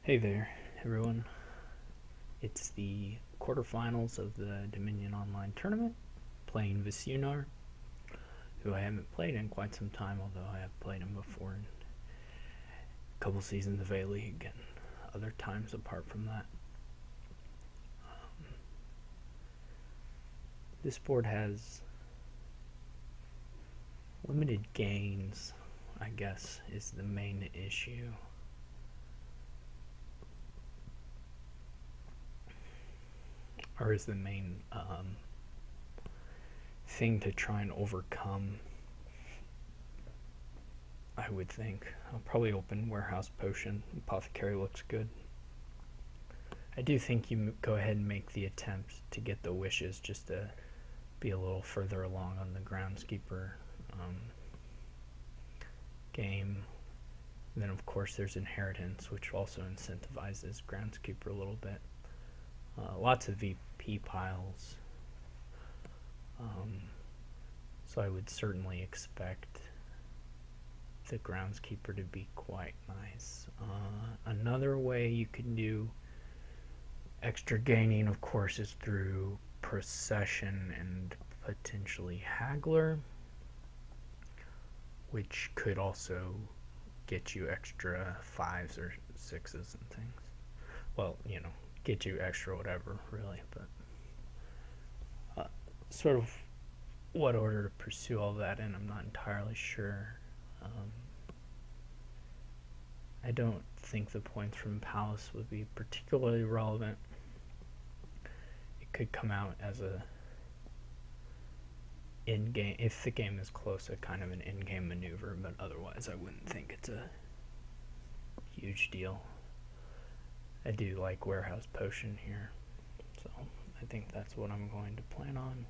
Hey there, everyone. It's the quarterfinals of the Dominion Online Tournament, playing vsiewnar, who I haven't played in quite some time, although I have played him before in a couple seasons of A-League and other times apart from that. This board has limited gains, I guess, is the main issue. Or is the main thing to try and overcome, I would think. I'll probably open Warehouse Potion. Apothecary looks good. I do think you go ahead and make the attempt to get the wishes just to be a little further along on the Groundskeeper game. And then of course there's Inheritance, which also incentivizes Groundskeeper a little bit. Lots of VP piles. So I would certainly expect the Groundskeeper to be quite nice. Another way you can do extra gaining, of course, is through Procession and potentially Haggler, which could also get you extra 5s or 6s and things. Well, you know, get you extra whatever, really, but sort of what order to pursue all that in, I'm not entirely sure. I don't think the points from Palace would be particularly relevant. It could come out as a in-game, if the game is close, a kind of an in-game maneuver, but otherwise I wouldn't think it's a huge deal. I do like Warehouse Potion here, so I think that's what I'm going to plan on.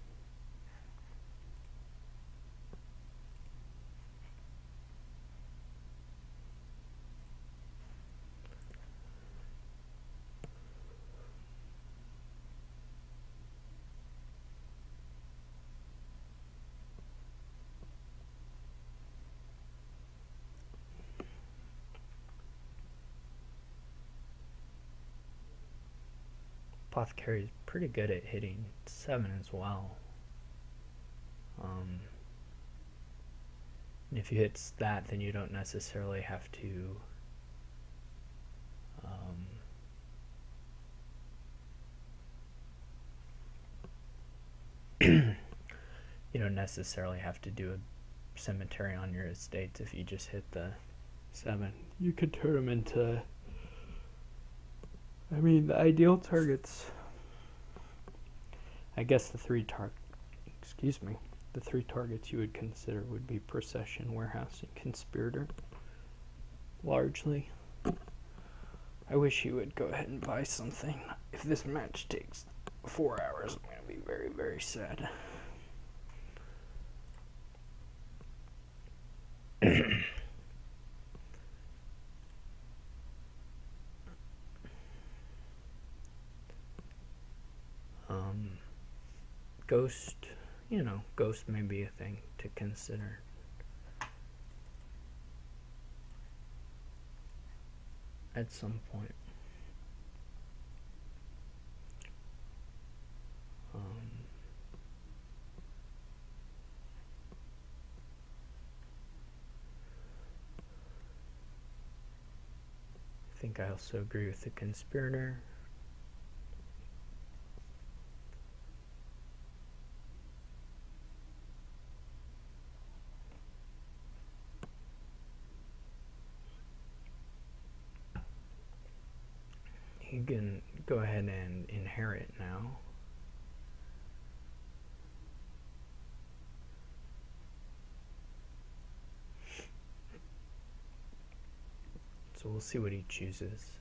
Apothecary is pretty good at hitting 7 as well. And if you hit that, then you don't necessarily have to you don't necessarily have to do a cemetery on your estates if you just hit the 7. You could turn them into, I mean, the ideal targets, I guess the three targets you would consider would be Procession, Warehouse, and Conspirator, largely. I wish he would go ahead and buy something. If this match takes 4 hours, I'm going to be very, very sad. Ghost, you know, Ghost may be a thing to consider. At some point. I think I also agree with the Conspirator. You can go ahead and inherit now. So we'll see what he chooses.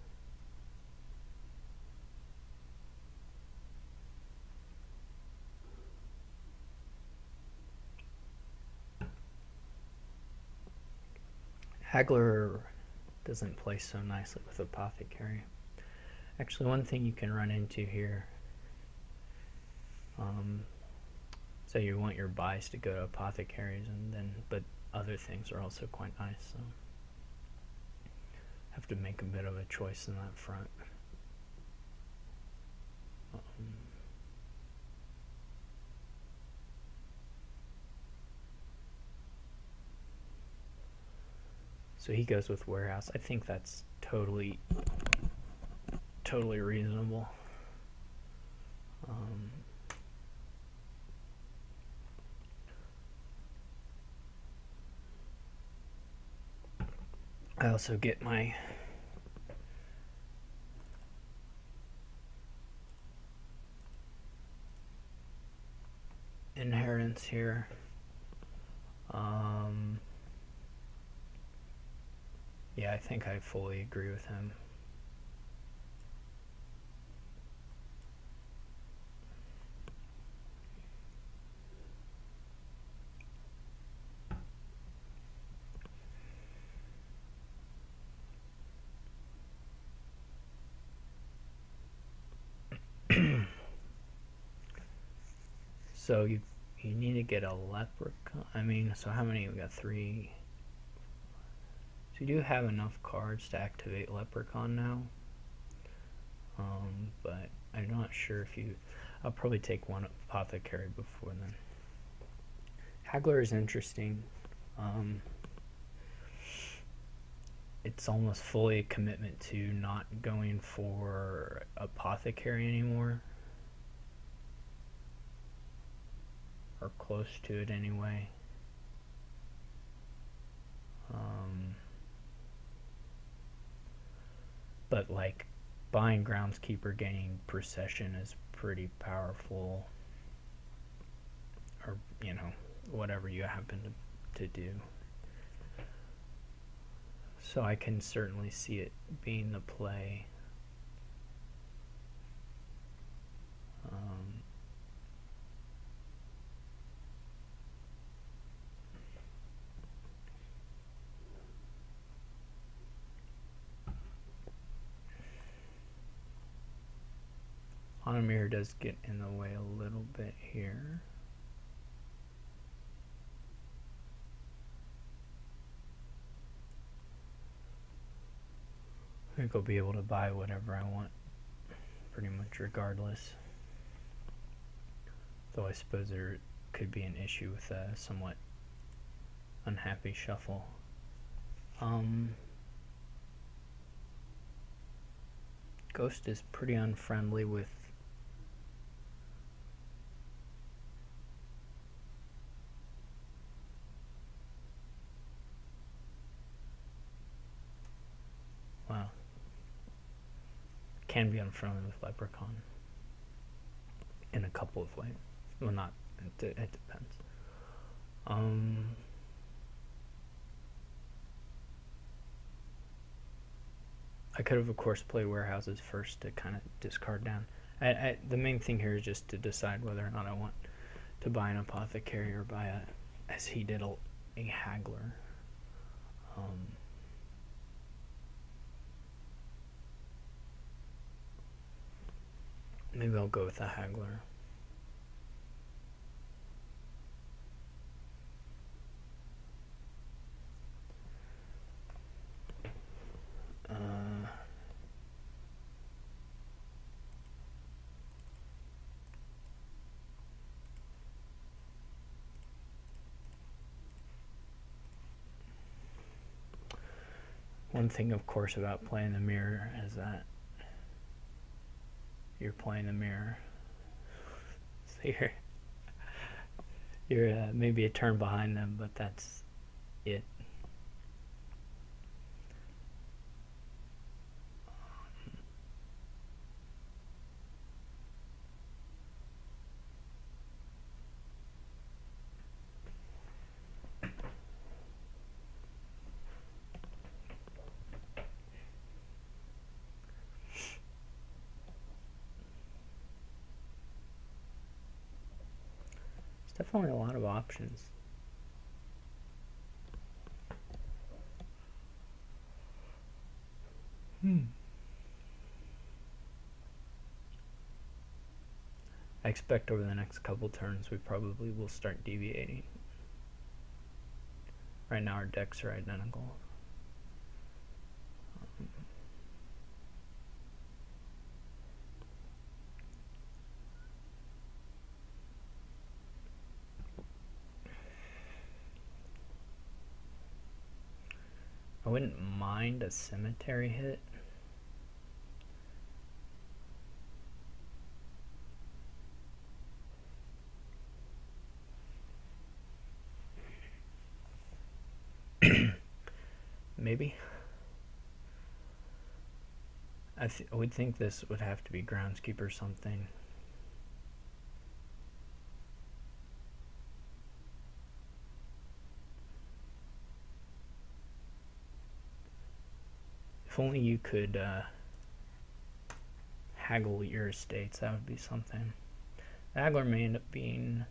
Haggler doesn't play so nicely with Apothecary. Actually, one thing you can run into here, say you want your buys to go to Apothecaries, and then but other things are also quite nice. So have to make a bit of a choice in that front. So he goes with warehouse. I think that's totally reasonable. I also get my inheritance here. Yeah, I think I fully agree with him. So you need to get a leprechaun. I mean, so how many? We got 3. So you do have enough cards to activate leprechaun now. But I'm not sure if you... I'll probably take one apothecary before then. Haggler is interesting. It's almost fully a commitment to not going for apothecary anymore. Or close to it anyway. But like buying groundskeeper, gaining procession is pretty powerful, or you know, whatever you happen to do. So I can certainly see it being the play. Hanamir does get in the way a little bit here. I think I'll be able to buy whatever I want, pretty much regardless. Though I suppose there could be an issue with a somewhat unhappy shuffle. Ghost is pretty unfriendly with can be unfriendly with leprechaun in a couple of ways. Well, not, it depends. I could have, of course, played warehouses first to kind of discard down. The main thing here is just to decide whether or not I want to buy an apothecary or buy a, as he did, a haggler. Maybe I'll go with a haggler. One thing, of course, about playing the mirror is that you're playing the mirror. So you're maybe a turn behind them, but that's it. Definitely a lot of options. I expect over the next couple turns we probably will start deviating. Right now our decks are identical. wouldn't mind a cemetery hit. Maybe. I would think this would have to be groundskeeper something. If only you could haggle your estates, that would be something. The haggler may end up being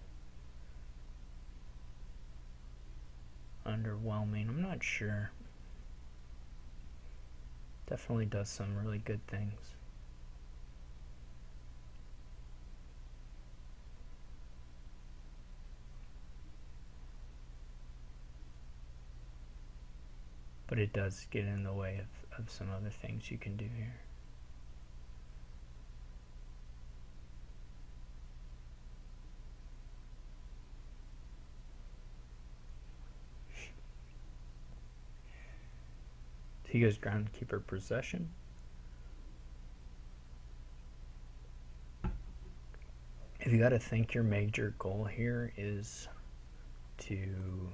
underwhelming. I'm not sure. Definitely does some really good things. But it does get in the way of some other things you can do here. So he goes groundkeeper possession. If you got to think your major goal here is to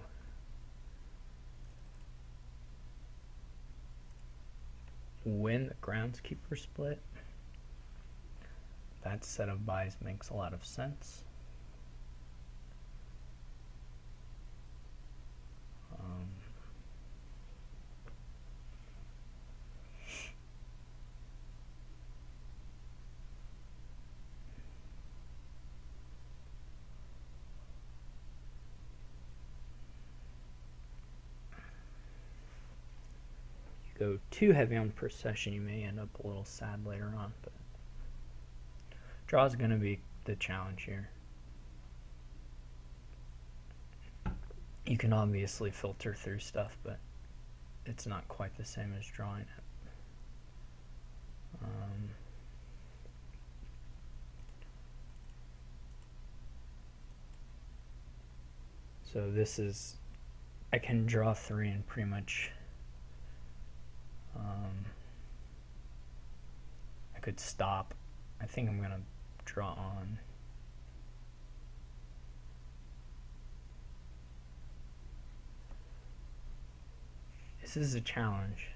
win the groundskeeper split, that set of buys makes a lot of sense. Go too heavy on procession, you may end up a little sad later on, but draw is going to be the challenge here. You can obviously filter through stuff, but it's not quite the same as drawing it. So this is, I can draw 3 and pretty much I could stop. I think I'm gonna draw on. This is a challenge.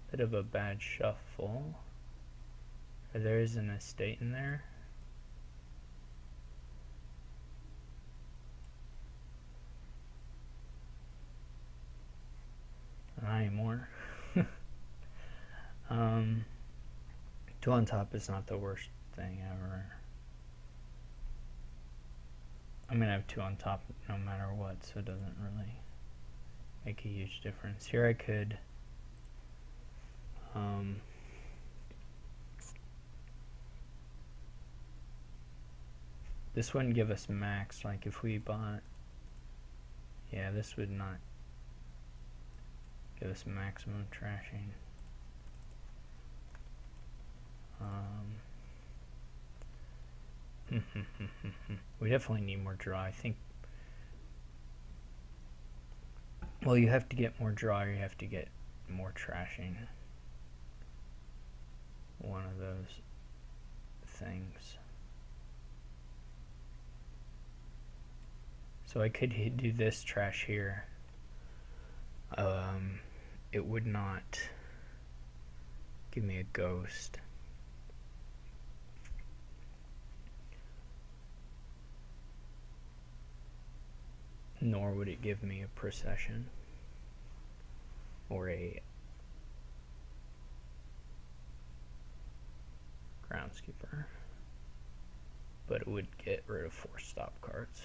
Bit of a bad shuffle. There is an estate in there. Not anymore. 2 on top is not the worst thing ever. I'm gonna have 2 on top no matter what, so it doesn't really make a huge difference. Here I could this wouldn't give us max, like if we bought, yeah, this would not give us maximum trashing. We definitely need more draw. I think, well, you have to get more draw, or you have to get more trashing. One of those things. So I could do this trash here. It would not give me a ghost. Nor would it give me a procession or a groundskeeper, but it would get rid of 4 stop cards.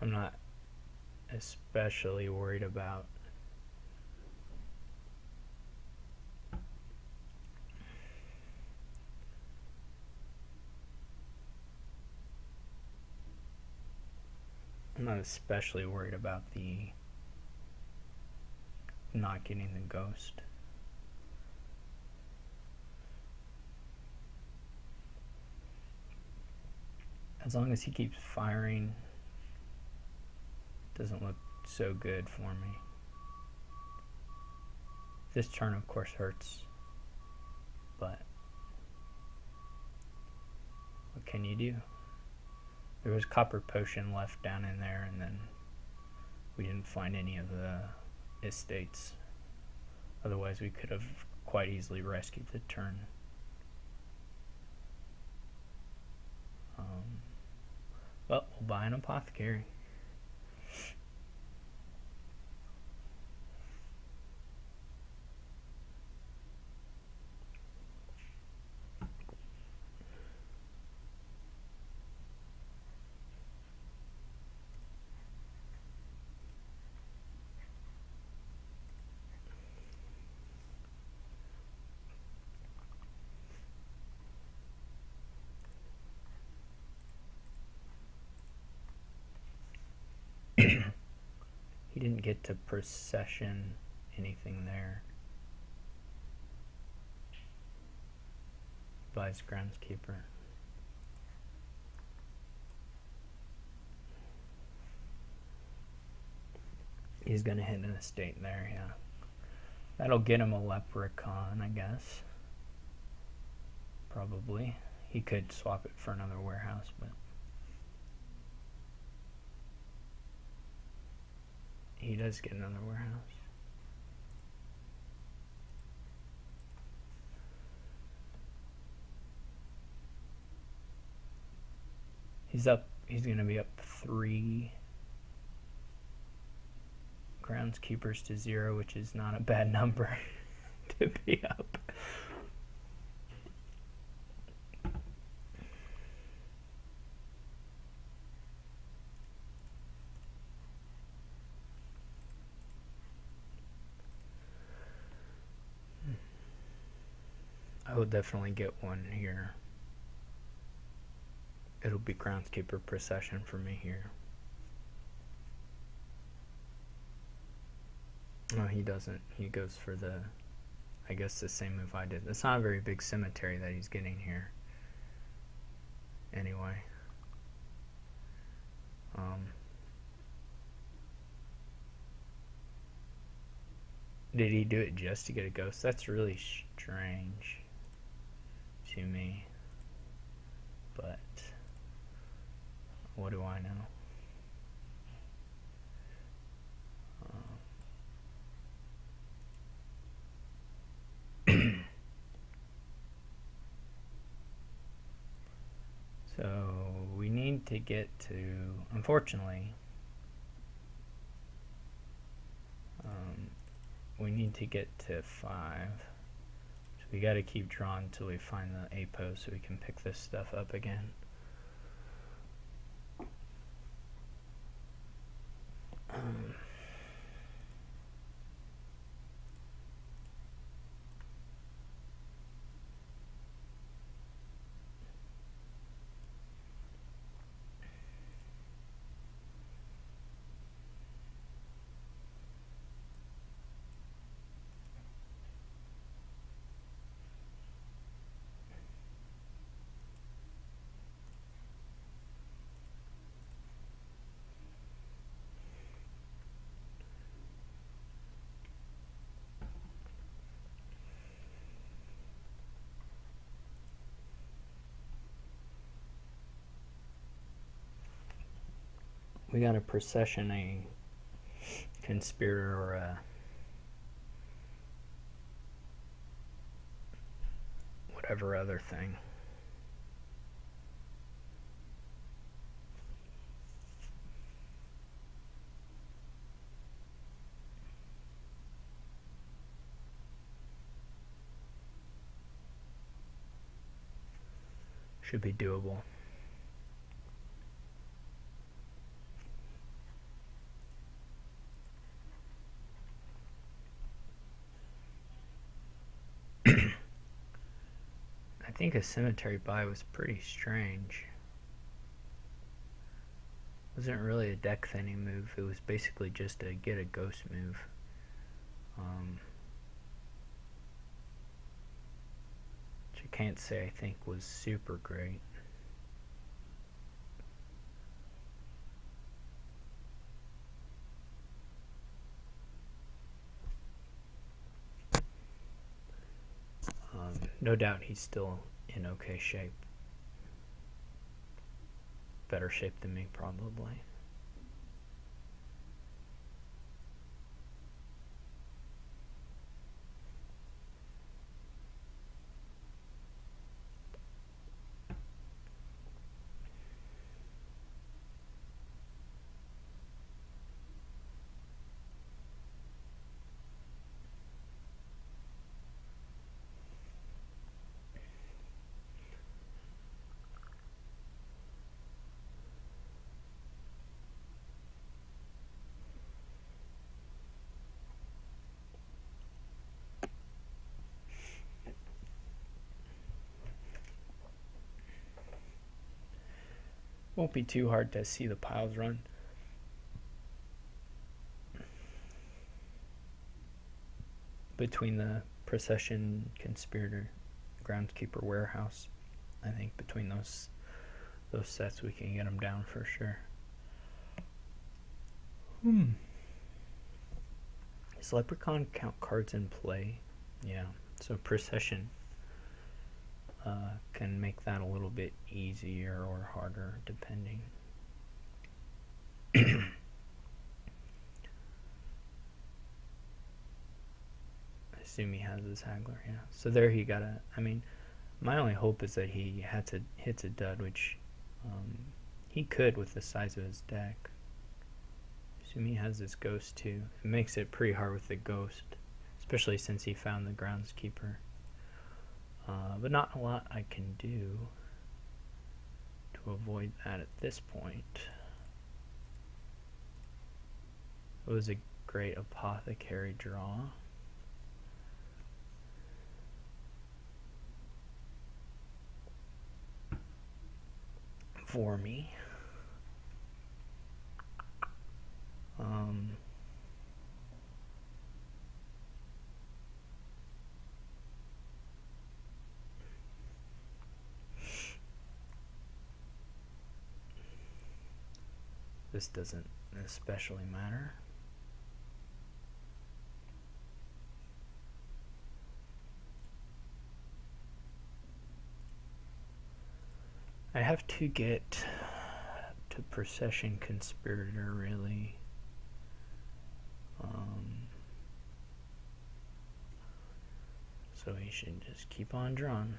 I'm not especially worried about the not getting the ghost. As long as he keeps firing, doesn't look so good for me. This turn of course hurts, but what can you do? There was copper potion left down in there, and then we didn't find any of the estates. Otherwise we could have quite easily rescued the turn. Well, we'll buy an apothecary. He didn't get to procession anything there. Buys groundskeeper. He's gonna hit an estate there, yeah. That'll get him a leprechaun, I guess. Probably. He could swap it for another warehouse, but he does get another warehouse. He's gonna be up 3 groundskeepers to 0, which is not a bad number to be up. I will definitely get one here. It'll be groundskeeper procession for me here. No, he doesn't. He goes for the, I guess, the same move I did. It's not a very big cemetery that he's getting here. Anyway. Did he do it just to get a ghost? That's really strange to me. But what do I know? So we need to get to, unfortunately, we need to get to 5. So we got to keep drawing until we find the APO so we can pick this stuff up again. We got a procession, a conspirator, or a whatever other thing. Should be doable. I think a cemetery buy was pretty strange. It wasn't really a deck thinning move, it was basically just a get a ghost move. which I can't say I think was super great. No doubt he's still in okay shape. Better shape than me, probably. Won't be too hard to see the piles run. Between the Procession, Conspirator, Groundskeeper, Warehouse, I think between those sets we can get them down for sure. Does Leprechaun count cards in play? Yeah, so Procession can make that a little bit easier or harder depending. I assume he has his Haggler, yeah. So there he got a, I mean, my only hope is that he hits a dud, which he could with the size of his deck. I assume he has this Ghost too. It makes it pretty hard with the Ghost, especially since he found the Groundskeeper. But not a lot I can do to avoid that at this point. It was a great Apothecary draw. For me. This doesn't especially matter. I have to get to Procession Conspirator, really. So he should just keep on drawing.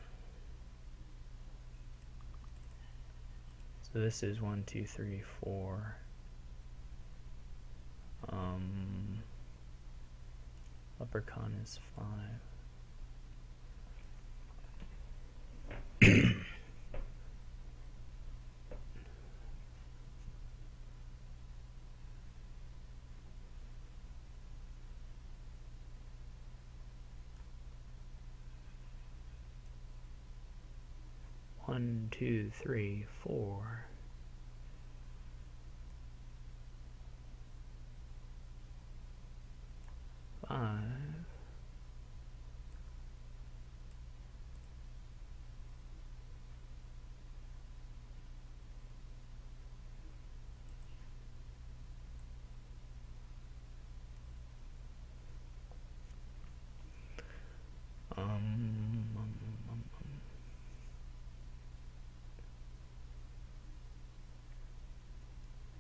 So this is 1, 2, 3, 4. Leprechaun is 5. One, 2, 3, 4. 5.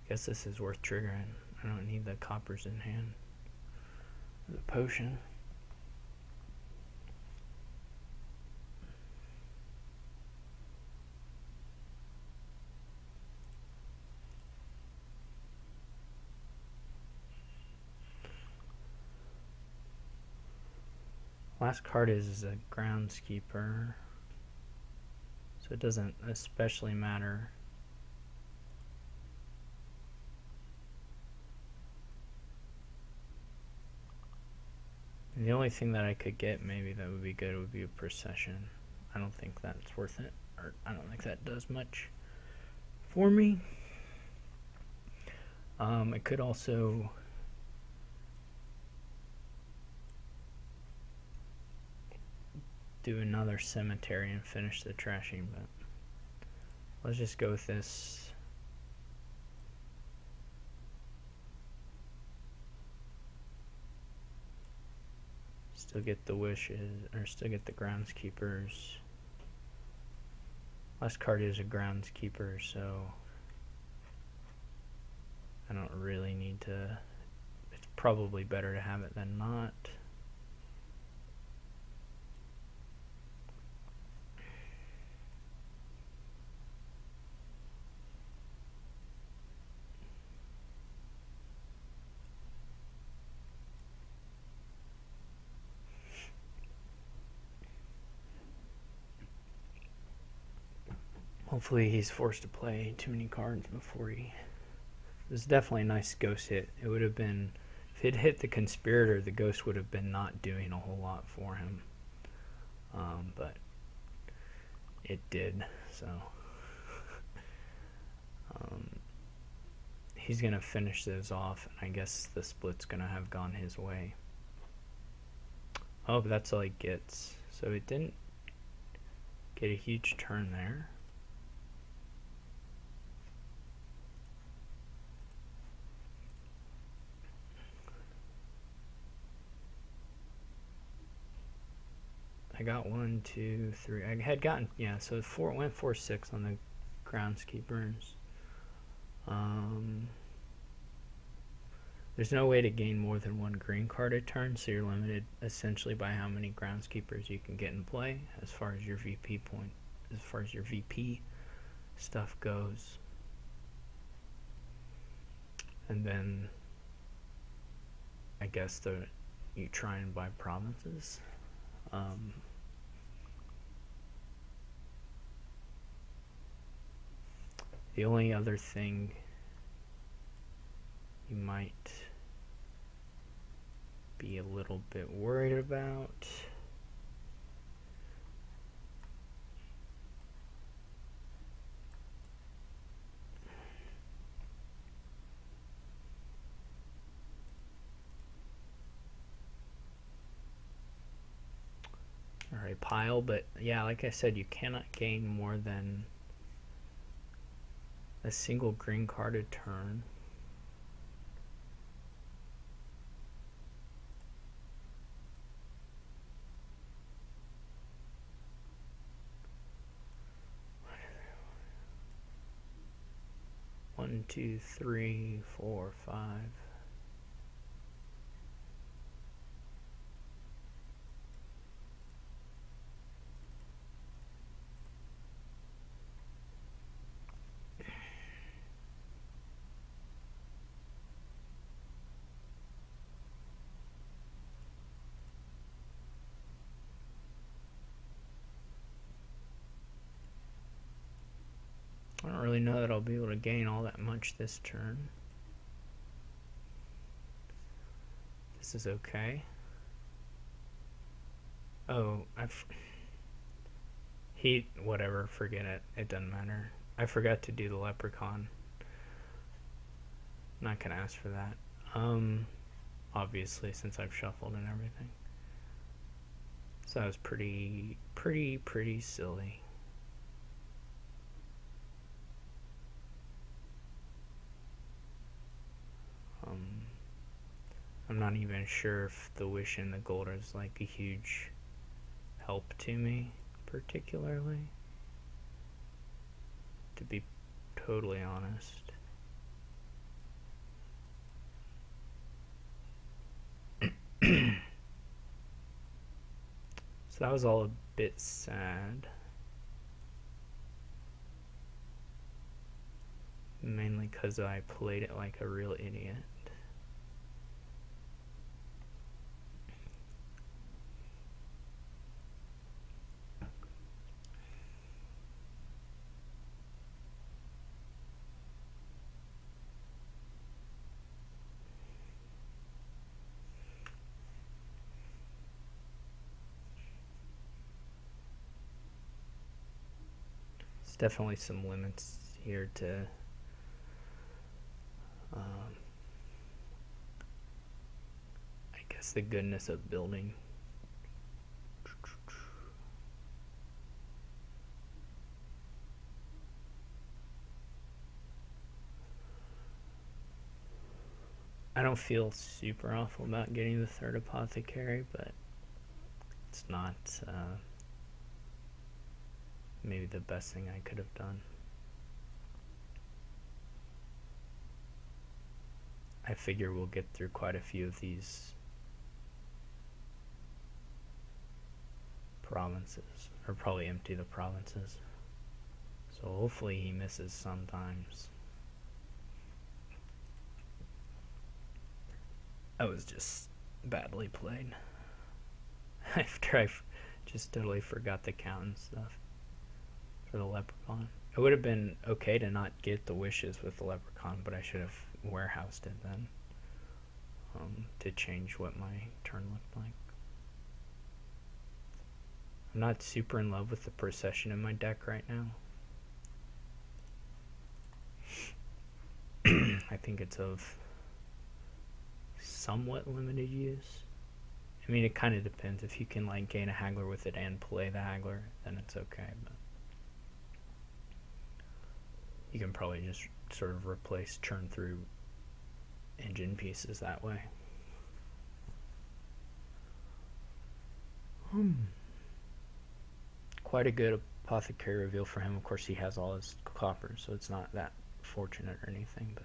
Guess this is worth triggering. I don't need the coppers in hand. The potion. Last card is a Groundskeeper, so it doesn't especially matter. The only thing that I could get maybe that would be good would be a Procession. I don't think that's worth it, or I don't think that does much for me. I could also do another cemetery and finish the trashing, but let's just go with this. Still get the wishes, or still get the groundskeepers. Last card is a groundskeeper, so I don't really need to. It's probably better to have it than not. Hopefully he's forced to play too many cards before he... It was definitely a nice ghost hit. It would have been... If it hit the conspirator, the ghost would have been not doing a whole lot for him. But it did, so... he's going to finish those off, and I guess the split's going to have gone his way. Oh, but that's all he gets. So it didn't get a huge turn there. I got 1, 2, 3. I had gotten, yeah, so went 4, 6 on the groundskeepers. There's no way to gain more than 1 green card a turn, so you're limited essentially by how many groundskeepers you can get in play as far as your VP stuff goes. And then I guess you try and buy provinces. The only other thing you might be a little bit worried about or a pile, but yeah, like I said, you cannot gain more than a single green card a turn. One, two, three, 4, 5. I don't really know that I'll be able to gain all that much this turn. This is okay. Oh, whatever, forget it. It doesn't matter. I forgot to do the leprechaun. Not gonna ask for that. Obviously, since I've shuffled and everything. So that was pretty silly. I'm not even sure if the wish in the gold is like a huge help to me, particularly, to be totally honest. So that was all a bit sad. Mainly because I played it like a real idiot. Definitely some limits here to I guess the goodness of building. don't feel super awful about getting the third apothecary, but it's not maybe the best thing I could have done. I figure we'll get through quite a few of these provinces, or probably empty the provinces. So hopefully he misses sometimes. That was just badly played. After I just totally forgot the count and stuff for the leprechaun. It would have been okay to not get the wishes with the leprechaun, but I should have warehoused it then to change what my turn looked like. I'm not super in love with the procession in my deck right now. I think it's of somewhat limited use. I mean, it kind of depends. If you can like gain a haggler with it and play the haggler, then it's okay, but you can probably just sort of replace churn through engine pieces that way. Quite a good apothecary reveal for him. Of course, he has all his coppers, so it's not that fortunate or anything, but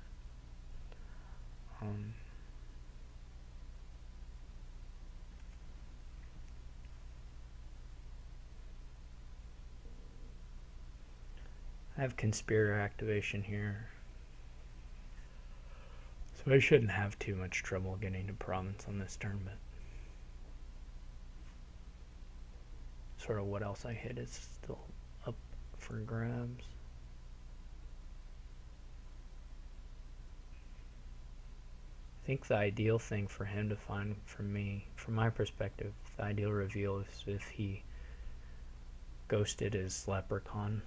I have conspirator activation here, so I shouldn't have too much trouble getting to province on this turn, but sort of what else I hit is still up for grabs. I think the ideal thing for him to find, for me, from my perspective, the ideal reveal is if he ghosted his leprechaun,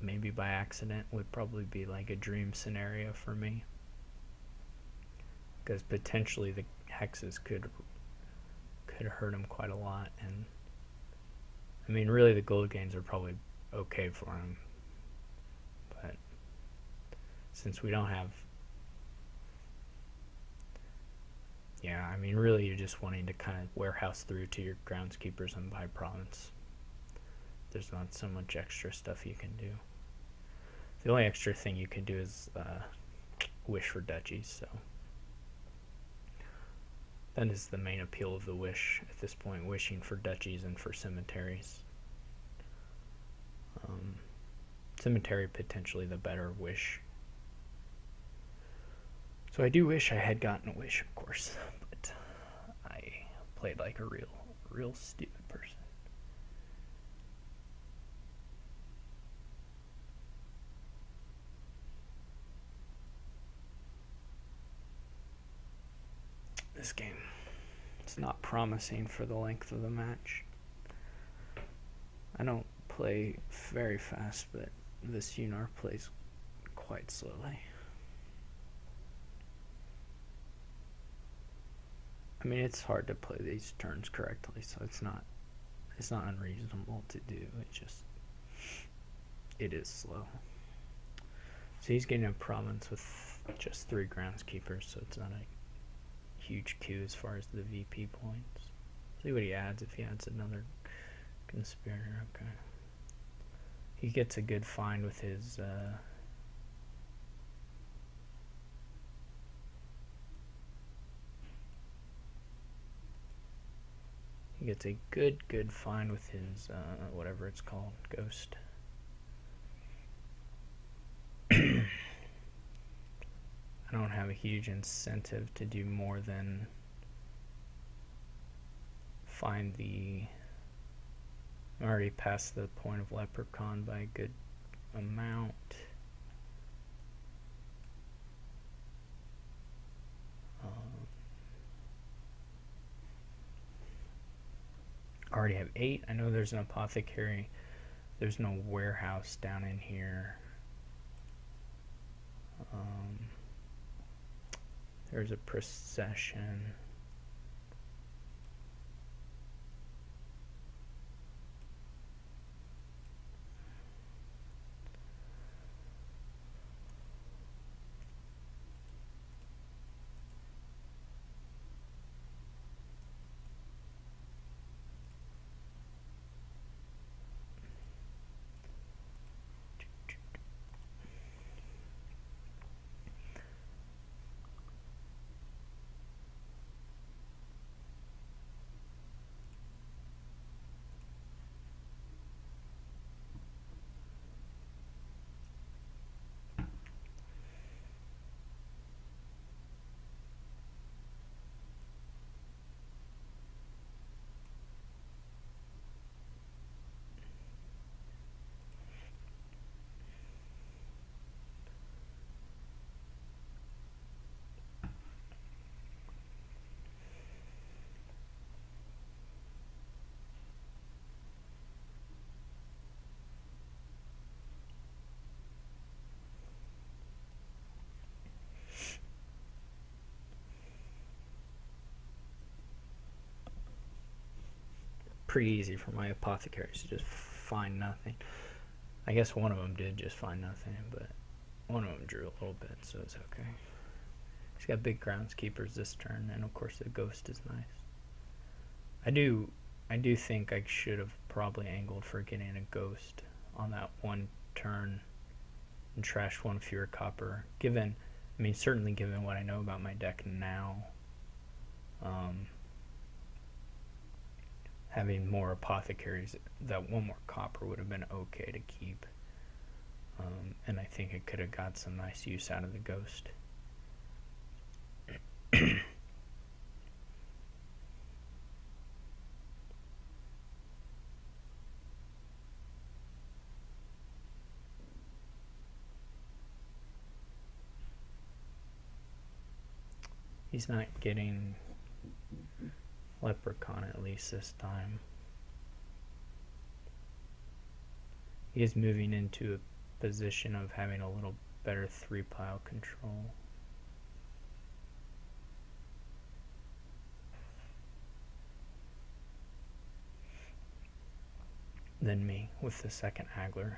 maybe by accident, would probably be like a dream scenario for me, because potentially the hexes could hurt him quite a lot. And I mean, really the gold gains are probably okay for him, but since we don't have, yeah, I mean, really you're just wanting to kind of warehouse through to your groundskeepers and buy province. There's not so much extra stuff you can do. The only extra thing you can do is wish for duchies, so that is the main appeal of the wish at this point, wishing for duchies and for cemeteries. Cemetery potentially the better wish. So I do wish I had gotten a wish, of course, but I played like a real stupid person. This game, it's not promising for the length of the match. I don't play very fast, but vsiewnar plays quite slowly. I mean, it's hard to play these turns correctly, so it's not unreasonable to do. It is slow. So he's getting a province with just 3 groundskeepers, so it's not a huge queue as far as the VP points. See what he adds. If he adds another conspirator, okay. He gets a good find with his he gets a good find with his whatever it's called, ghost. I don't have a huge incentive to do more than find the, I'm already past the point of leprechaun by a good amount. Already have 8. I know there's an apothecary. There's no warehouse down in here. There's a procession. pretty easy for my apothecaries to just find nothing. I guess one of them did just find nothing, but one of them drew a little bit, so it's okay. He's got big groundskeepers this turn, and of course the ghost is nice. I do think I should have probably angled for getting a ghost on that one turn and trashed one fewer copper. Certainly given what I know about my deck now, having more apothecaries, that one more copper would have been okay to keep. And I think it could have got some nice use out of the ghost. He's not getting Leprechaun at least this time. He is moving into a position of having a little better 3-pile control. Than me with the second haggler,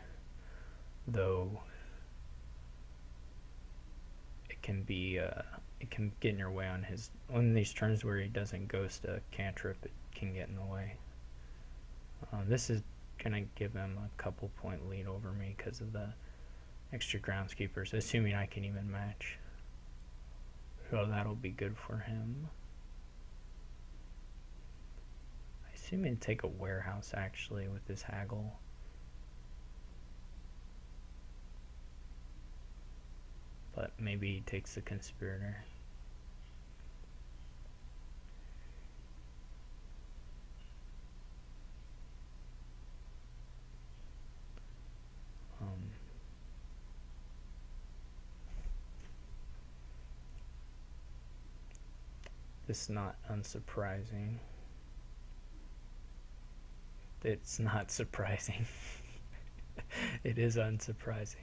though it can be it can get in your way on these turns where he doesn't ghost a cantrip. It can get in the way. This is gonna give him a couple point lead over me because of the extra groundskeepers, assuming I can even match. So that'll be good for him. I assume he'd take a warehouse actually with this haggle. But maybe he takes the conspirator. This is not unsurprising. It's not surprising. It is unsurprising.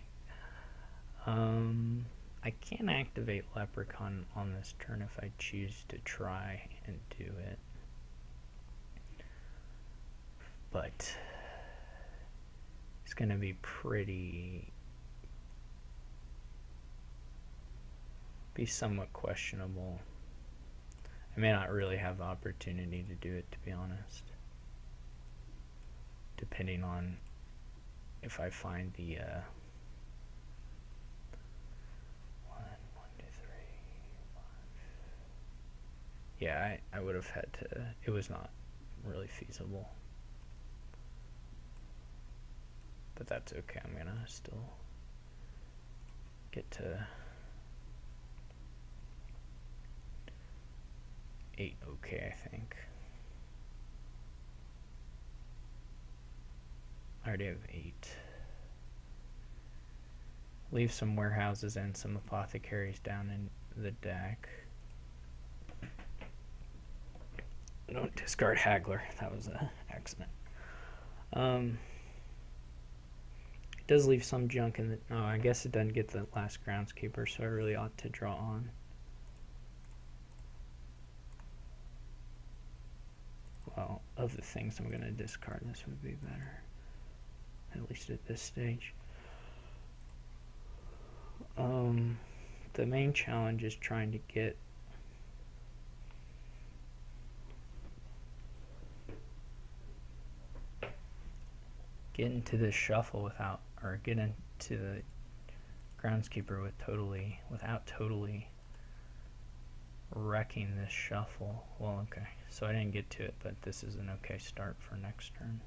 I can activate Leprechaun on this turn if I choose to try and do it. But it's going to be somewhat questionable. I may not really have the opportunity to do it, to be honest. Depending on if I find the yeah, I would have had to, it was not really feasible. But that's okay, I'm gonna still get to 8 okay, I think. I already have 8. Leave some warehouses and some apothecaries down in the deck. Don't discard Haggler. That was an accident. It does leave some junk in the... Oh, I guess it doesn't get the last groundskeeper, so I really ought to draw on. Well, of the things I'm going to discard, this would be better. At least at this stage. The main challenge is trying to get into this shuffle without, or get into the groundskeeper without totally wrecking this shuffle. Well, okay, so I didn't get to it, but this is an okay start for next turn.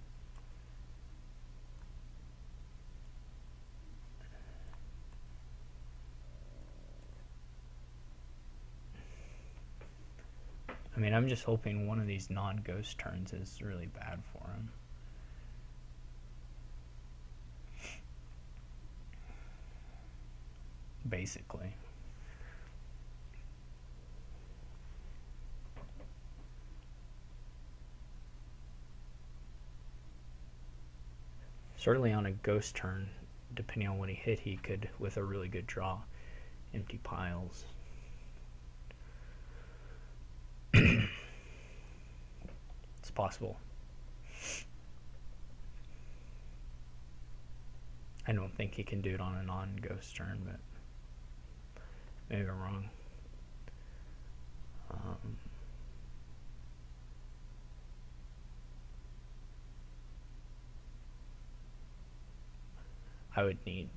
I mean, I'm just hoping one of these non-ghost turns is really bad for him. Basically. Certainly on a ghost turn, depending on what he hit, he could, with a really good draw, empty piles. It's possible. I don't think he can do it on a non-ghost turn, but maybe I'm wrong. I would need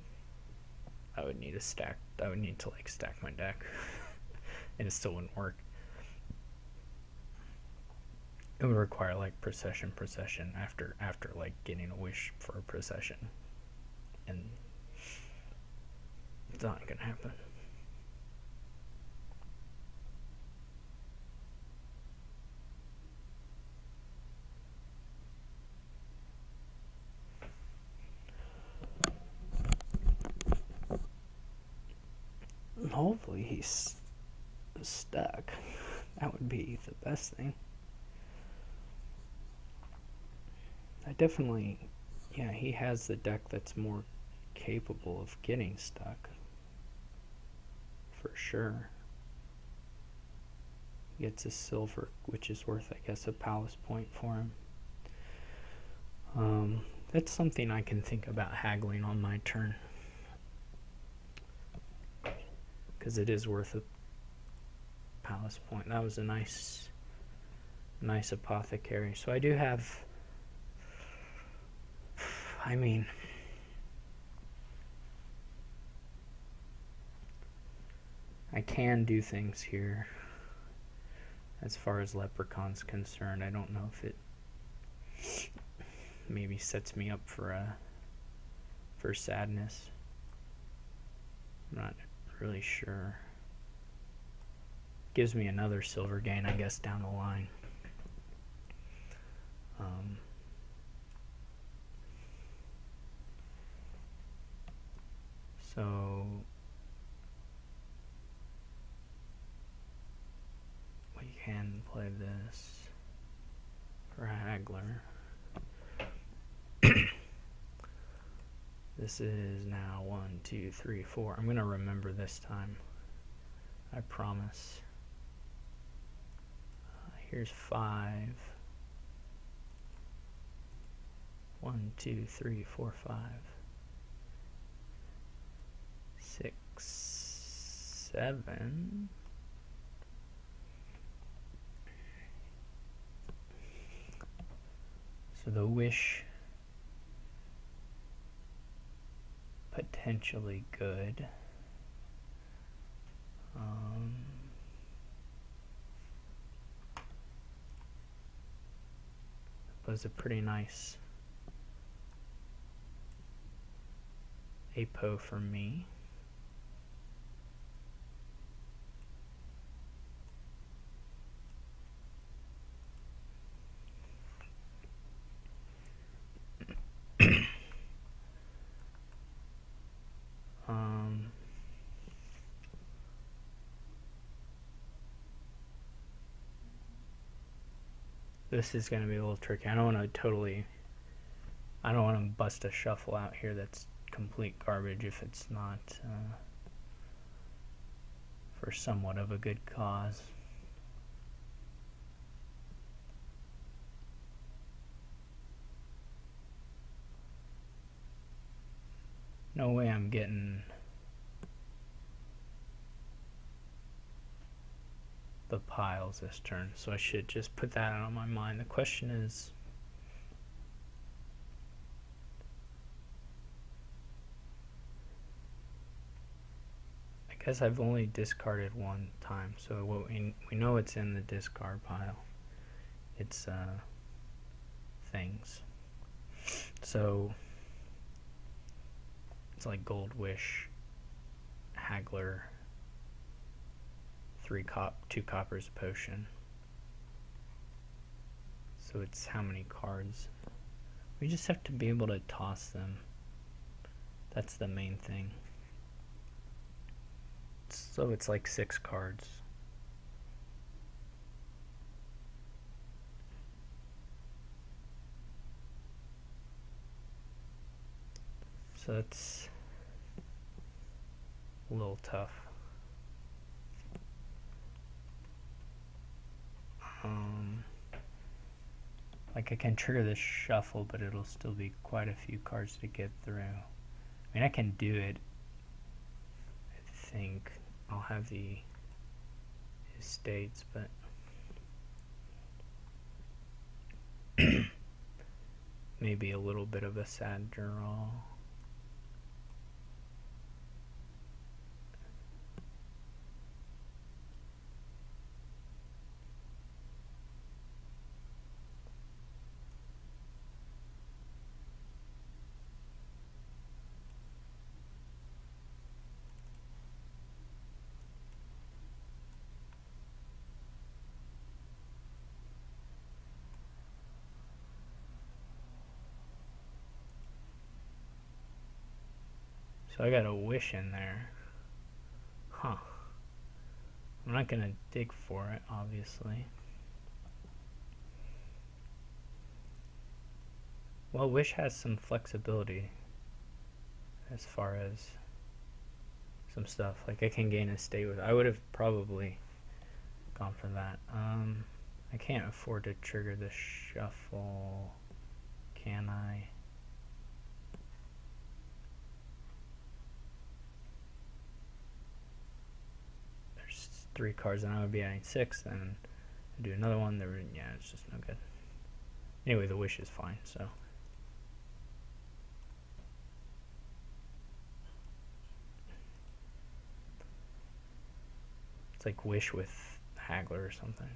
a stack. I would need to like stack my deck, and it still wouldn't work. It would require like procession after like getting a wish for a procession, and it's not gonna happen. Hopefully he's stuck. That would be the best thing. I definitely, yeah, he has the deck that's more capable of getting stuck. For sure. He gets a silver, which is worth, I guess, a palace point for him. That's something I can think about haggling on my turn. Because it is worth a palace point. That was a nice apothecary. So I do have, I mean, I can do things here as far as Leprechaun's concerned. I don't know if it maybe sets me up for sadness. I'm not really sure. Gives me another silver gain, I guess, down the line. So we can play this for a haggler. This is now 1, 2, 3, 4. I'm gonna remember this time. I promise. Here's 5. 1, 2, 3, 4, 5. 6, 7. So the wish, potentially good. Was a pretty nice apo for me. This is going to be a little tricky. I don't want to bust a shuffle out here that's complete garbage if it's not for somewhat of a good cause. No way I'm getting the piles this turn, so I should just put that on my mind. The question is, I guess I've only discarded one time, so what we know it's in the discard pile. It's things. So it's like Gold Wish, Haggler, 2 coppers potion. So it's how many cards. We just have to be able to toss them. That's the main thing. So it's like 6 cards. So that's a little tough. Like I can trigger this shuffle, but it'll still be quite a few cards to get through. I mean, I can do it. I think I'll have the estates, but maybe a little bit of a sad draw. So I got a wish in there. Huh. I'm not gonna dig for it, obviously. Well, wish has some flexibility as far as some stuff. Like I can gain a state with. I would have probably gone for that. I can't afford to trigger the shuffle. Can I? There's 3 cards and I would be adding 6, then I do another one. Yeah, it's just no good. Anyway, the wish is fine, so. It's like wish with haggler or something.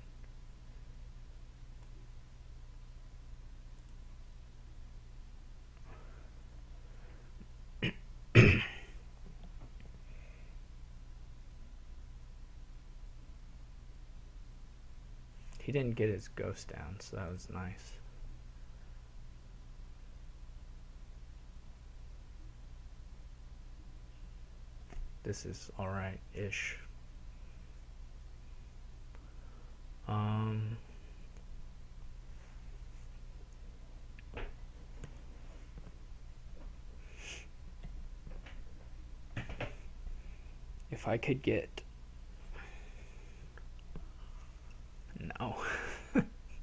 He didn't get his ghost down, so that was nice. This is alright-ish. If I could get... No.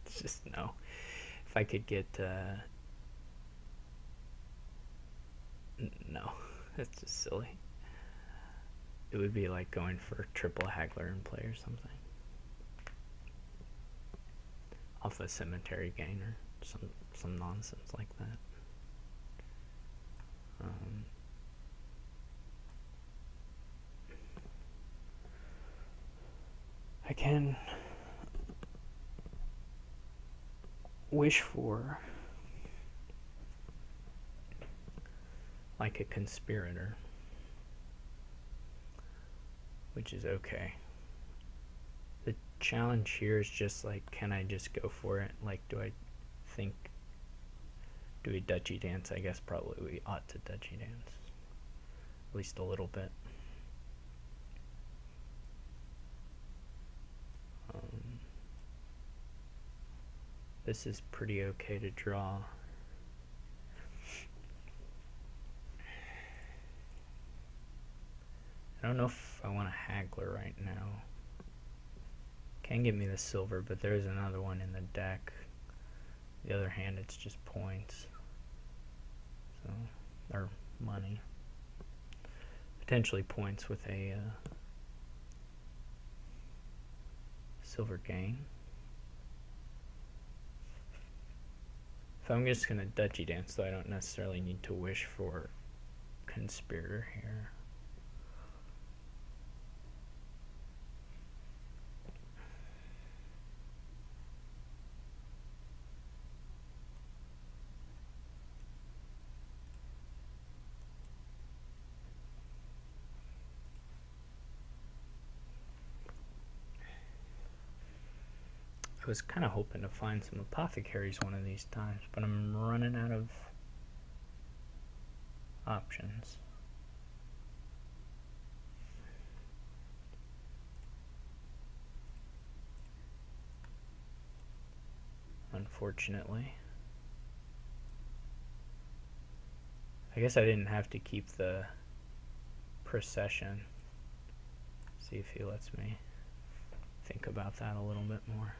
It's just no. If I could get... No. That's just silly. It would be like going for triple haggler in play or something. Off a cemetery gain or some nonsense like that. I can wish for like a conspirator, which is okay. The challenge here is just like, can I just go for it? Like, do we Dutchy dance? I guess probably we ought to Dutchy dance. At least a little bit. This is pretty okay to draw. I don't know if I want a haggler right now. Can give me the silver, but there's another one in the deck. The other hand, it's just points. So, or money. Potentially points with a silver gain. If I'm just going to Dutchy dance, though, I don't necessarily need to wish for conspirator here. I was kind of hoping to find some apothecaries one of these times, but I'm running out of options. Unfortunately. I guess I didn't have to keep the procession. See if he lets me think about that a little bit more.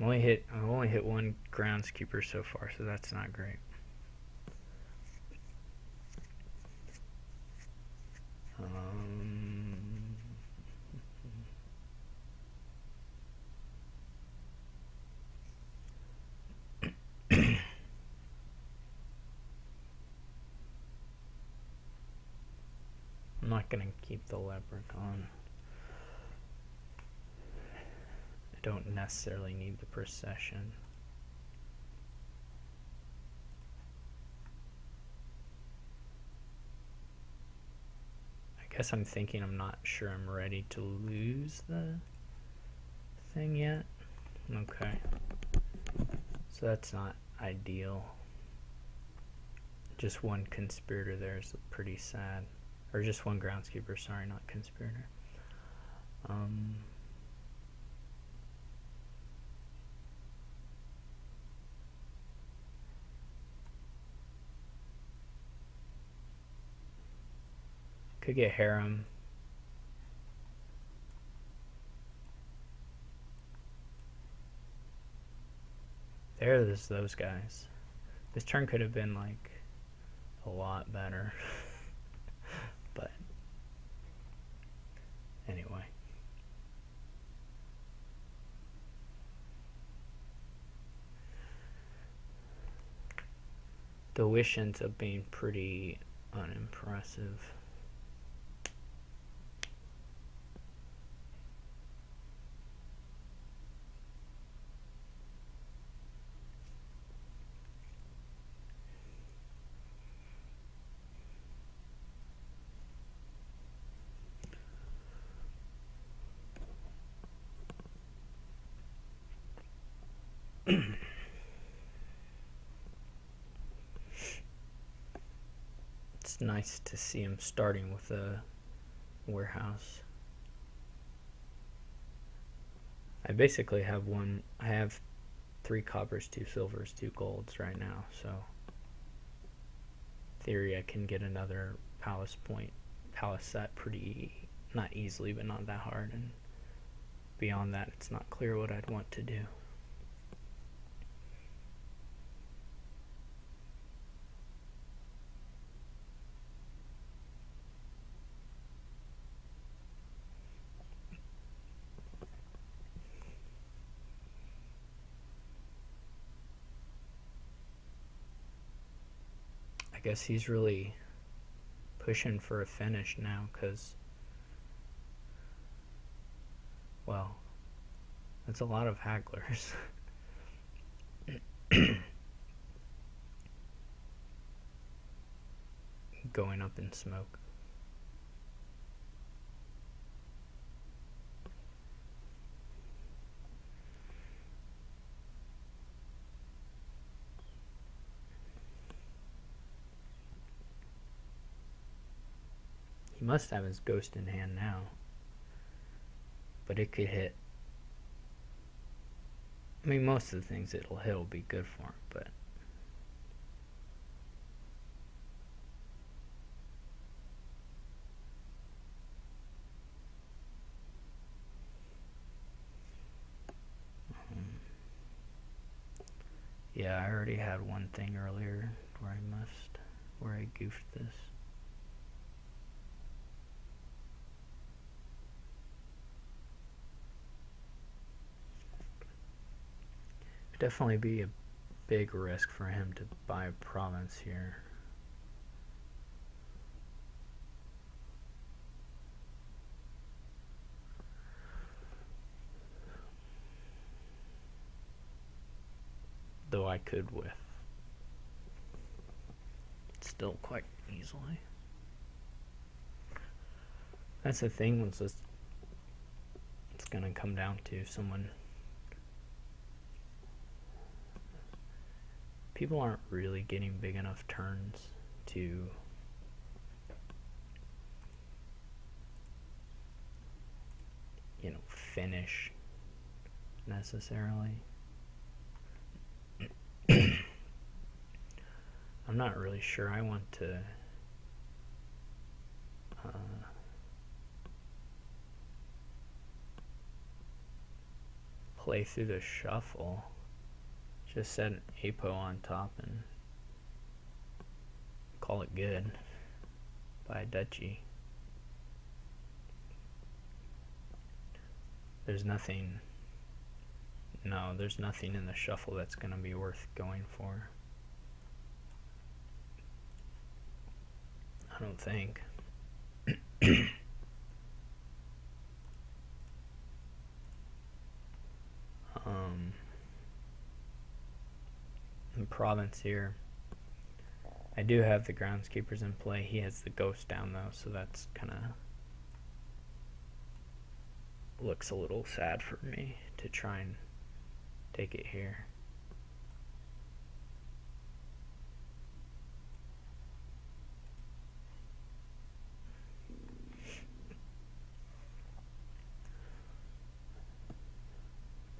I've only hit one groundskeeper so far, so that's not great. I'm not gonna keep the leprechaun. I don't necessarily need the procession. I guess I'm thinking I'm not sure I'm ready to lose the thing yet. Okay. So that's not ideal. Just one conspirator there is pretty sad. Or just one groundskeeper, sorry, not conspirator. Could get harem. There's those guys. This turn could have been like a lot better. But anyway. The wish ends up being pretty unimpressive. It's nice to see him starting with a warehouse. I basically have I have 3 coppers, 2 silvers, 2 golds right now, so in theory I can get another palace set pretty, not easily, but not that hard, and beyond that it's not clear what I'd want to do. I guess he's really pushing for a finish now, because, well, that's a lot of hagglers. Going up in smoke. He must have his ghost in hand now, but it could hit. I mean, most of the things it'll hit will be good for him, but yeah, I already had one thing earlier where I goofed this. Definitely be a big risk for him to buy a province here. Though I could with still quite easily. That's the thing, once it's gonna come down to someone. People aren't really getting big enough turns to finish necessarily. I'm not really sure I want to play through the shuffle. Just set an apo on top and call it good. Buy a duchy. There's nothing. No, there's nothing in the shuffle that's going to be worth going for. I don't think. In province here, I do have the groundskeepers in play. He has the ghost down though, so that's kind of looks a little sad for me to try and take it here.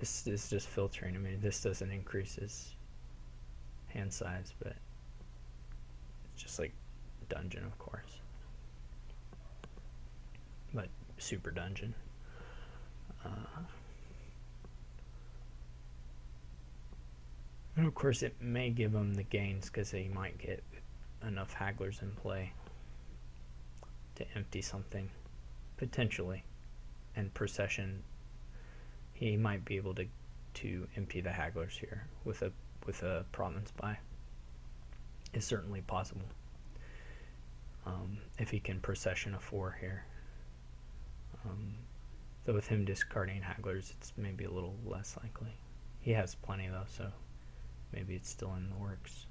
This is just filtering. I mean, this doesn't increase his hand size, but it's just like dungeon, of course. But super dungeon. And of course, it may give him the gains because he might get enough hagglers in play to empty something, potentially. And procession, he might be able to empty the hagglers here with a province buy. Is certainly possible. If he can procession a 4 here. Though with him discarding hagglers, it's maybe a little less likely. He has plenty though, so maybe it's still in the works.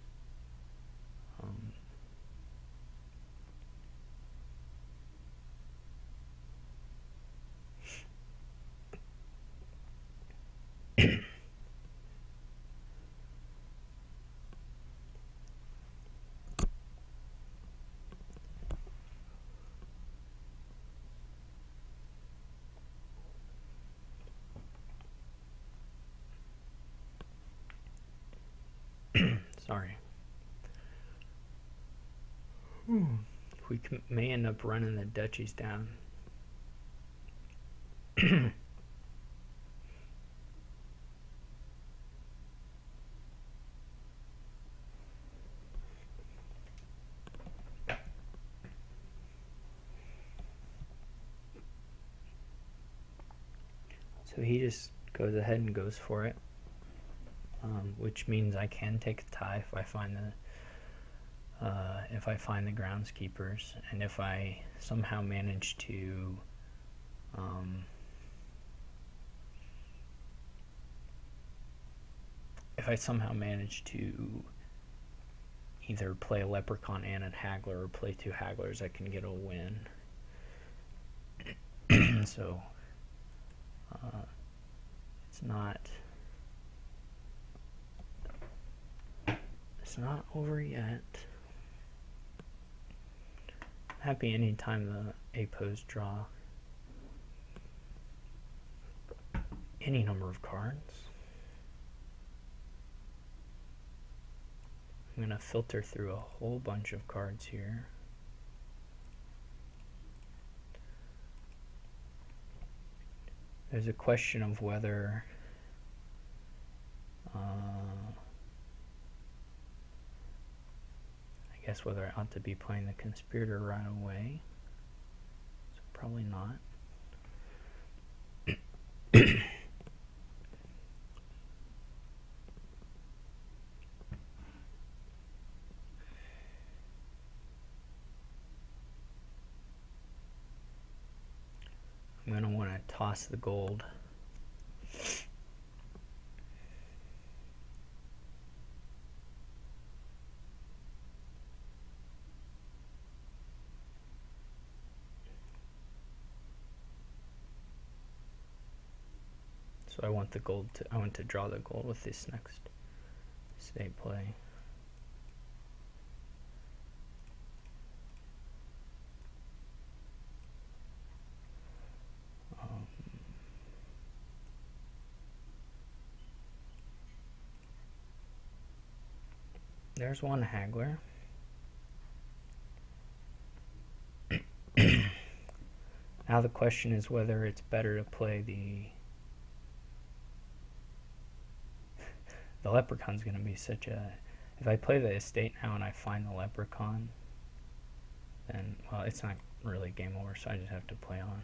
Sorry. We may end up running the duchies down. So he just goes ahead and goes for it. Which means I can take a tie if I find the groundskeepers, and if I somehow manage to either play a leprechaun and a haggler or play 2 hagglers, I can get a win. So it's not over yet. Happy anytime the apos draw any number of cards. I'm going to filter through a whole bunch of cards here. There's a question of whether I guess whether I ought to be playing the conspirator right away. So probably not. I'm going to want to toss the gold. So I want to draw the gold with this next state play. There's one haggler. Now the question is whether it's better to play the The leprechaun's going to be such a... If I play the estate now and I find the leprechaun, then, well, it's not really game over, so I just have to play on.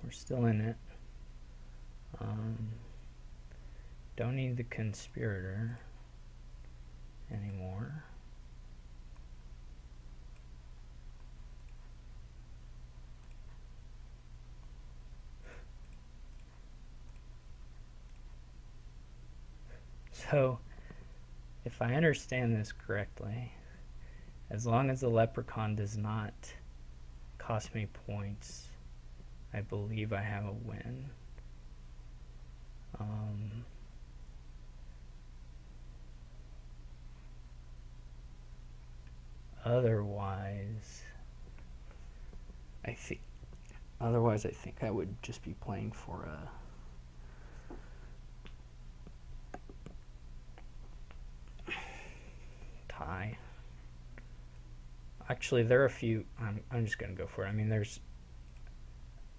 We're still in it. Don't need the conspirator anymore. So, if I understand this correctly, as long as the leprechaun does not cost me points, I believe I have a win. Otherwise, I think I would just be playing for a tie. Actually, there are a few. I'm just gonna go for it. I mean, there's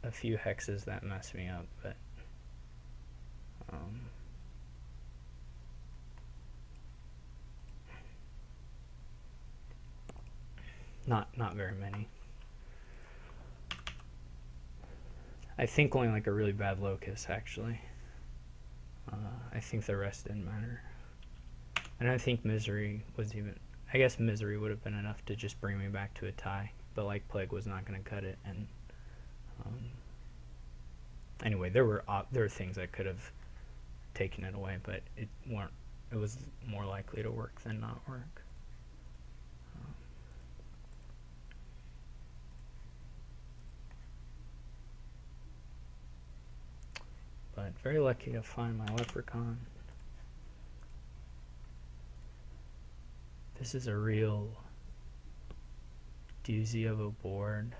a few hexes that mess me up, but not very many. I think only like a really bad locus, actually. I think the rest didn't matter. And I think misery was even... I guess misery would have been enough to just bring me back to a tie, but like plague was not going to cut it. And anyway, there were things that could have taken it away, but it was more likely to work than not work. But very lucky to find my leprechaun. This is a real doozy of a board.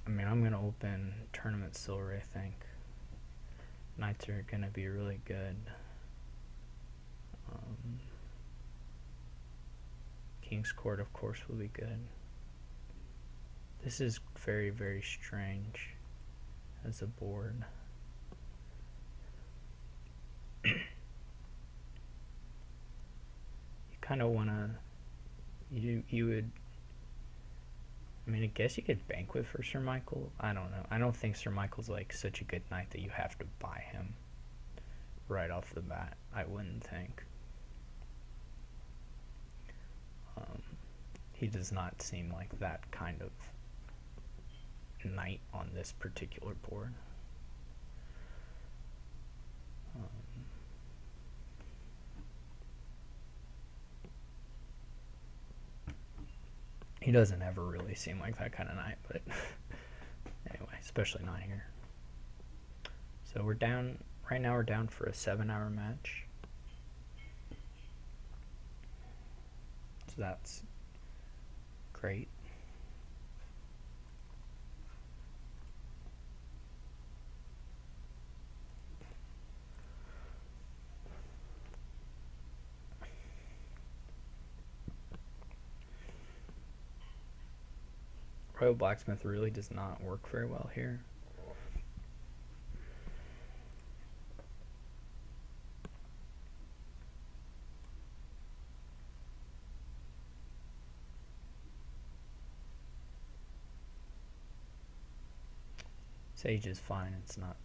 I mean, I'm going to open Tournament Silver, I think. Knights are going to be really good. King's Court, of course, will be good. This is very, very strange as a board. You kind of want to... You would... I mean, I guess you could banquet for Sir Michael. I don't know. I don't think Sir Michael's like such a good knight that you have to buy him right off the bat. I wouldn't think. He does not seem like that kind of knight on this particular board. He doesn't ever really seem like that kind of knight, but anyway, especially not here. So we're down, right now we're down for a 7-hour match. So that's great. Royal Blacksmith really does not work very well here. Sage is fine, it's not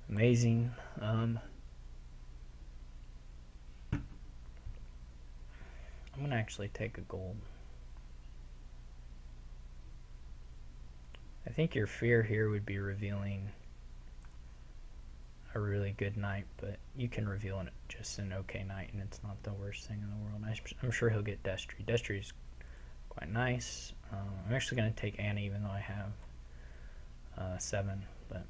amazing. I'm gonna actually take a gold. I think your fear here would be revealing a really good knight, but you can reveal just an okay knight, and it's not the worst thing in the world. I'm sure he'll get Destry. Destry's quite nice. I'm actually going to take Anna, even though I have 7, but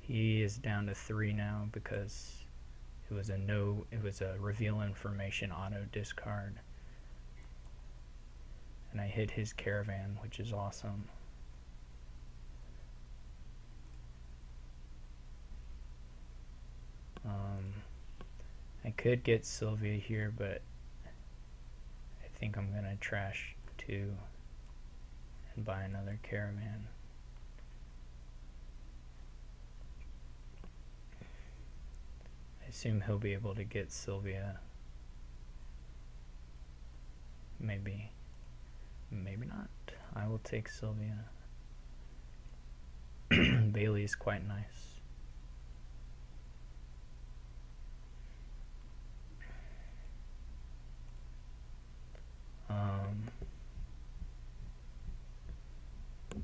he is down to 3 now because it was a reveal information auto discard. and I hit his caravan, which is awesome. I could get Sylvia here, but I think I'm gonna trash 2 and buy another caravan. I assume he'll be able to get Sylvia. Maybe not. I will take Sylvia. Bailey is quite nice.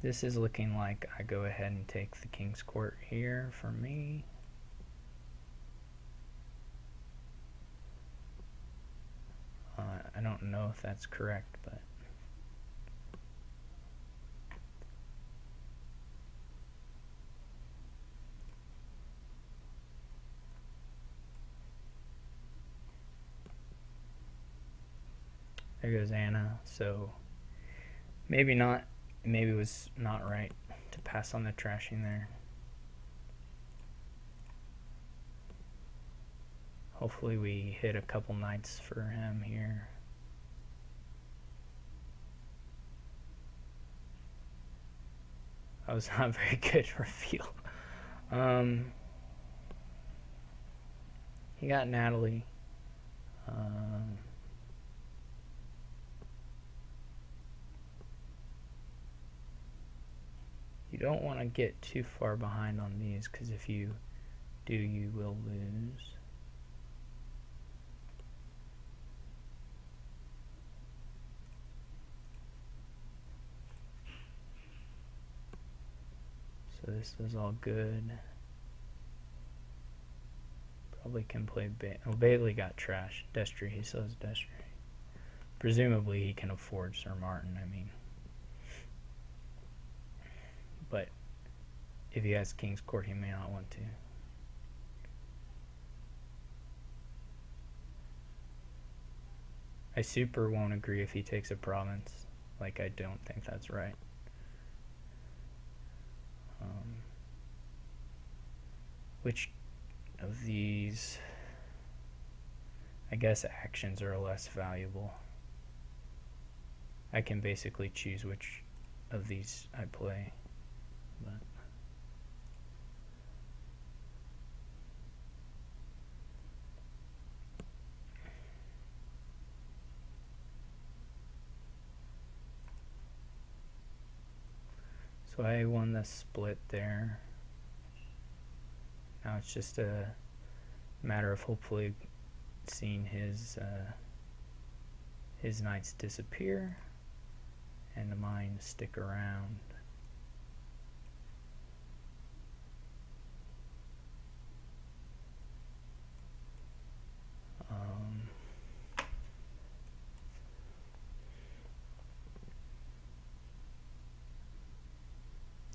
This is looking like I go ahead and take the King's Court here for me. I don't know if that's correct, but there goes Anna. So maybe not. Maybe it was not right to pass on the trashing there. Hopefully we hit a couple knights for him here. That was not a very good reveal. He got Natalie. You don't want to get too far behind on these, because if you do, you will lose. So this is all good. Probably can play Bailey got trash. Destry, he still has Destry. Presumably he can afford Sir Martin, I mean. But if he has King's Court, he may not want to. I super won't agree if he takes a province. Like, I don't think that's right. Which of these, I guess actions are less valuable. I can basically choose which of these I play. But so I won the split there. Now it's just a matter of hopefully seeing his knights disappear and mine stick around.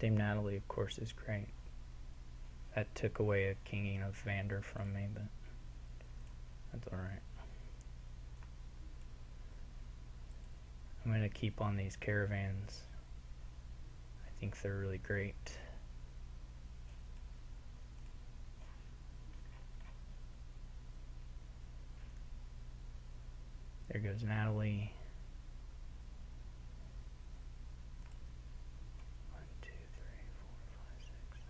Dame Natalie, of course, is great. That took away a kinging of Vander from me, but that's alright. I'm going to keep on these caravans. I think they're really great. There goes Natalie. 1, 2, 3, 4, 5, 6, 7,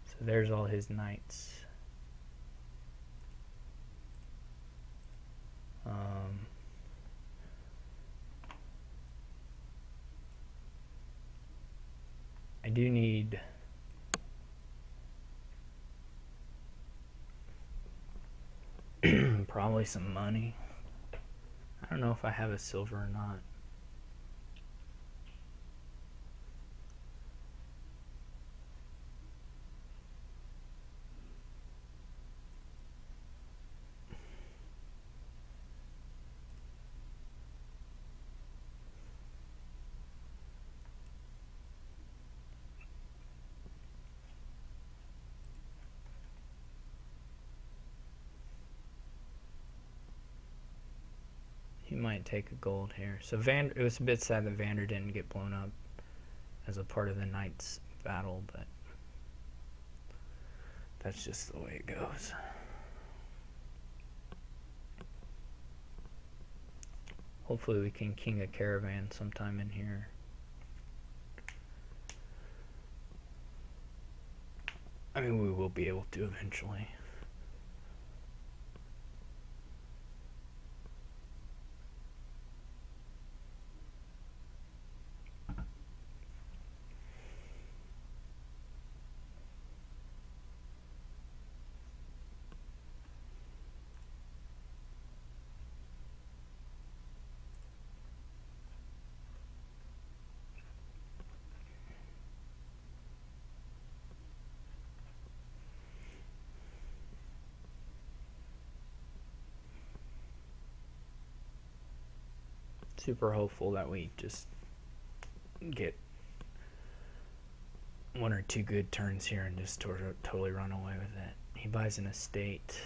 8. So there's all his knights. I do need probably some money. I don't know if I have a silver or not. he might take a gold here. So it was a bit sad that Vander didn't get blown up as a part of the Knights battle, but that's just the way it goes. Hopefully we can king a caravan sometime in here. I mean, we will be able to eventually. Super hopeful that we just get one or two good turns here and just totally run away with it. He buys an estate.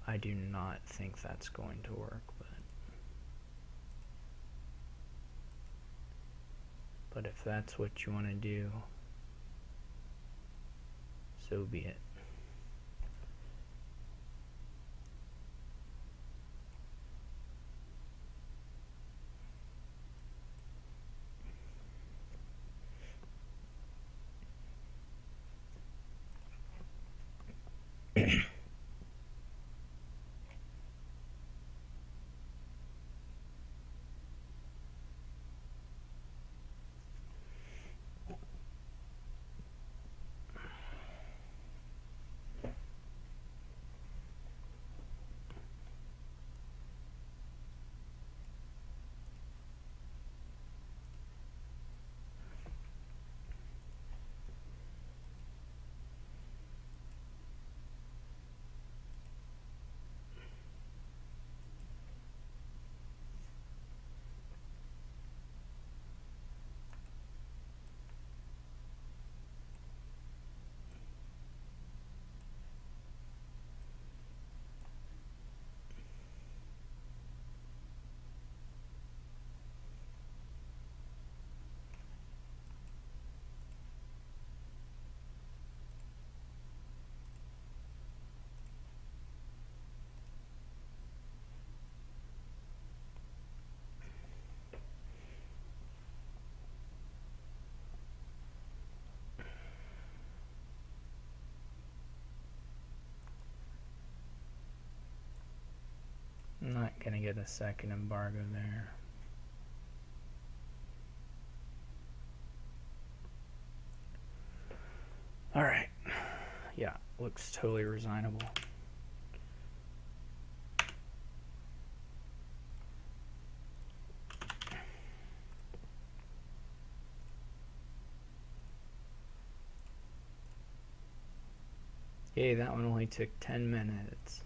I do not think that's going to work, but if that's what you want to do, so be it. I'm not gonna get a second embargo there. Alright. Yeah, looks totally resignable. Yay, that one only took 10 minutes.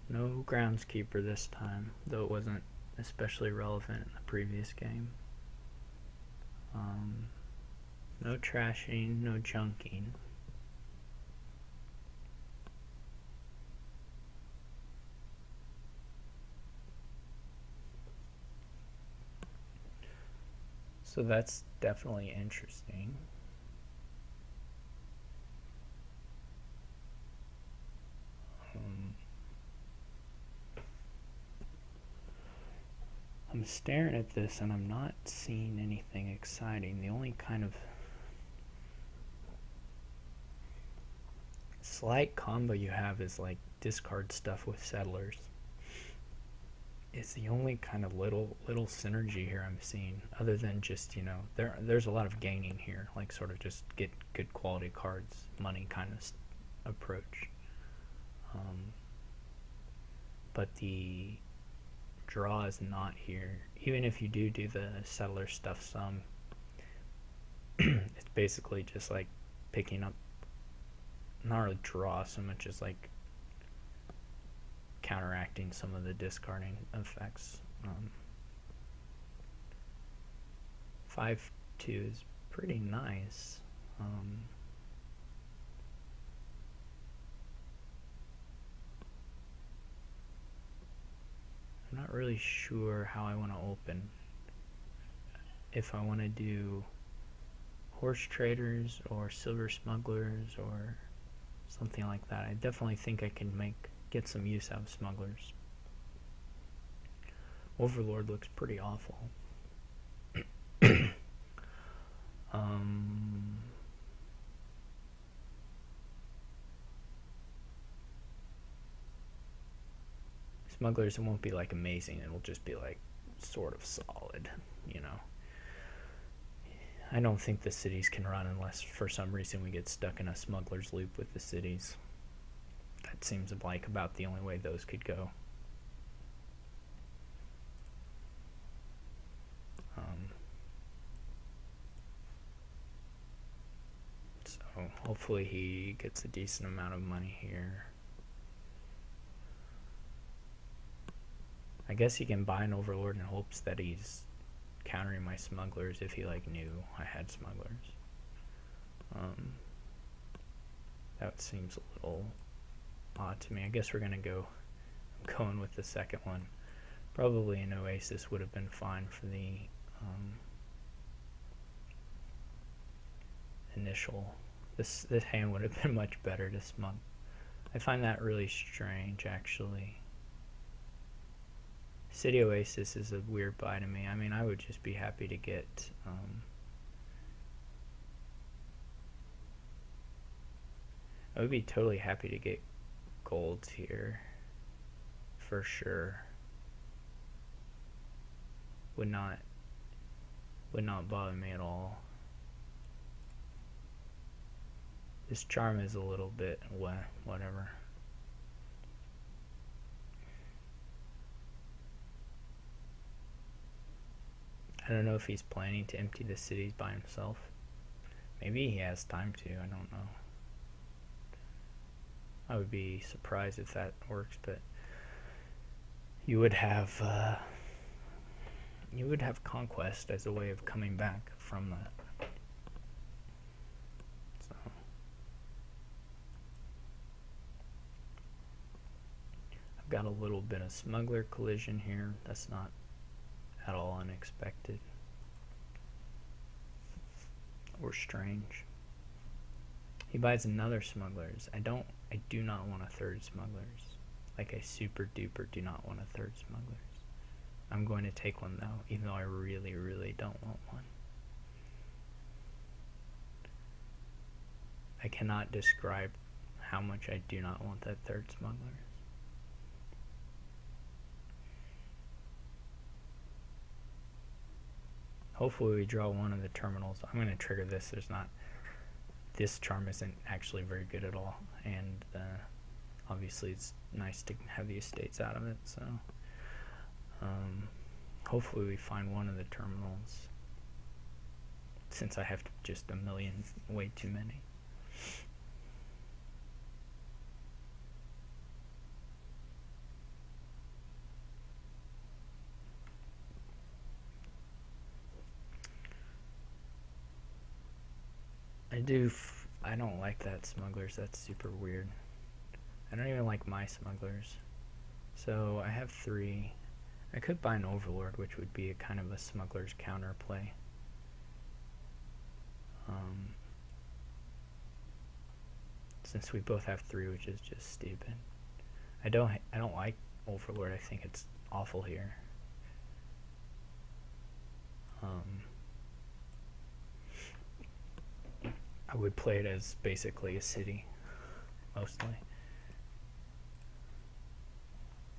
No groundskeeper this time, though it wasn't especially relevant in the previous game. No trashing, no junking. So that's definitely interesting. I'm staring at this and I'm not seeing anything exciting. The only kind of slight combo you have is like discard stuff with settlers. It's the only kind of little synergy here I'm seeing, other than just, you know, there's a lot of gaining here, like sort of just get good quality cards, money kind of approach. But the draw is not here. Even if you do the settler stuff some, it's basically just like picking up, not really draw so much as like counteracting some of the discarding effects. 5-2 is pretty nice. I'm not really sure how I want to open. If I want to do horse traders or silver smugglers or something like that. I definitely think I can get some use out of smugglers. Overlord looks pretty awful. Smugglers, it won't be like amazing, it'll just be like sort of solid, you know. I don't think the cities can run unless for some reason we get stuck in a smuggler's loop with the cities. That seems like about the only way those could go. So hopefully he gets a decent amount of money here. I guess he can buy an overlord in hopes that he's countering my smugglers if he like knew I had smugglers. That seems a little odd to me. I guess we're gonna go. I'm going with the second one. Probably an oasis would have been fine for the initial. This hand would have been much better to smug. I find that really strange, actually. City Oasis is a weird buy to me. I mean, I would just be happy to get I would be totally happy to get golds here for sure. Would not bother me at all. This charm is a little bit whatever. I don't know if he's planning to empty the cities by himself. Maybe he has time to, I don't know. I would be surprised if that works, but you would have conquest as a way of coming back from that. So I've got a little bit of smuggler collision here. That's not at all unexpected or strange. He buys another smugglers. I do not want a third smugglers. Like I super duper do not want a third smugglers. I'm going to take one though, even though I really, really don't want one. I cannot describe how much I do not want that third smugglers. Hopefully we draw one of the terminals. I'm going to trigger this. This charm isn't actually very good at all, and obviously it's nice to have the estates out of it, so hopefully we find one of the terminals, since I have just a million, way too many. I don't like that smugglers. That's super weird. I don't even like my smugglers. So I have 3. I could buy an overlord, which would be a kind of a smuggler's counterplay. Since we both have 3, which is just stupid. I don't like overlord. I think it's awful here. I would play it as basically a city, mostly.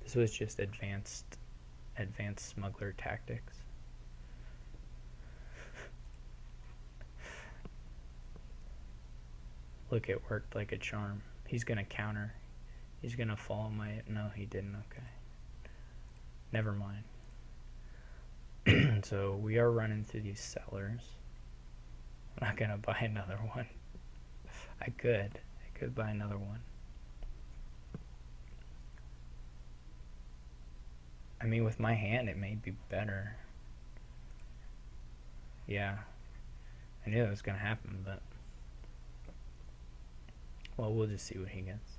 This was just advanced smuggler tactics. Look, it worked like a charm. He's gonna counter. He's gonna follow my... No, he didn't. Okay. Never mind. So we are running through these sellers. I'm not gonna buy another one. I could buy another one. I mean, with my hand it may be better. Yeah, I knew that was gonna happen, but Well, we'll just see what he gets.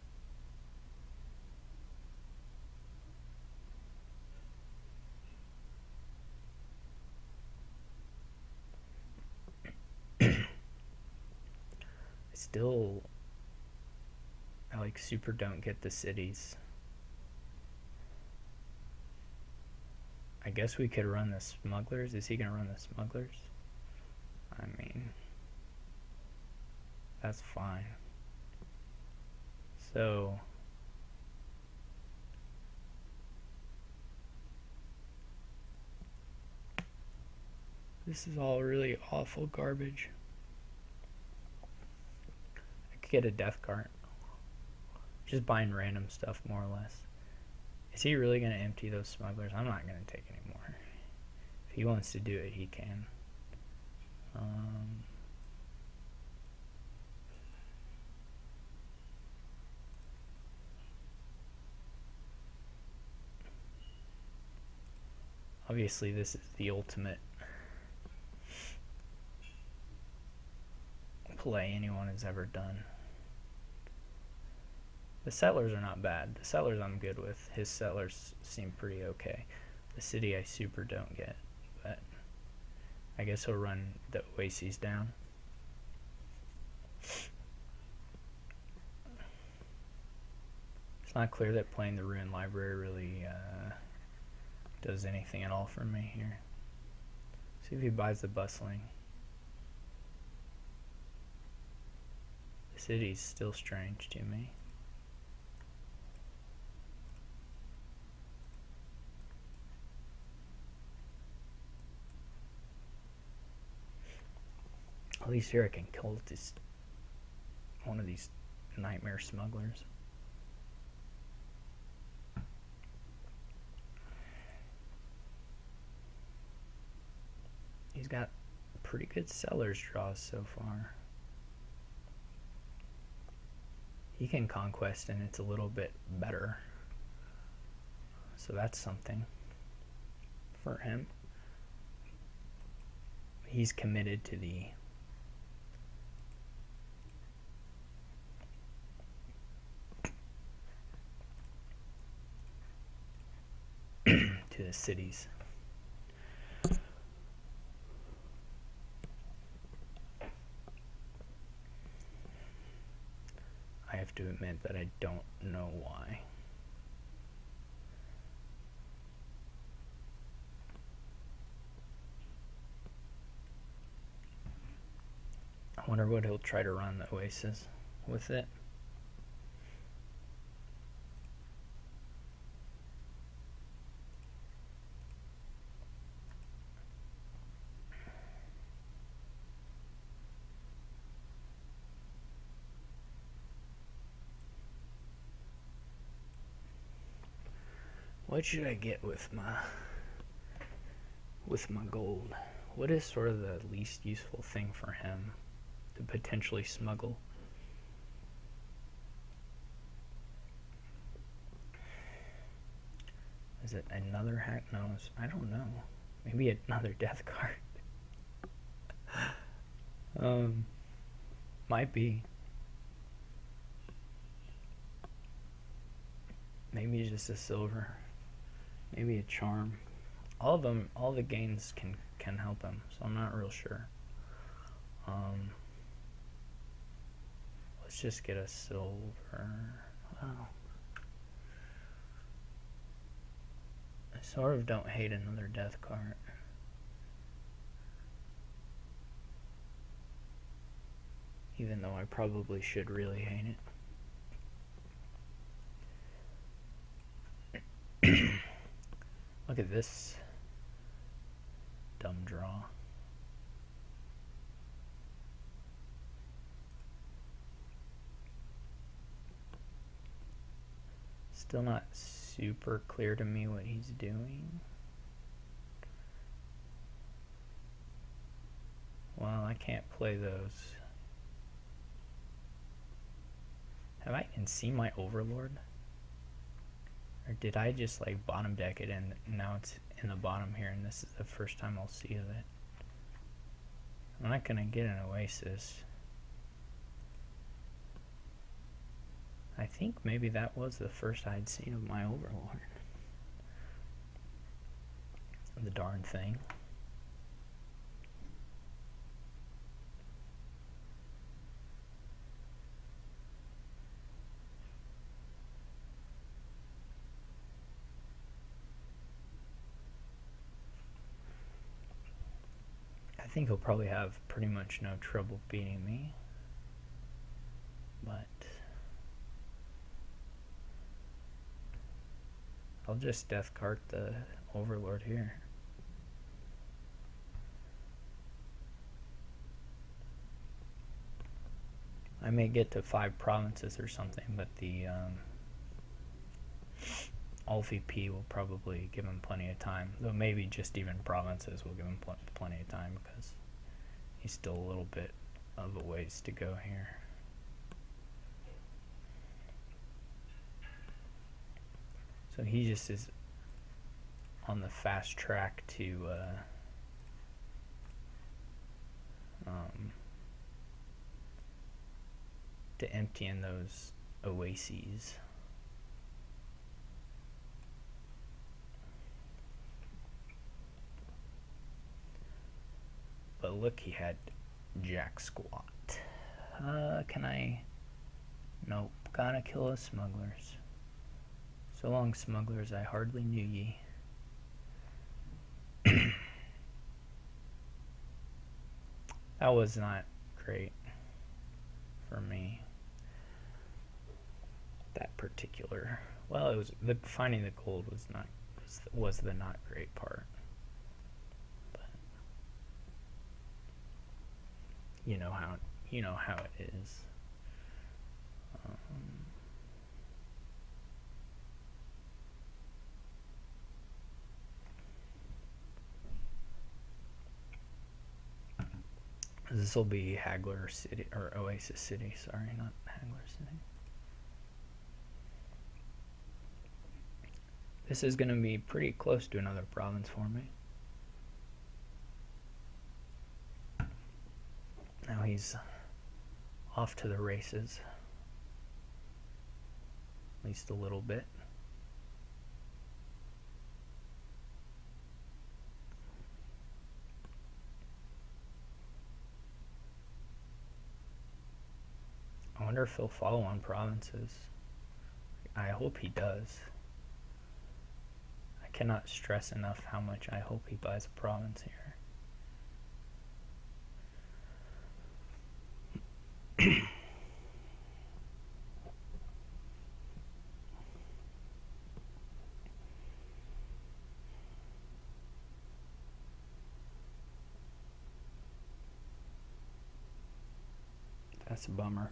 I like super don't get the cities. I guess we could run the smugglers. Is he gonna run the smugglers? I mean, that's fine. So this is all really awful garbage. I could get a death cart. Just buying random stuff, more or less. Is he really going to empty those smugglers? I'm not going to take any more. If he wants to do it, he can. Obviously, this is the ultimate play anyone has ever done. The settlers are not bad. The settlers I'm good with. His settlers seem pretty okay. The city I super don't get, but I guess he'll run the oases down. It's not clear that playing the ruined library really does anything at all for me here. See if he buys the bustling. The city's still strange to me. At least here I can kill this one of these nightmare smugglers. He's got pretty good sellers draws so far. He can conquest and it's a little bit better. So that's something for him. He's committed to the to the cities. I have to admit that I don't know why. I wonder what he'll try to run the oasis with it. What should I get with my gold? What is sort of the least useful thing for him to potentially smuggle? Is it another hack? No, I don't know. Maybe another death card. Might be. Maybe just a silver. Maybe a charm. All of them, all the gains can help him, so I'm not real sure. Let's just get a silver. Wow. I sort of don't hate another death card. Even though I probably should really hate it. Look at this dumb draw. Still not super clear to me what he's doing. Well, I can't play those. Have I even seen my Overlord? Or did I just like bottom deck it and now it's in the bottom here and this is the first time I'll see of it? I'm not gonna get an Oasis. I think maybe that was the first I'd seen of my overlord. The darn thing. I think he'll probably have pretty much no trouble beating me, but I'll just death cart the overlord here. I may get to 5 provinces or something, but the all VP will probably give him plenty of time, though maybe just even provinces will give him plenty of time because he's still a little bit of a ways to go here. So he just is on the fast track to emptying those oases. But look, he had jack squat. Can I? Nope. Gotta kill the smugglers. So long, smugglers, I hardly knew ye. That was not great for me. That particular, well, it was finding the gold was the not great part. But you know how it is. This will be Haggler City, or Oasis City, sorry, not Haggler City. This is going to be pretty close to another province for me. Now he's off to the races, at least a little bit. I wonder if he'll follow on provinces. I hope he does. I cannot stress enough how much I hope he buys a province here. That's a bummer.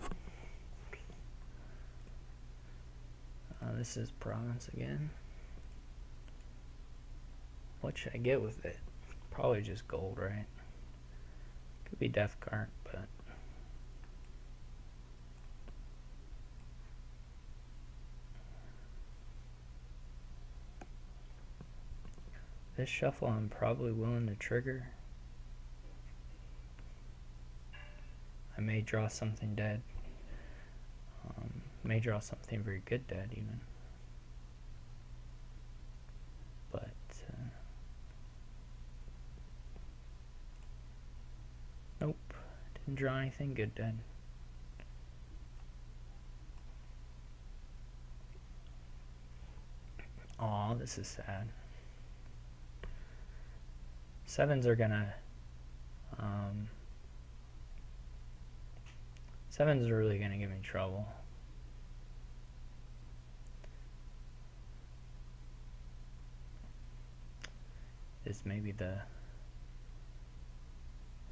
This is province again. What should I get with it? Probably just gold, right? Could be death cart, but this shuffle I'm probably willing to trigger. I may draw something dead. May draw something very good dead even. But nope, didn't draw anything good dead. Aw, this is sad. Sevens are gonna sevens are really gonna give me trouble. Is maybe the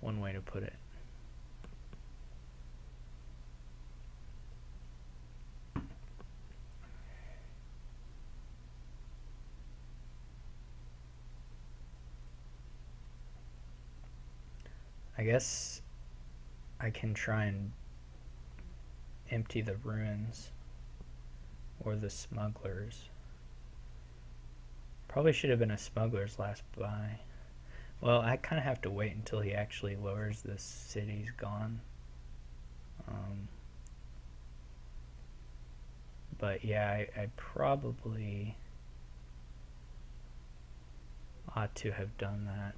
one way to put it. I guess I can try and empty the ruins or the smugglers. Probably should have been a smuggler's last buy. Well, I kind of have to wait until he actually lowers the city's gone. But yeah, I probably ought to have done that.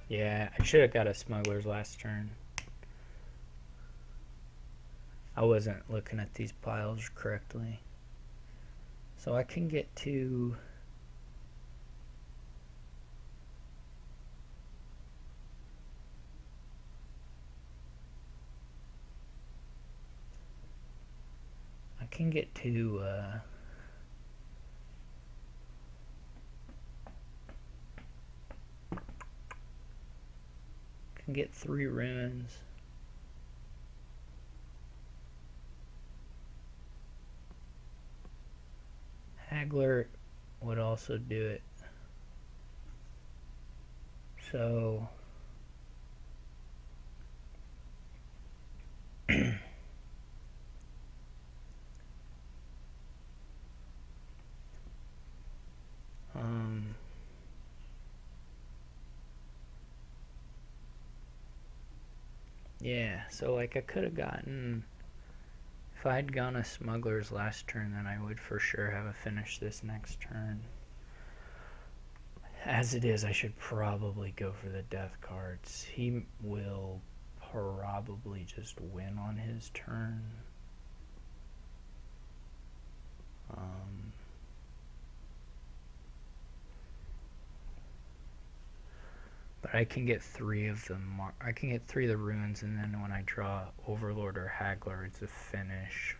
Yeah, I should have got a smugglers last turn. I wasn't looking at these piles correctly. So I can get to... can get 3 ruins. Haggler would also do it. So yeah, so like I could have gotten, if I had gone a smugglers last turn, then I would for sure have a finish this next turn. As it is, I should probably go for the death cards. He will probably just win on his turn. But I can get 3 of them. I can get 3 of the ruins, and then when I draw Overlord or Haggler, it's a finish.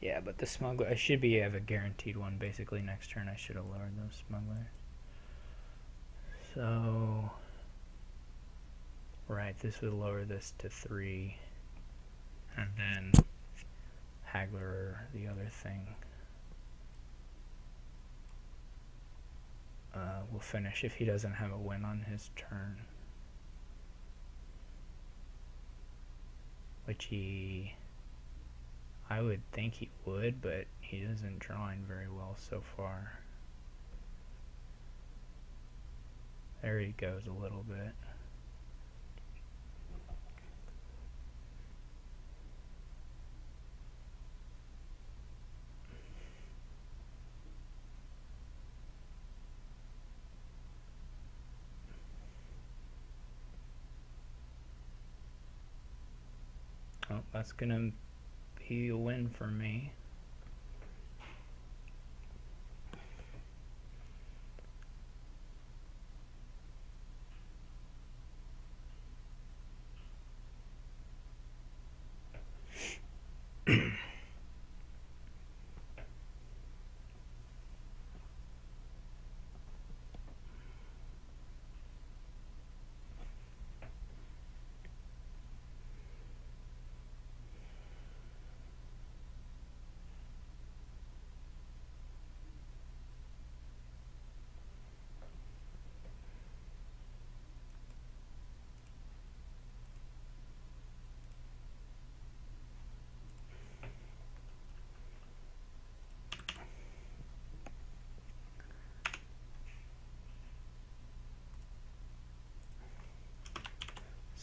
Yeah, but the smuggler, I should have a guaranteed one basically next turn. I should have lowered those smugglers. So, right, this would lower this to 3, and then Haggler, the other thing, will finish if he doesn't have a win on his turn. Which I would think he would, but he isn't drawing very well so far. There he goes a little bit. Oh, that's gonna be a win for me.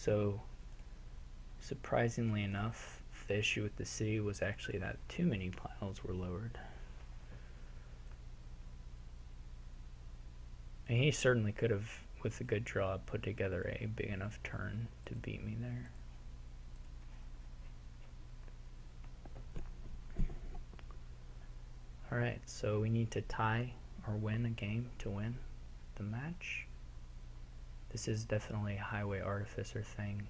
So, surprisingly enough, the issue with the city was actually that too many piles were lowered. And he certainly could have, with a good draw, put together a big enough turn to beat me there. Alright, so we need to tie or win a game to win the match. This is definitely a highway artificer thing.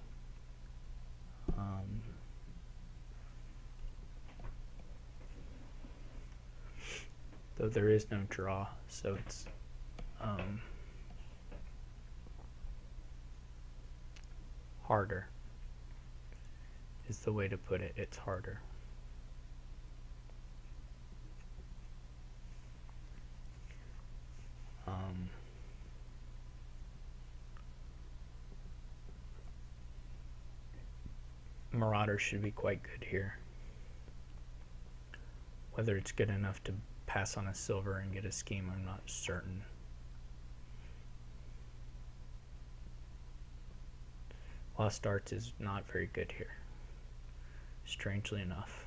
Though there is no draw, so it's harder is the way to put it. It's harder. Marauder should be quite good here. Whether it's good enough to pass on a silver and get a scheme, I'm not certain. Lost Arts is not very good here, strangely enough.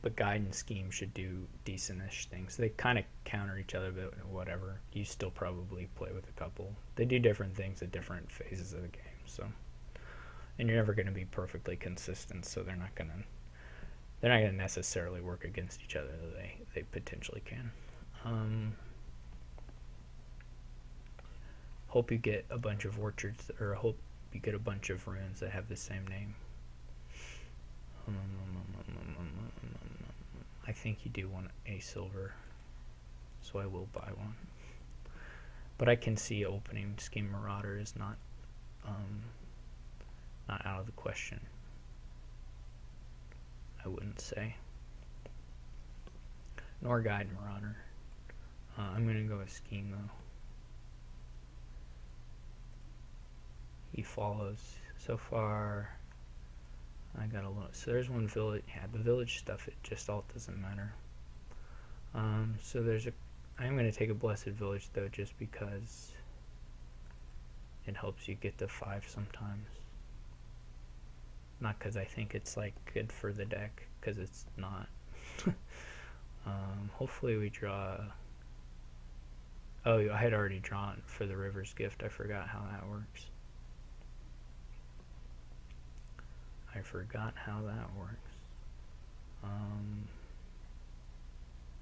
But Guide and Scheme should do decent-ish things. They kind of counter each other, but whatever. You still probably play with a couple. They do different things at different phases of the game, so. And you're never going to be perfectly consistent, so they're not going to necessarily work against each other. They potentially can. Hope you get a bunch of orchards, or hope you get a bunch of runes that have the same name. I think you do want a silver, so I will buy one. But I can see opening Scheme Marauder is not out of the question. I wouldn't say. Nor Guide Marauder. I'm gonna go with Scheme though. He follows. So far, I got a little. So there's one village. Yeah, the village stuff, it just all doesn't matter. So there's a. I'm going to take a Blessed Village though, just because it helps you get to 5 sometimes. Not because I think it's like good for the deck, because it's not. Hopefully we draw. Oh, I had already drawn for the River's Gift. I forgot how that works. I forgot how that works.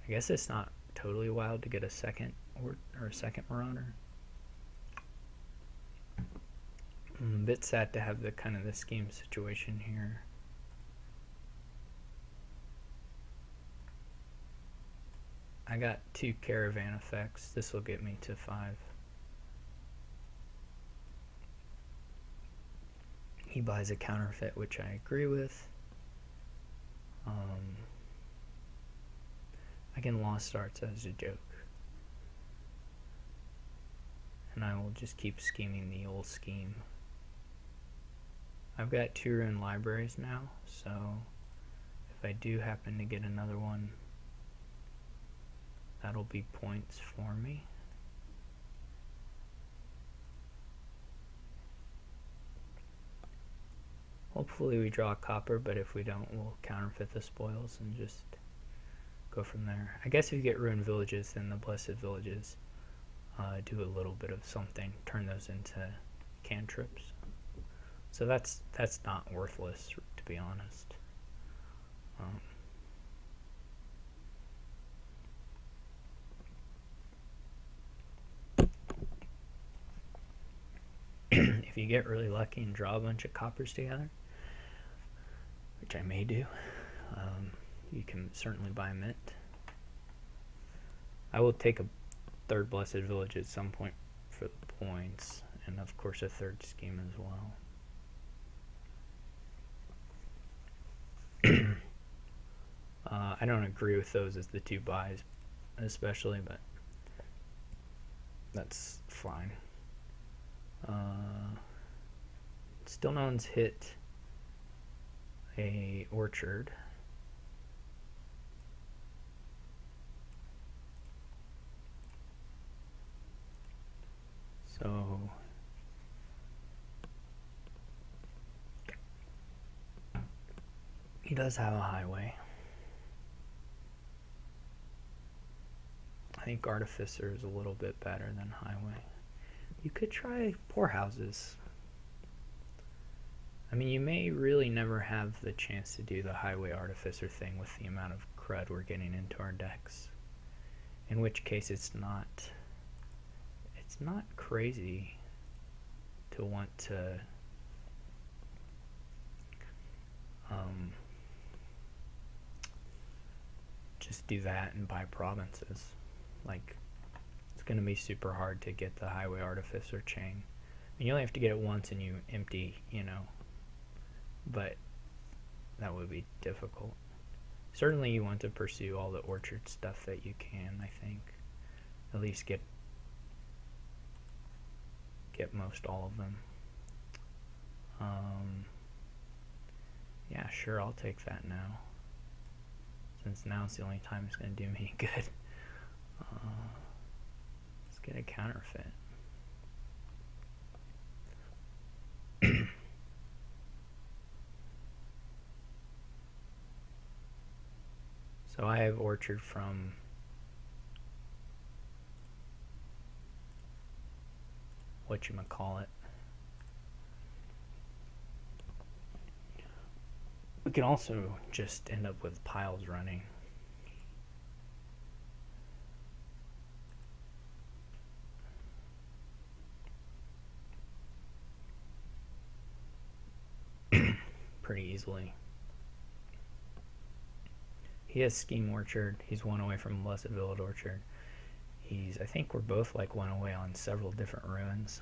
I guess it's not totally wild to get a second or a second Marauder. I'm a bit sad to have the kind of the scheme situation here. I got 2 caravan effects. This will get me to 5. He buys a counterfeit, which I agree with. I can Lost Arts as a joke. And I will just keep scheming the old scheme. I've got 2 rune libraries now, so if I do happen to get another one, that'll be points for me. Hopefully we draw a copper, but if we don't, we'll counterfeit the spoils and just go from there. I guess if you get ruined villages, then the Blessed Villages do a little bit of something, turn those into cantrips. So that's not worthless, to be honest. If you get really lucky and draw a bunch of coppers together, which I may do, you can certainly buy a mint. I will take a 3rd Blessed Village at some point for the points, and of course a 3rd scheme as well. I don't agree with those as the 2 buys, especially, but that's fine. Still no one's hit a orchard. So he does have a highway. I think Artificer is a little bit better than highway. You could try Poorhouses. I mean, you may really never have the chance to do the highway Artificer thing with the amount of crud we're getting into our decks. In which case it's not crazy to want to just do that and buy provinces. Like, it's going to be super hard to get the highway Artificer chain. I mean, you only have to get it once and you empty, you know, but that would be difficult. Certainly you want to pursue all the orchard stuff that you can, I think. At least get get most all of them. Yeah, sure, I'll take that now, since now's the only time it's going to do me any good. Let's get a counterfeit. So I have orchard from whatchamacallit. We can also just end up with piles running. Pretty easily. He has Scheme Orchard. He's one away from Blessed Village Orchard. I think we're both like one away on several different ruins.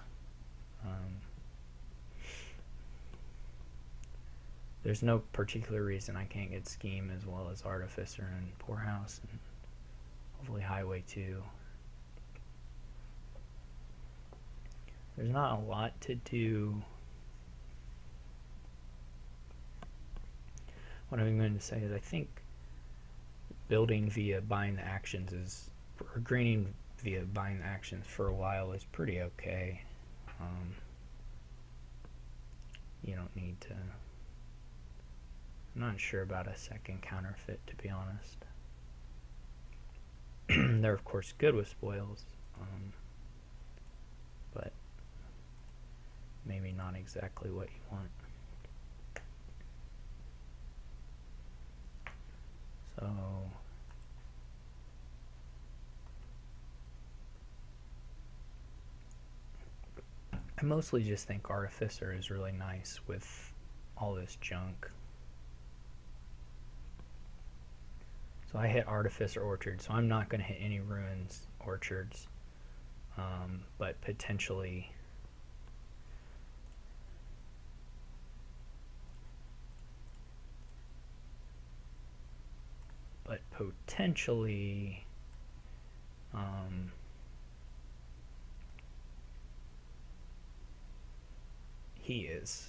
There's no particular reason I can't get Scheme as well as Artificer and Poorhouse, and hopefully Highway 2. There's not a lot to do. What I'm going to say is I think building via buying the actions or greening via buying the actions for a while is pretty okay. You don't need to. I'm not sure about a second counterfeit, to be honest. They're of course good with spoils, but maybe not exactly what you want. So I mostly just think Artificer is really nice with all this junk. So I hit Artificer Orchard, so I'm not going to hit any Ruins Orchards, but potentially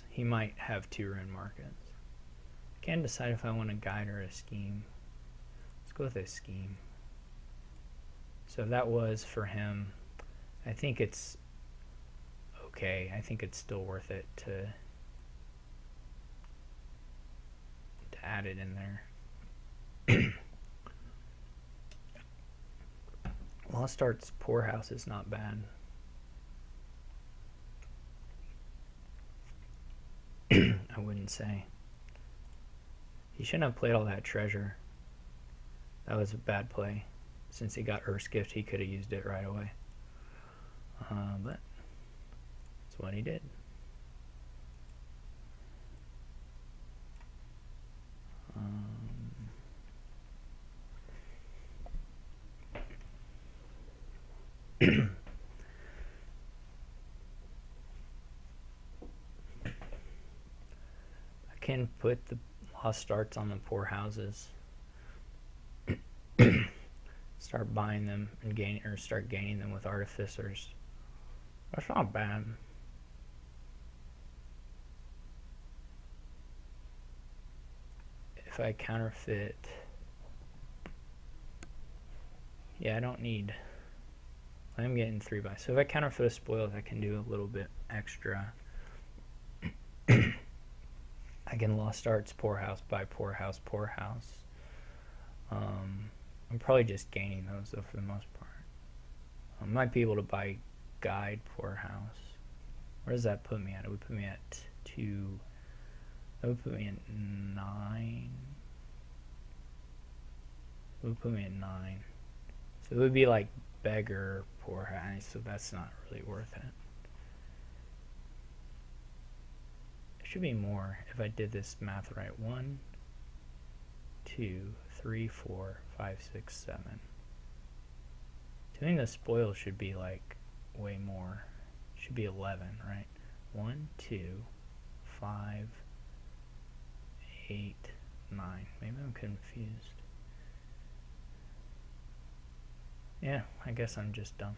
he might have 2 ruin markets. Can't decide if I want a guide or a scheme. Let's go with a scheme. So that was for him. I think it's okay. I think it's still worth it to add it in there. Lost Art's Poorhouse is not bad. I wouldn't say. He shouldn't have played all that treasure. That was a bad play. Since he got Earth's Gift, he could have used it right away. But that's what he did. I can put the Lost Arts on the Poorhouses. Start buying them and start gaining them with Artificers. That's not bad. If I counterfeit, yeah, I don't need. I'm getting 3 buys. So if I counterfeit a spoils, I can do a little bit extra. I can Lost Arts Poorhouse, buy Poorhouse, Poorhouse. I'm probably just gaining those though for the most part. I might be able to buy Guide Poorhouse. Where does that put me at? It would put me at 2. That would put me at 9. It would put me at 9. So it would be like Beggar Poorhouse, so that's not really worth it. It should be more if I did this math right. 1, 2, 3, 4, 5, 6, 7. Doing the spoil should be like way more. It should be 11, right? 1, 2, 5, 8, 9. Maybe I'm confused. Yeah, I guess I'm just dumb.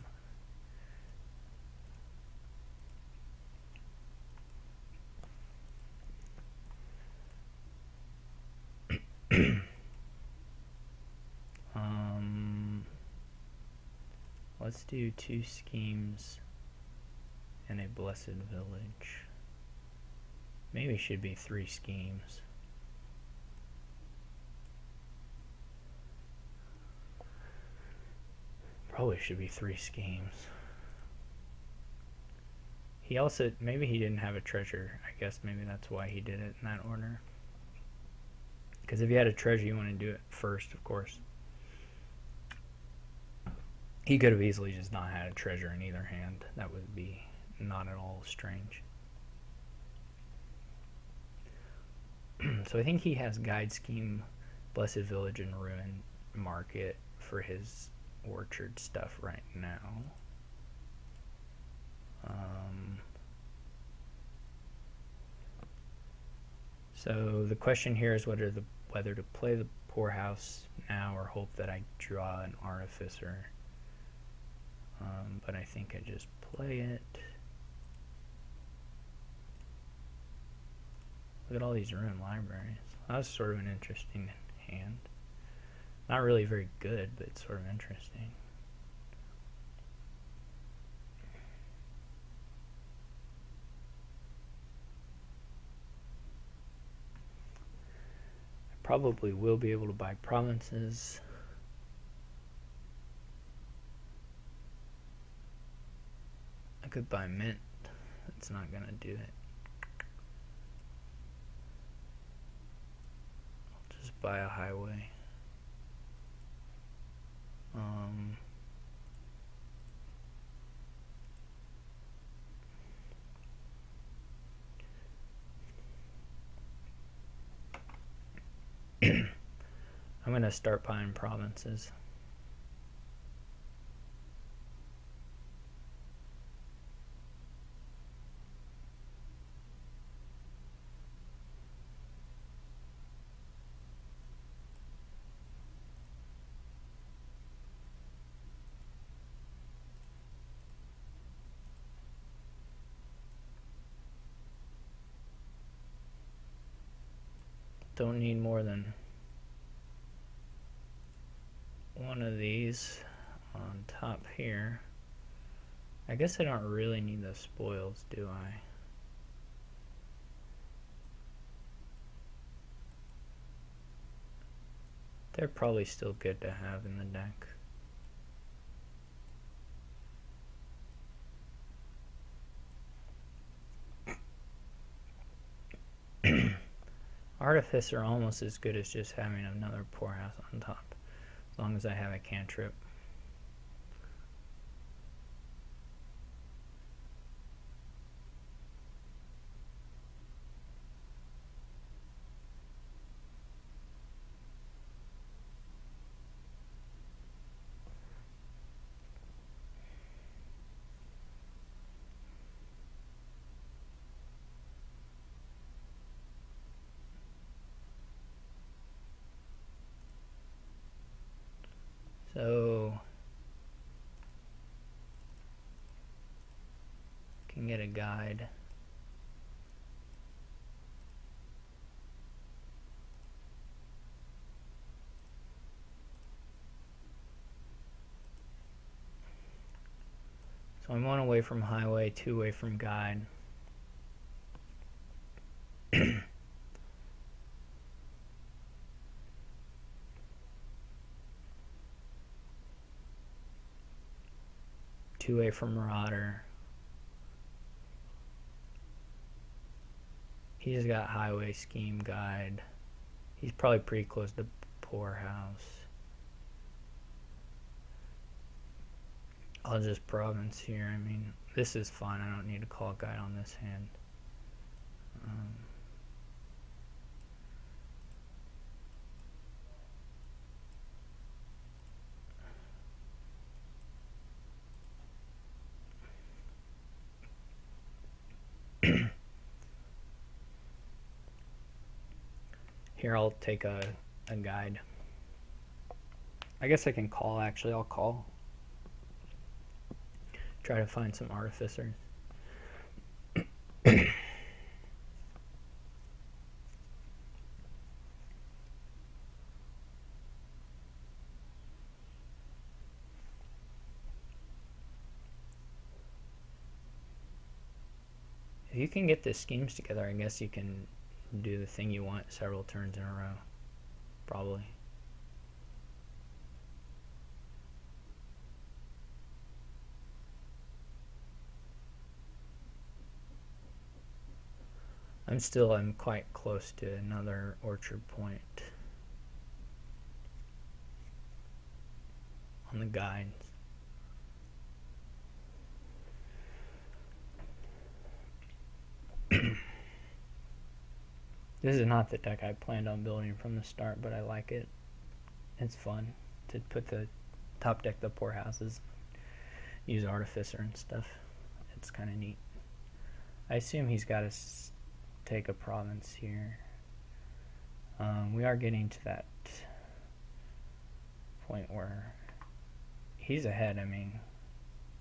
let's do 2 schemes and a blessed village. Maybe it should be 3 schemes. Probably should be 3 schemes. He also, maybe he didn't have a treasure. I guess maybe that's why he did it in that order. Because if you had a treasure, you want to do it first, of course. He could have easily just not had a treasure in either hand. That would be not at all strange. So I think he has Guide Scheme, Blessed Village, and Ruin Market for his orchard stuff right now. So the question here is whether to play the poorhouse now or hope that I draw an artificer. But I think I just play it. Look at all these ruined libraries. That was sort of an interesting hand. Not really very good, but it's sort of interesting. I probably will be able to buy provinces. I could buy mint. That's not gonna do it. I'll just buy a highway. I'm gonna start buying provinces. Don't need more than one of these on top here. I guess I don't really need the spoils, do I? They're probably still good to have in the deck. Artifice are almost as good as just having another poorhouse on top, as long as I have a cantrip. So can get a guide. So I'm 1 away from highway, 2 away from guide. Two away from Marauder. He's got highway, scheme, guide. He's probably pretty close to poorhouse. I'll just province here. I mean, this is fine. I don't need to call guide on this hand. Here, I'll take a guide. I guess I can call, actually. I'll call. Try to find some artificers. you can get the schemes together, I guess you can do the thing you want several turns in a row. Probably. I'm quite close to another orchard point on the guides. This is not the deck I planned on building from the start, but I like it. It's fun to put the top deck the poor houses, use Artificer and stuff. It's kind of neat. I assume he's got to take a province here. We are getting to that point where he's ahead. I mean,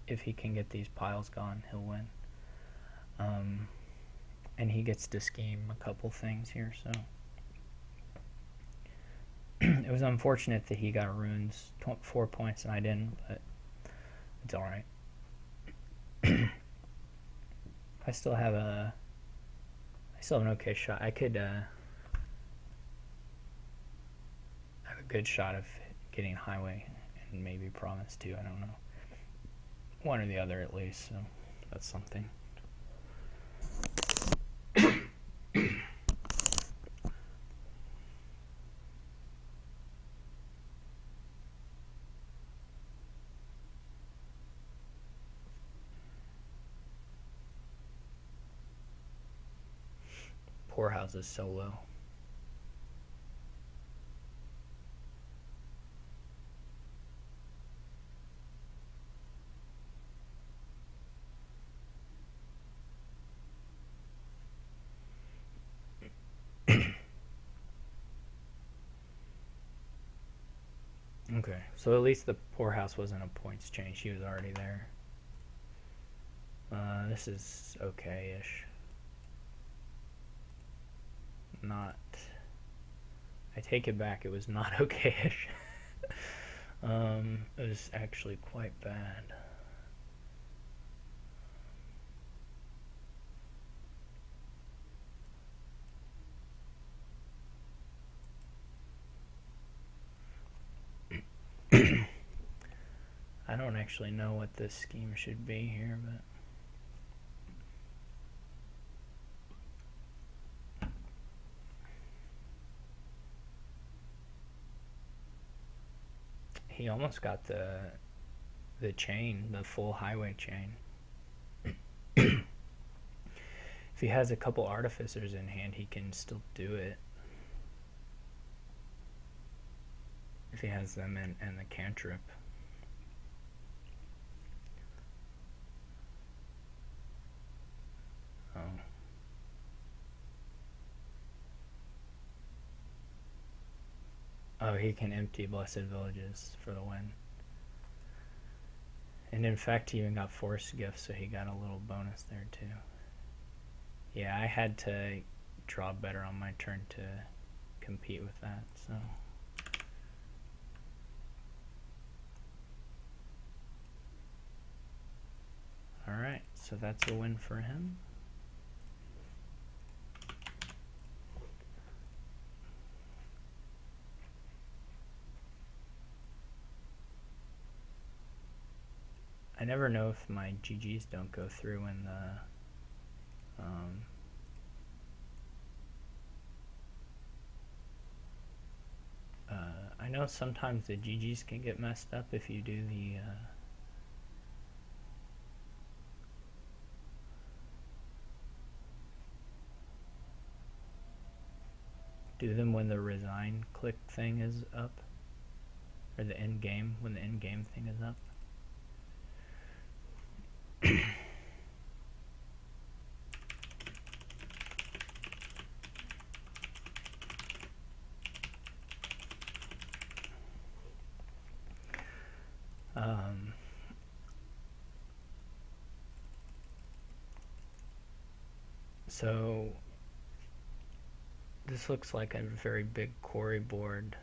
if he can get these piles gone, he'll win. And he gets to scheme a couple things here, so it was unfortunate that he got runes 4 points and I didn't, but it's alright. I still have an okay shot. I could have a good shot of getting highway and maybe province too. I don't know, one or the other at least, so that's something. Poor house is so low. Okay, so at least the poor house wasn't a points change. He was already there. This is okay-ish. Not. I take it back. It was not okay-ish. It was actually quite bad. I don't actually know what this scheme should be here, but he almost got the chain, the full highway chain. If he has a couple artificers in hand, he can still do it. If he has them and the cantrip. Oh. Oh, he can empty Blessed Villages for the win. And in fact, he even got Force Gift, so he got a little bonus there too. Yeah, I had to draw better on my turn to compete with that, so. Alright, so that's a win for him. I never know if my GGs don't go through in the I know sometimes the GGs can get messed up if you do the do them when the resign click thing is up, or the end game, when the end game thing is up. So this looks like a very big quarry board.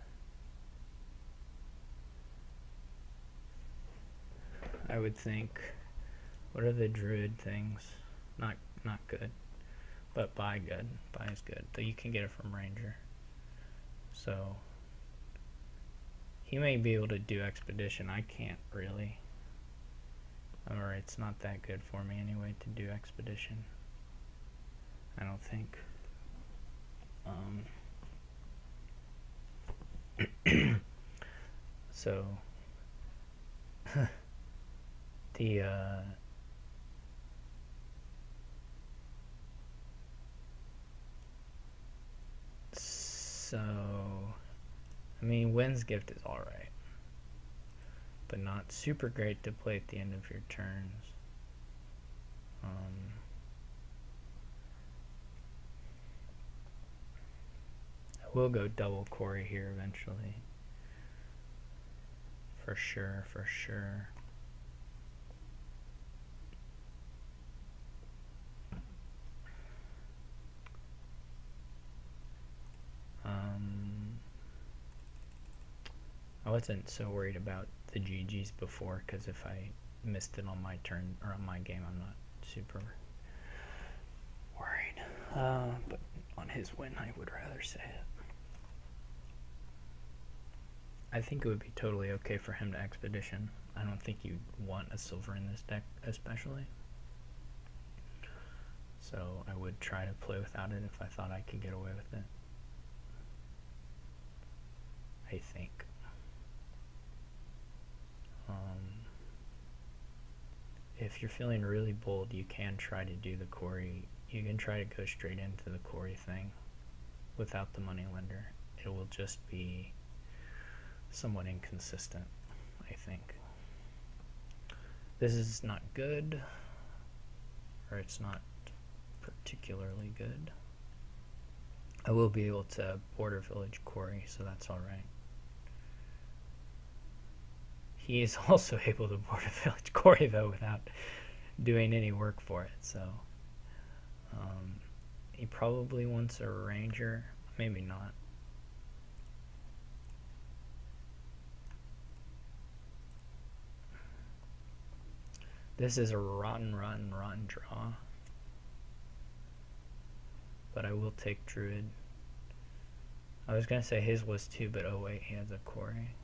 I would think. What are the druid things? Not good. But buy good. Buy is good. Though you can get it from Ranger. So he may be able to do Expedition. I can't really. Or it's not that good for me anyway to do Expedition. I don't think. So the I mean, Wind's Gift is alright, but not super great to play at the end of your turns. I will go double Quarry here eventually. For sure, for sure. I wasn't so worried about the GGs before, because if I missed it on my turn, or on my game, I'm not super worried. But on his win, I would rather say it. I think it would be totally okay for him to Expedition. I don't think you'd want a silver in this deck, especially. So I would try to play without it if I thought I could get away with it. I think. If you're feeling really bold, you can try to do the Quarry. You can try to go straight into the Quarry thing without the Moneylender. It will just be somewhat inconsistent, I think. This is not good, or it's not particularly good. I will be able to Border Village Quarry, so that's alright. He is also able to Border Village Quarry, though, without doing any work for it, so he probably wants a Ranger, maybe not. This is a rotten draw. But I will take Druid. I was going to say his was too, but oh wait, he has a Quarry.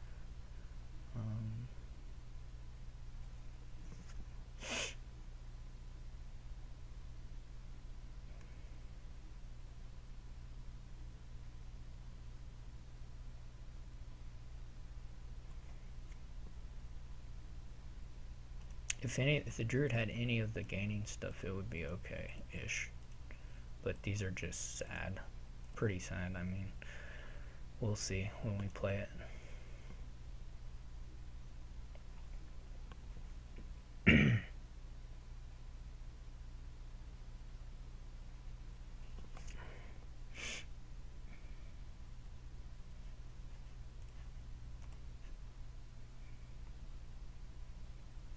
If the Druid had any of the gaining stuff, it would be okay-ish. But these are just sad. Pretty sad, I mean. We'll see when we play it.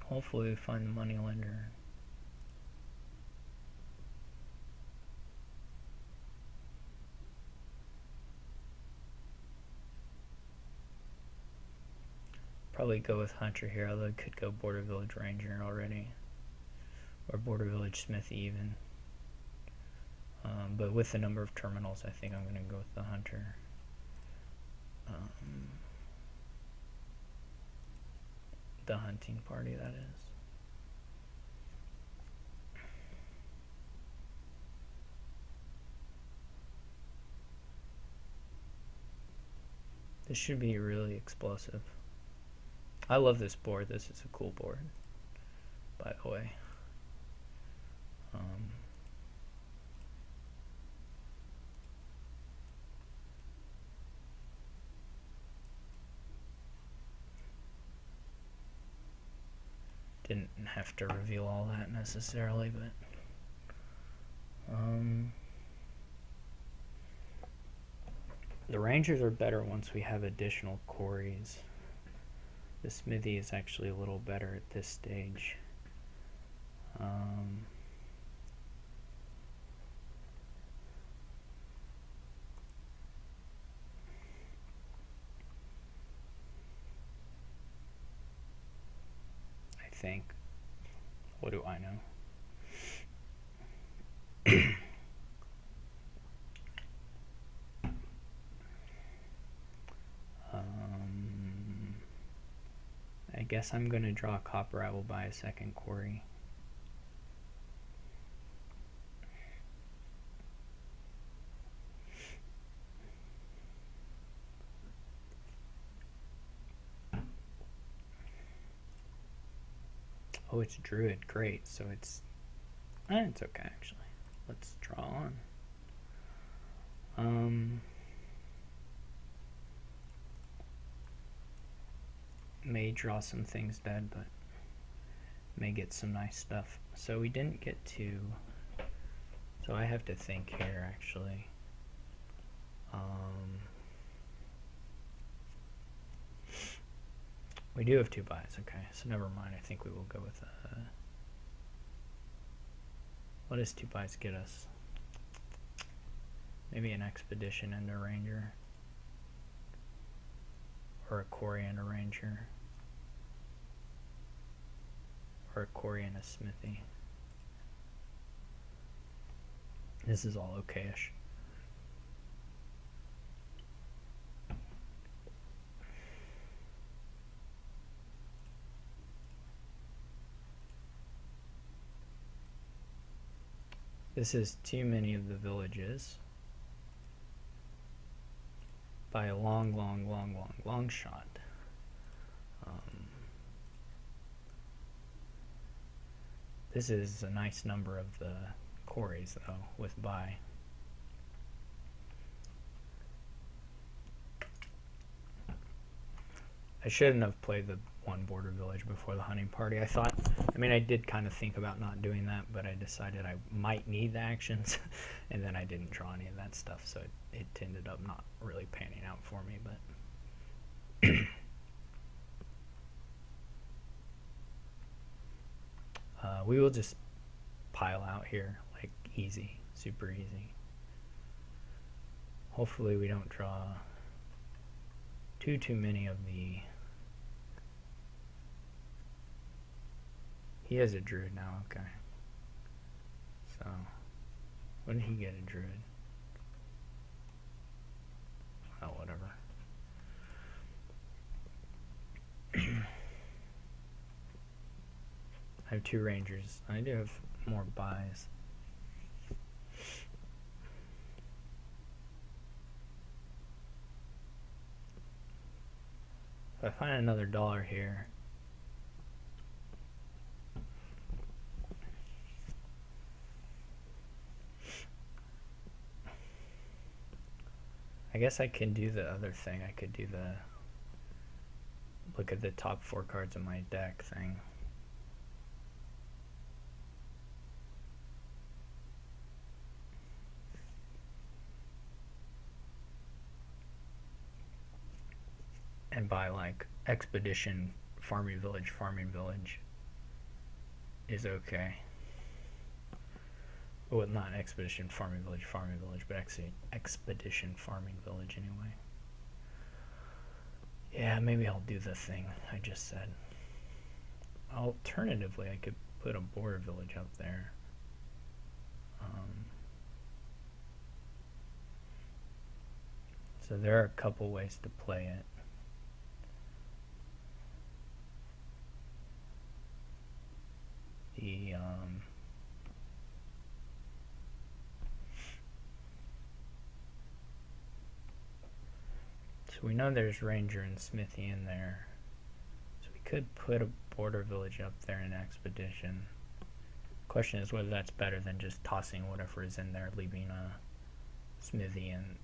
Hopefully we find the Moneylender. Probably go with Hunter here, although I could go Border Village Ranger already. Or Border Village Smithy even. But with the number of terminals, I think I'm going to go with the Hunter. The hunting party, that is. This should be really explosive. I love this board. This is a cool board, by the way. Didn't have to reveal all that necessarily, but the Rangers are better once we have additional Quarries. The Smithy is actually a little better at this stage. I think. What do I know? guess I'm going to draw a copper. I will buy a second quarry. Oh, it's Druid. Great. So it's okay, actually. Let's draw on. May draw some things dead, but may get some nice stuff. So we didn't get to... So I have to think here, actually. We do have 2 buys, okay. So never mind. I think we will go with... what does 2 buys get us? Maybe an expedition and a ranger. Or a quarry and a ranger. Or a quarry and a smithy. This is all okay-ish. This is too many of the villages by a long shot. This is a nice number of the quarries, though, with buy. I shouldn't have played the 1 border village before the hunting party. I did kind of think about not doing that, but I decided I might need the actions, and then I didn't draw any of that stuff, so it ended up not really panning out for me, but... we will just pile out here, like easy, super easy. Hopefully we don't draw too many of the... He has a druid now, okay. So, when did he get a druid? Well, whatever. I have 2 rangers. I do have more buys. If I find another dollar here, I guess I can do the other thing. I could do the look at the top 4 cards of my deck thing. And buy like expedition, farming village is okay. Well, not expedition, farming village, but expedition, farming village anyway. Yeah, maybe I'll do the thing I just said. Alternatively, I could put a border village up there. So there are a couple ways to play it. So we know there's ranger and smithy in there, so we could put a border village up there in expedition. Question is whether that's better than just tossing whatever is in there, leaving a smithy and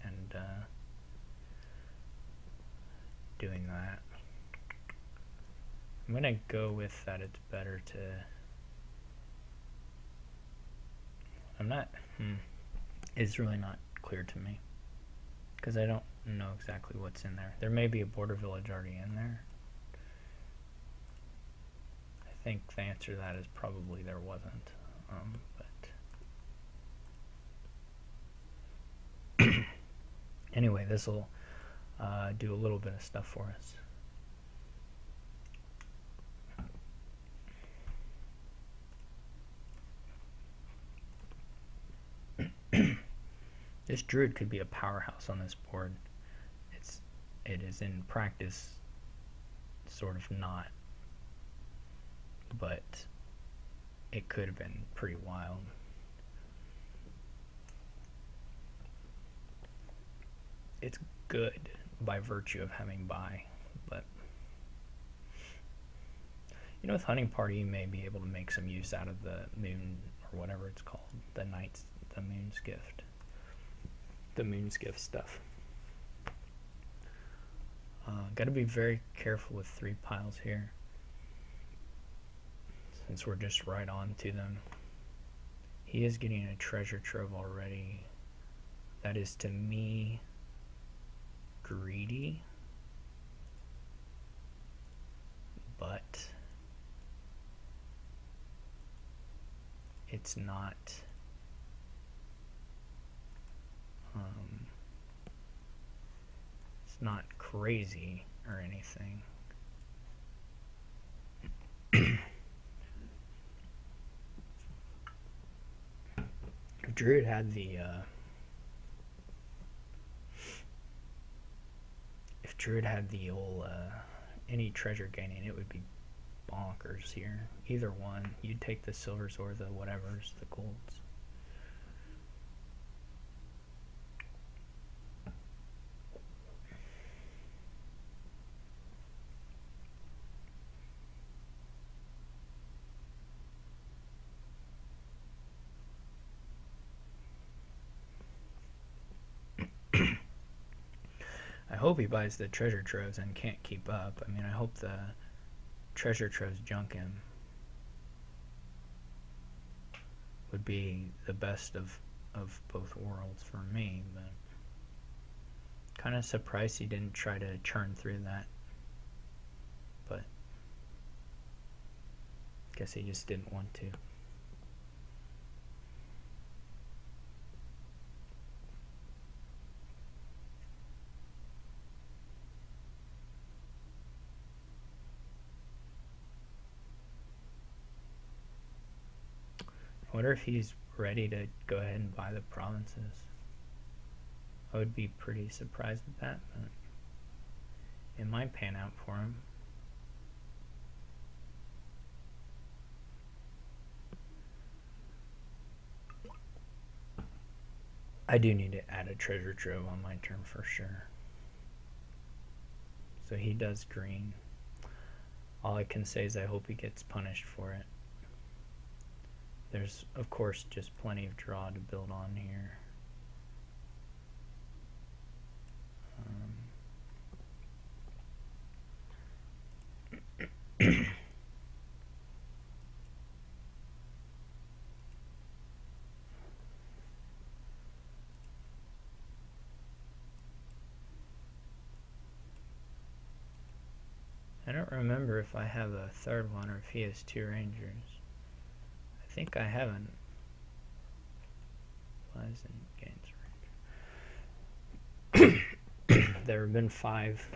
doing that. I'm gonna go with that. It's better to... It's really not clear to me, because I don't know exactly what's in there. There may be a border village already in there. I think the answer to that is probably there wasn't. But anyway, this will do a little bit of stuff for us. This druid could be a powerhouse on this board. It is in practice sort of not. but it could have been pretty wild. It's good by virtue of having buy, but you know, with Hunting Party you may be able to make some use out of the moon, or whatever it's called, the moon's gift stuff. Got to be very careful with 3 piles here, since we're just right on to them. He is getting a treasure trove already. That is, to me, greedy, but it's not crazy or anything. If Druid had the old any treasure gaining, it would be bonkers here. Either one, you'd take the silvers or the whatevers, the golds. I hope he buys the treasure troves and can't keep up. I mean, I hope the treasure troves junk him. Would be the best of both worlds for me, but kind of surprised he didn't try to churn through that. But guess he just didn't want to. I wonder if he's ready to go ahead and buy the provinces. I would be pretty surprised at that, but it might pan out for him. I do need to add a treasure trove on my turn for sure. So he does green. All I can say is I hope he gets punished for it. There's, of course, just plenty of draw to build on here. I don't remember if I have a third one or if he has 2 rangers. I think I haven't. Flies and gains range. There have been 5.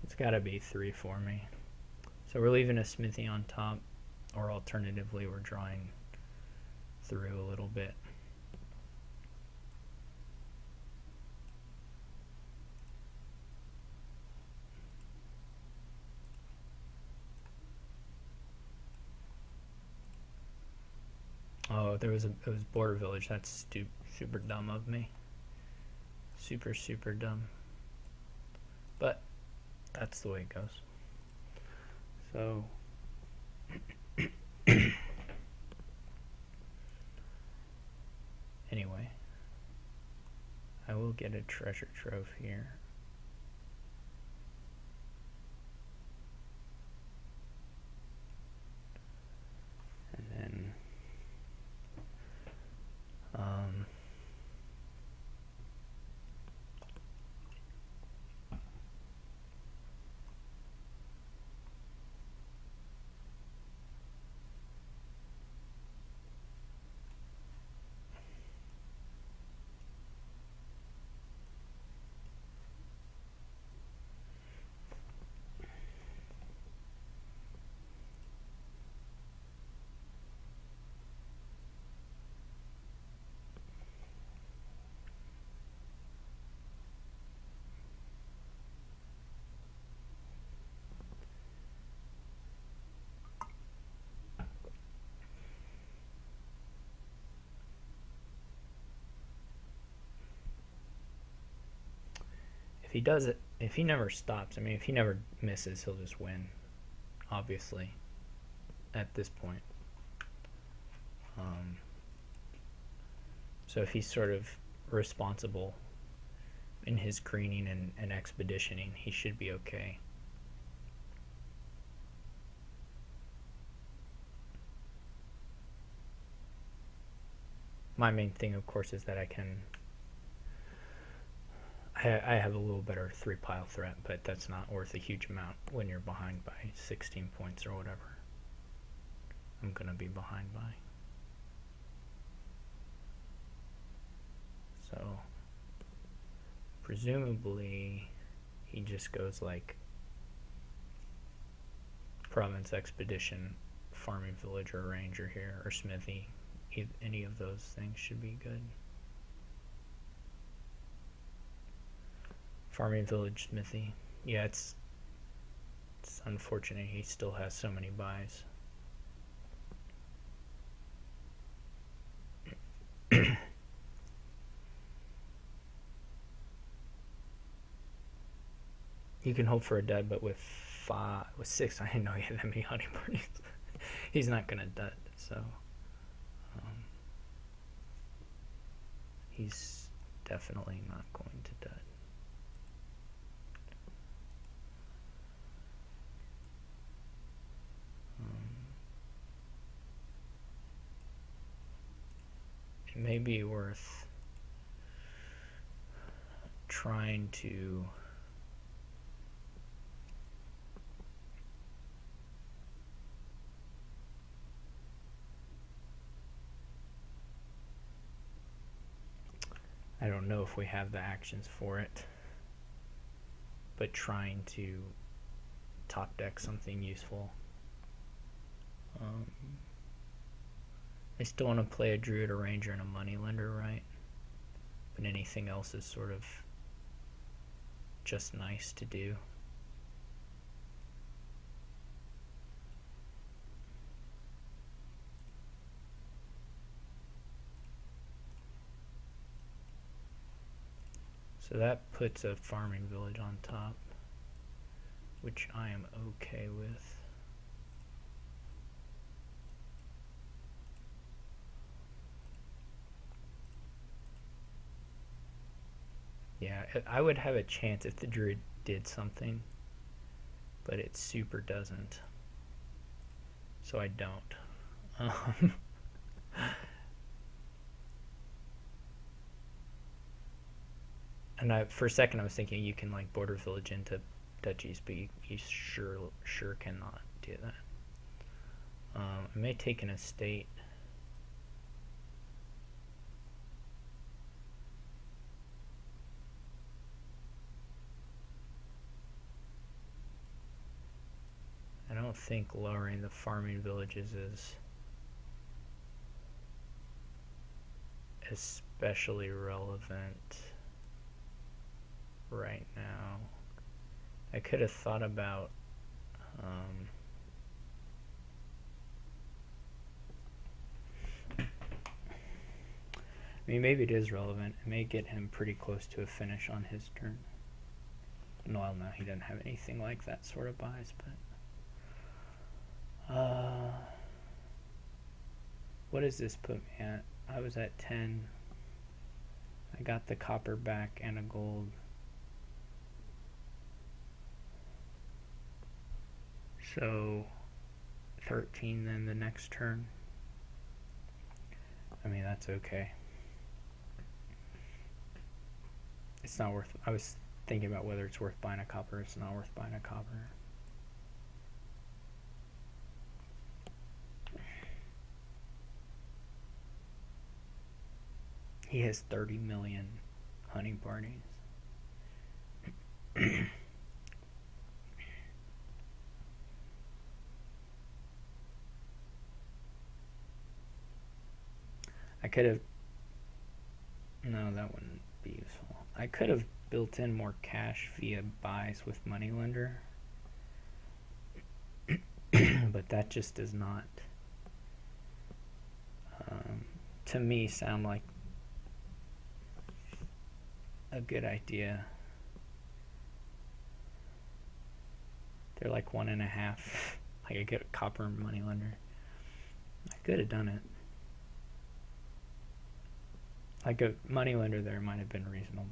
It's got to be 3 for me. So we're leaving a smithy on top, or alternatively we're drawing through a little bit. Oh, it was border village. That's super dumb of me. Super dumb. But that's the way it goes. So anyway, I will get a treasure trove here. And then If he does it, if he never stops, I mean, if he never misses, he'll just win, obviously, at this point. So if he's sort of responsible in his greening and expeditioning, he should be okay. My main thing, of course, is that I have a little better 3-pile threat, but that's not worth a huge amount when you're behind by 16 points or whatever I'm going to be behind by. So presumably he just goes like province, expedition, farming village, or ranger here, or smithy. Any of those things should be good. Farming village, smithy. Yeah, it's unfortunate he still has so many buys. You can hope for a dud, but with 6, I didn't know he had that many honey parties. He's not gonna dud, so he's definitely not going to dud. It may be worth trying to I don't know if we have the actions for it, but trying to top deck something useful. I still want to play a druid, a ranger, and a moneylender, right? But anything else is sort of just nice to do. So that puts a farming village on top, which I am okay with. Yeah, I would have a chance if the druid did something, but it super doesn't. So I don't. And for a second I was thinking you can like border village into duchies, but you sure cannot do that. I may take an estate. I don't think lowering the farming villages is especially relevant right now. I could have thought about I mean, maybe it is relevant. It may get him pretty close to a finish on his turn. Well, no, he doesn't have anything like that sort of buys, but what does this put me at? I was at 10. I got the copper back and a gold. So 13 then the next turn. I mean, that's okay. It's not worth, I was thinking about whether it's worth buying a copper. It's not worth buying a copper. He has 30 million hunting parties. I could have, no, that wouldn't be useful. I could have built in more cash via buys with moneylender, but that just does not, to me, sound like a good idea. They're like 1.5. Like I get a copper moneylender. I could have done it. Like a moneylender there might have been reasonable.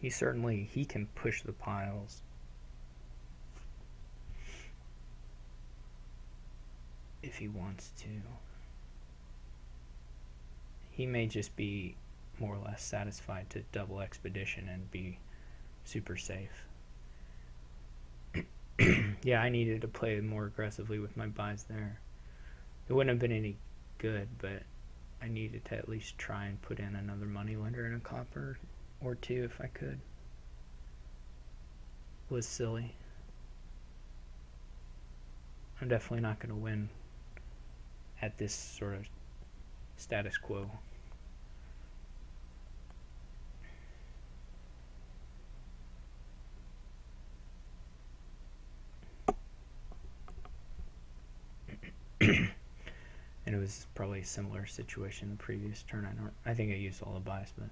He can push the piles. If he wants to. He may just be more or less satisfied to double expedition and be super safe. Yeah, I needed to play more aggressively with my buys there. It wouldn't have been any good, but I needed to at least try and put in another moneylender and a copper or two if I could. It was silly. I'm definitely not going to win at this sort of status quo. And it was probably a similar situation the previous turn. I think I used all the buys, but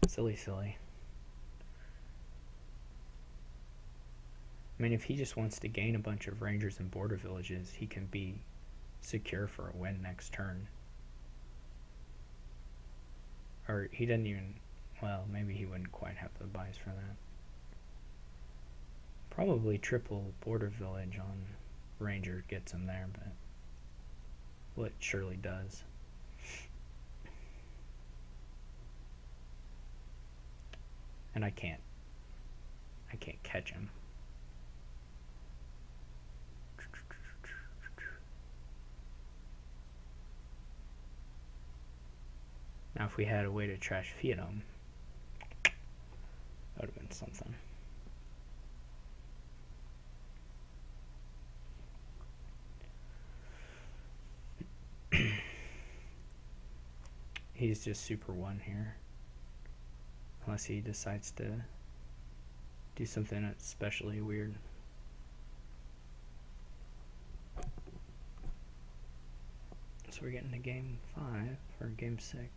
silly. I mean, if he just wants to gain a bunch of rangers and border villages, he can be secure for a win next turn. Or he doesn't even, well, maybe he wouldn't quite have the buys for that. Probably triple border village on ranger gets him there, but well, it surely does. And I can't catch him. Now if we had a way to trash feed him, that would have been something. He's just super one here. Unless he decides to do something especially weird. So we're getting to game 5 or game 6.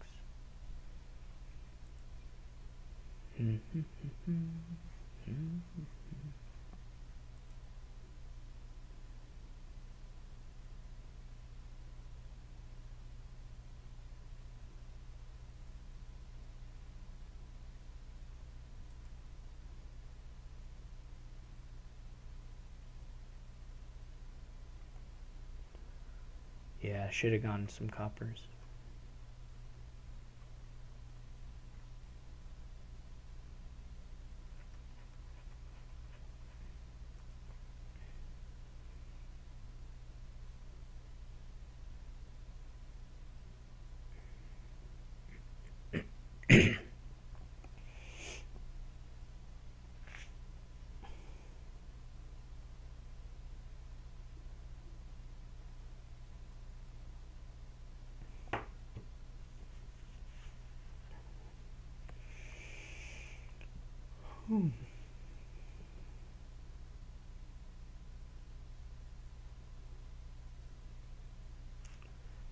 Yeah, should have gotten some coppers.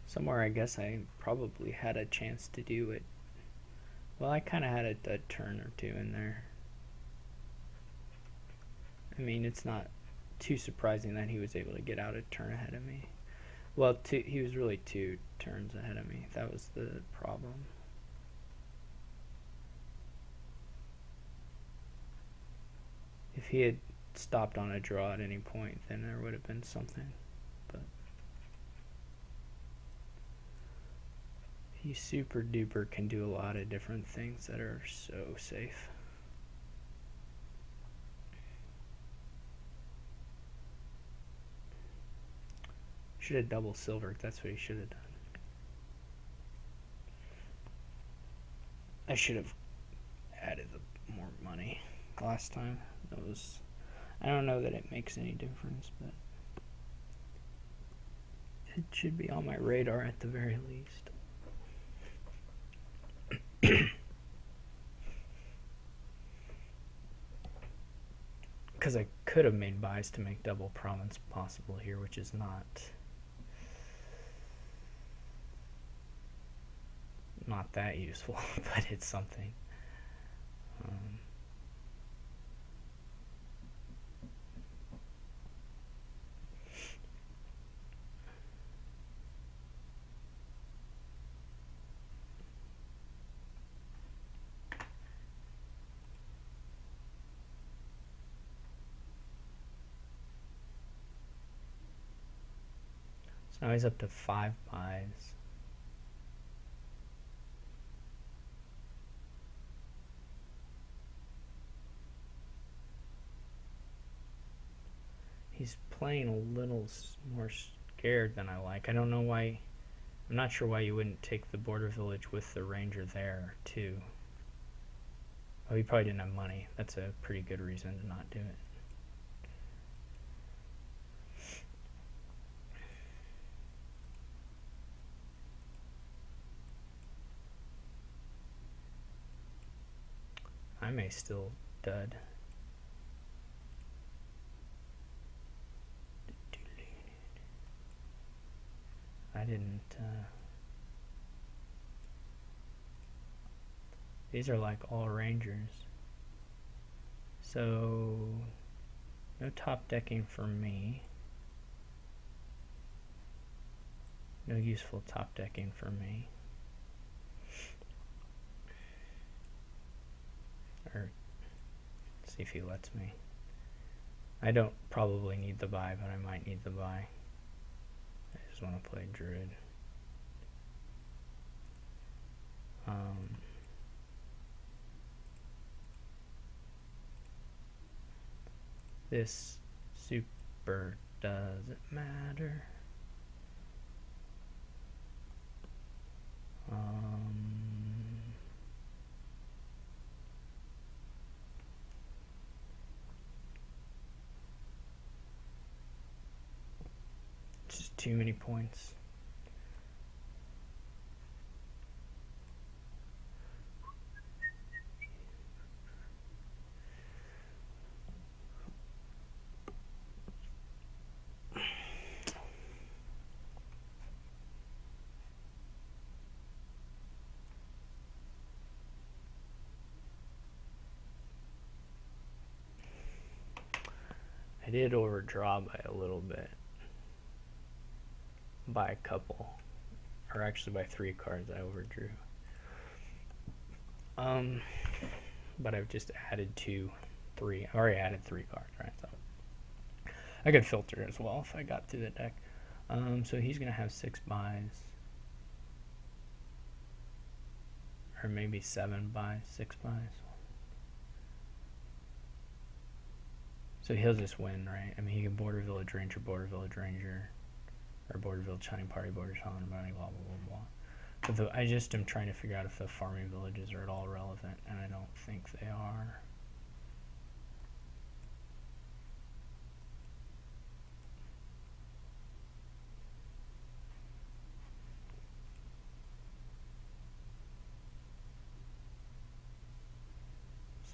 Somewhere I guess I probably had a chance to do it. Well, I kind of had a turn or two in there. I mean, it's not too surprising that he was able to get out a turn ahead of me. Well, he was really 2 turns ahead of me. That was the problem. If he had stopped on a draw at any point, then there would have been something. But he super duper can do a lot of different things that are so safe. Should have double silvered. That's what he should have done. I should have added more money last time. I don't know that it makes any difference, but it should be on my radar at the very least. because I could have made buys to make double province possible here, which is not that useful, but it's something. So now he's up to 5 buys. He's playing a little more scared than I like. I don't know why. I'm not sure why you wouldn't take the border village with the ranger there too. Oh, he probably didn't have money. That's a pretty good reason to not do it. I may still dud. I didn't, these are like all rangers. So, no top decking for me. No useful top decking for me. Or, see if he lets me. I don't probably need the buy, but I might need the buy. I just want to play Druid. This super doesn't matter. Just too many points. I did overdraw by a little bit. By a couple. Or actually by 3 cards I overdrew. But I've just added 2, 3. I already added 3 cards, right? So I could filter as well if I got through the deck. So he's gonna have 6 buys. Or maybe 7 buys, 6 buys. So he'll just win, right? I mean, he can border village ranger, or border village hunting party, border shaman, blah, blah, blah, blah. But I just am trying to figure out if the farming villages are at all relevant, and I don't think they are.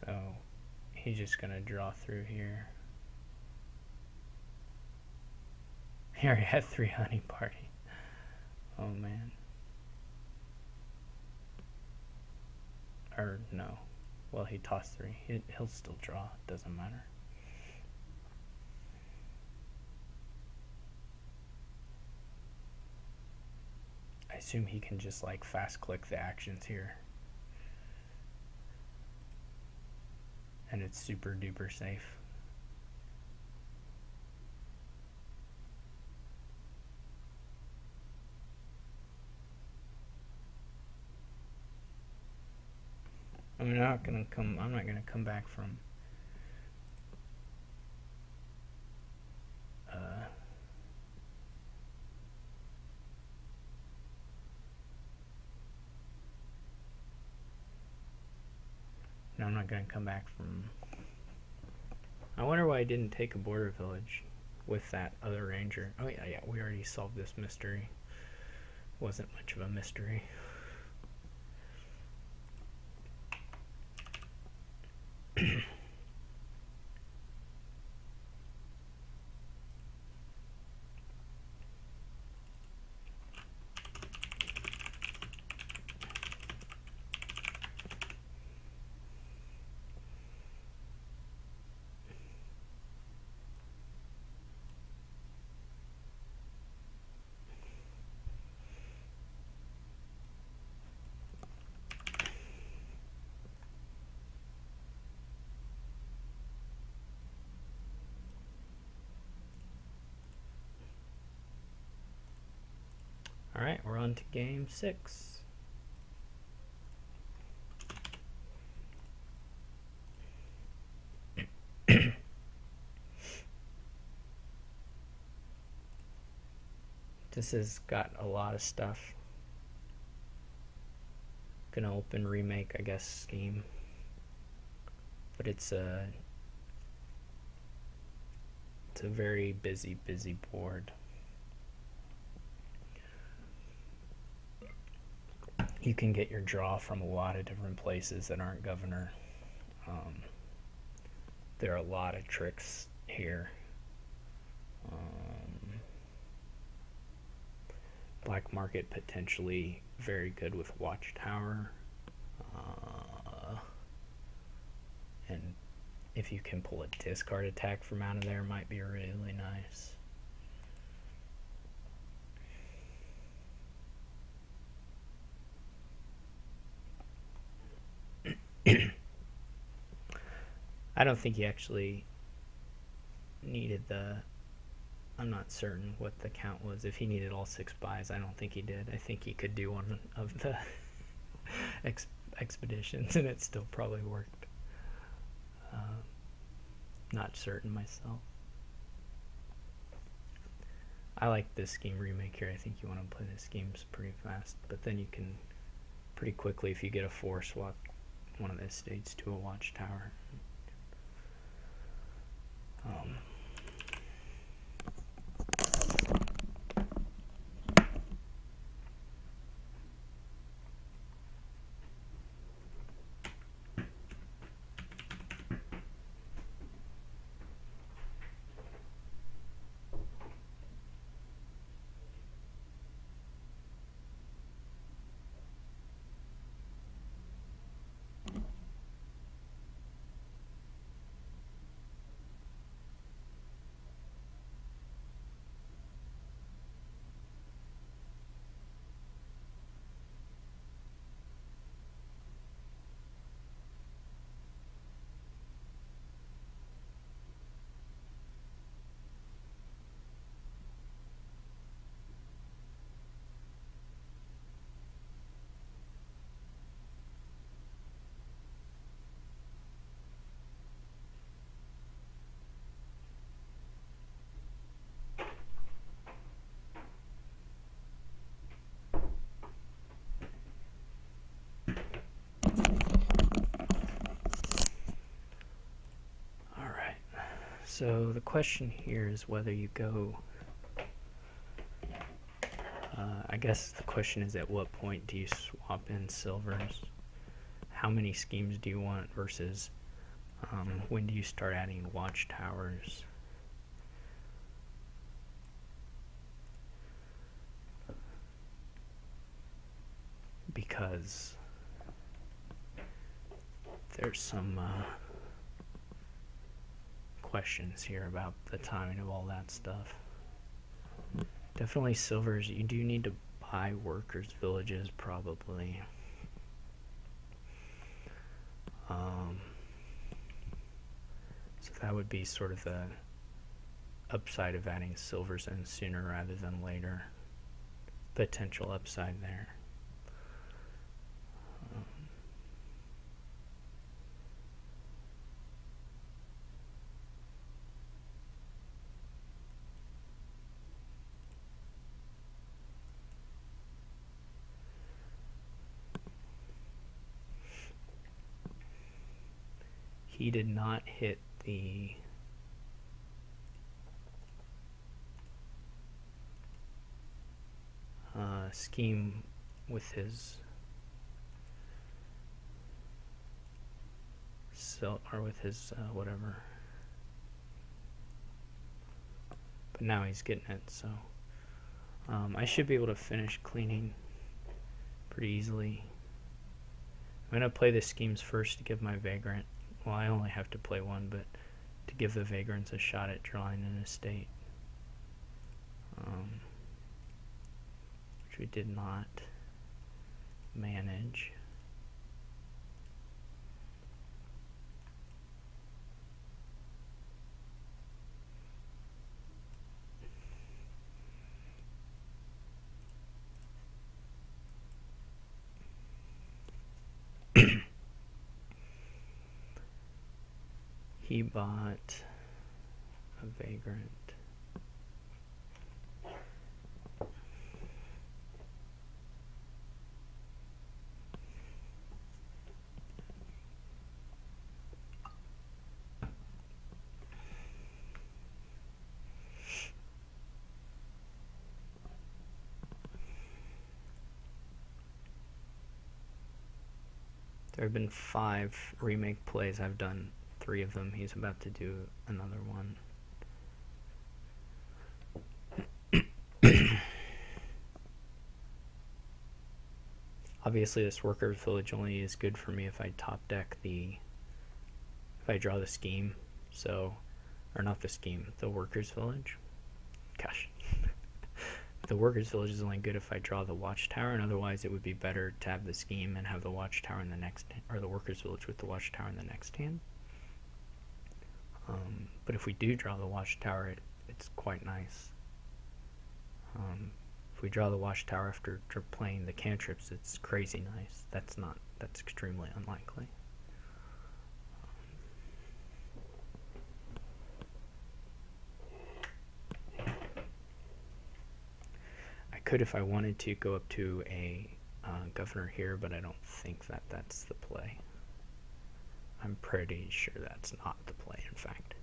So he's just gonna draw through here. He already had 3 hunting party. Oh man. Or no. Well, he tossed 3. He'll still draw. Doesn't matter. I assume he can just like fast click the actions here. And it's super duper safe. I'm not gonna come back from no, I'm not gonna come back from. I wonder why I didn't take a border village with that other ranger. Oh yeah, we already solved this mystery. Wasn't much of a mystery. Alright, we're on to game 6. This has got a lot of stuff. Gonna open remake, I guess, scheme. But it's a very busy board. You can get your draw from a lot of different places that aren't governor. There are a lot of tricks here. Black market potentially very good with Watchtower. And if you can pull a discard attack from out of there, might be really nice. I don't think he actually needed the... I'm not certain what the count was. If he needed all 6 buys, I don't think he did. I think he could do one of the expeditions and it still probably worked. Not certain myself. I like this scheme remake here. I think you want to play this schemes pretty fast, but then you can pretty quickly, if you get a 4, swap one of the estates to a Watchtower. So the question here is whether you go, I guess the question is at what point do you swap in silvers? How many schemes do you want versus when do you start adding Watchtowers? Because there's some questions here about the timing of all that stuff. Definitely silvers. You do need to buy workers' villages, probably. So that would be sort of the upside of adding silvers in sooner rather than later. Potential upside there. He did not hit the scheme with his whatever, but now he's getting it, so I should be able to finish cleaning pretty easily. I'm gonna play the schemes first to give my Vagrant. Well, I only have to play one, but to give the Vagrants a shot at drawing an estate, which we did not manage. He bought a vagrant. There have been 5 remake plays. I've done 3 of them. He's about to do another one. Obviously this workers village only is good for me if I top deck if I draw the scheme. So, or not the scheme, the workers village. Gosh. The workers village is only good if I draw the watchtower, and otherwise it would be better to have the scheme and have the watchtower in the next, or the workers village with the watchtower in the next hand. But if we do draw the watchtower, it's quite nice. If we draw the watchtower after playing the cantrips, it's crazy nice. That's extremely unlikely. I could, if I wanted to, go up to a governor here, but I don't think that's the play. I'm pretty sure that's not the play, in fact.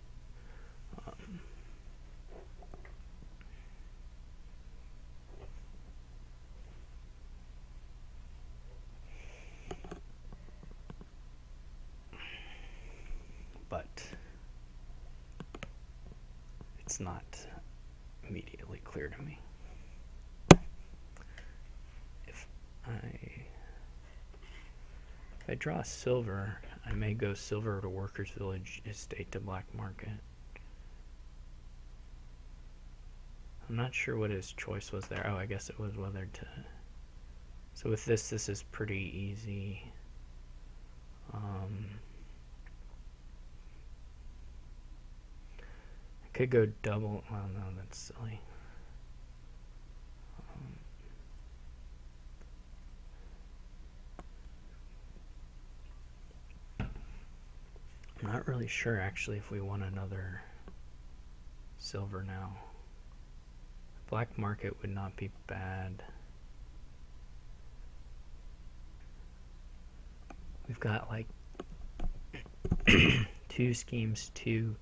But it's not immediately clear to me. If I draw silver, I may go silver to workers village, estate to black market. I'm not sure what his choice was there. Oh, I guess it was whether to. So with this is pretty easy. I could go double. Well, no, that's silly. I'm not really sure actually if we want another silver now. Black market would not be bad. We've got like 2 schemes, 2.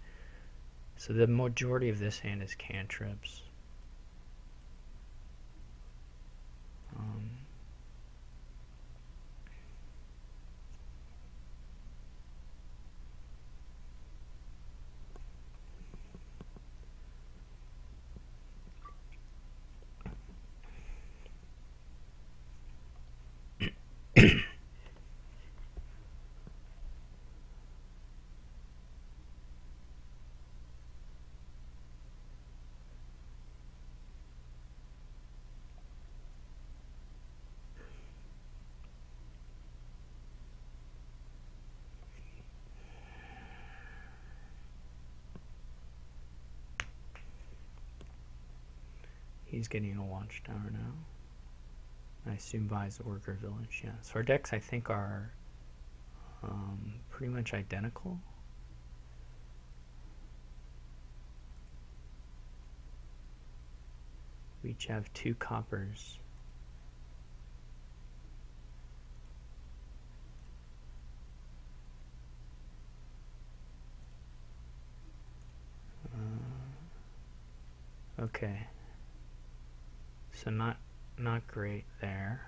So the majority of this hand is cantrips. He's getting a watchtower now. I assume buys the worker village, yeah. So our decks, I think, are pretty much identical. We each have 2 coppers. Okay. So not great there.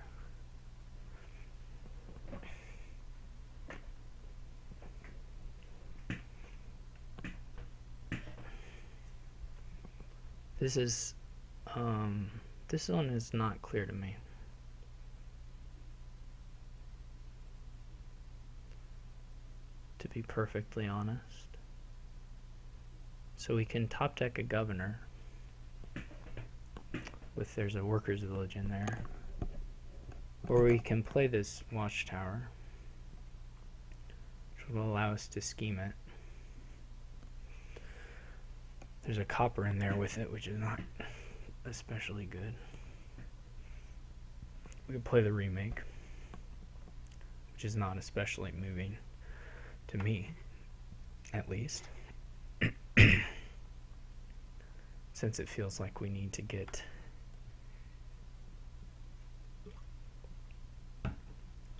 This one is not clear to me. To be perfectly honest. So we can top deck a governor. There's a workers village in there, or we can play this watchtower, which will allow us to scheme it. There's a copper in there with it, which is not especially good. We can play the remake, which is not especially moving to me. at least. Since it feels like we need to get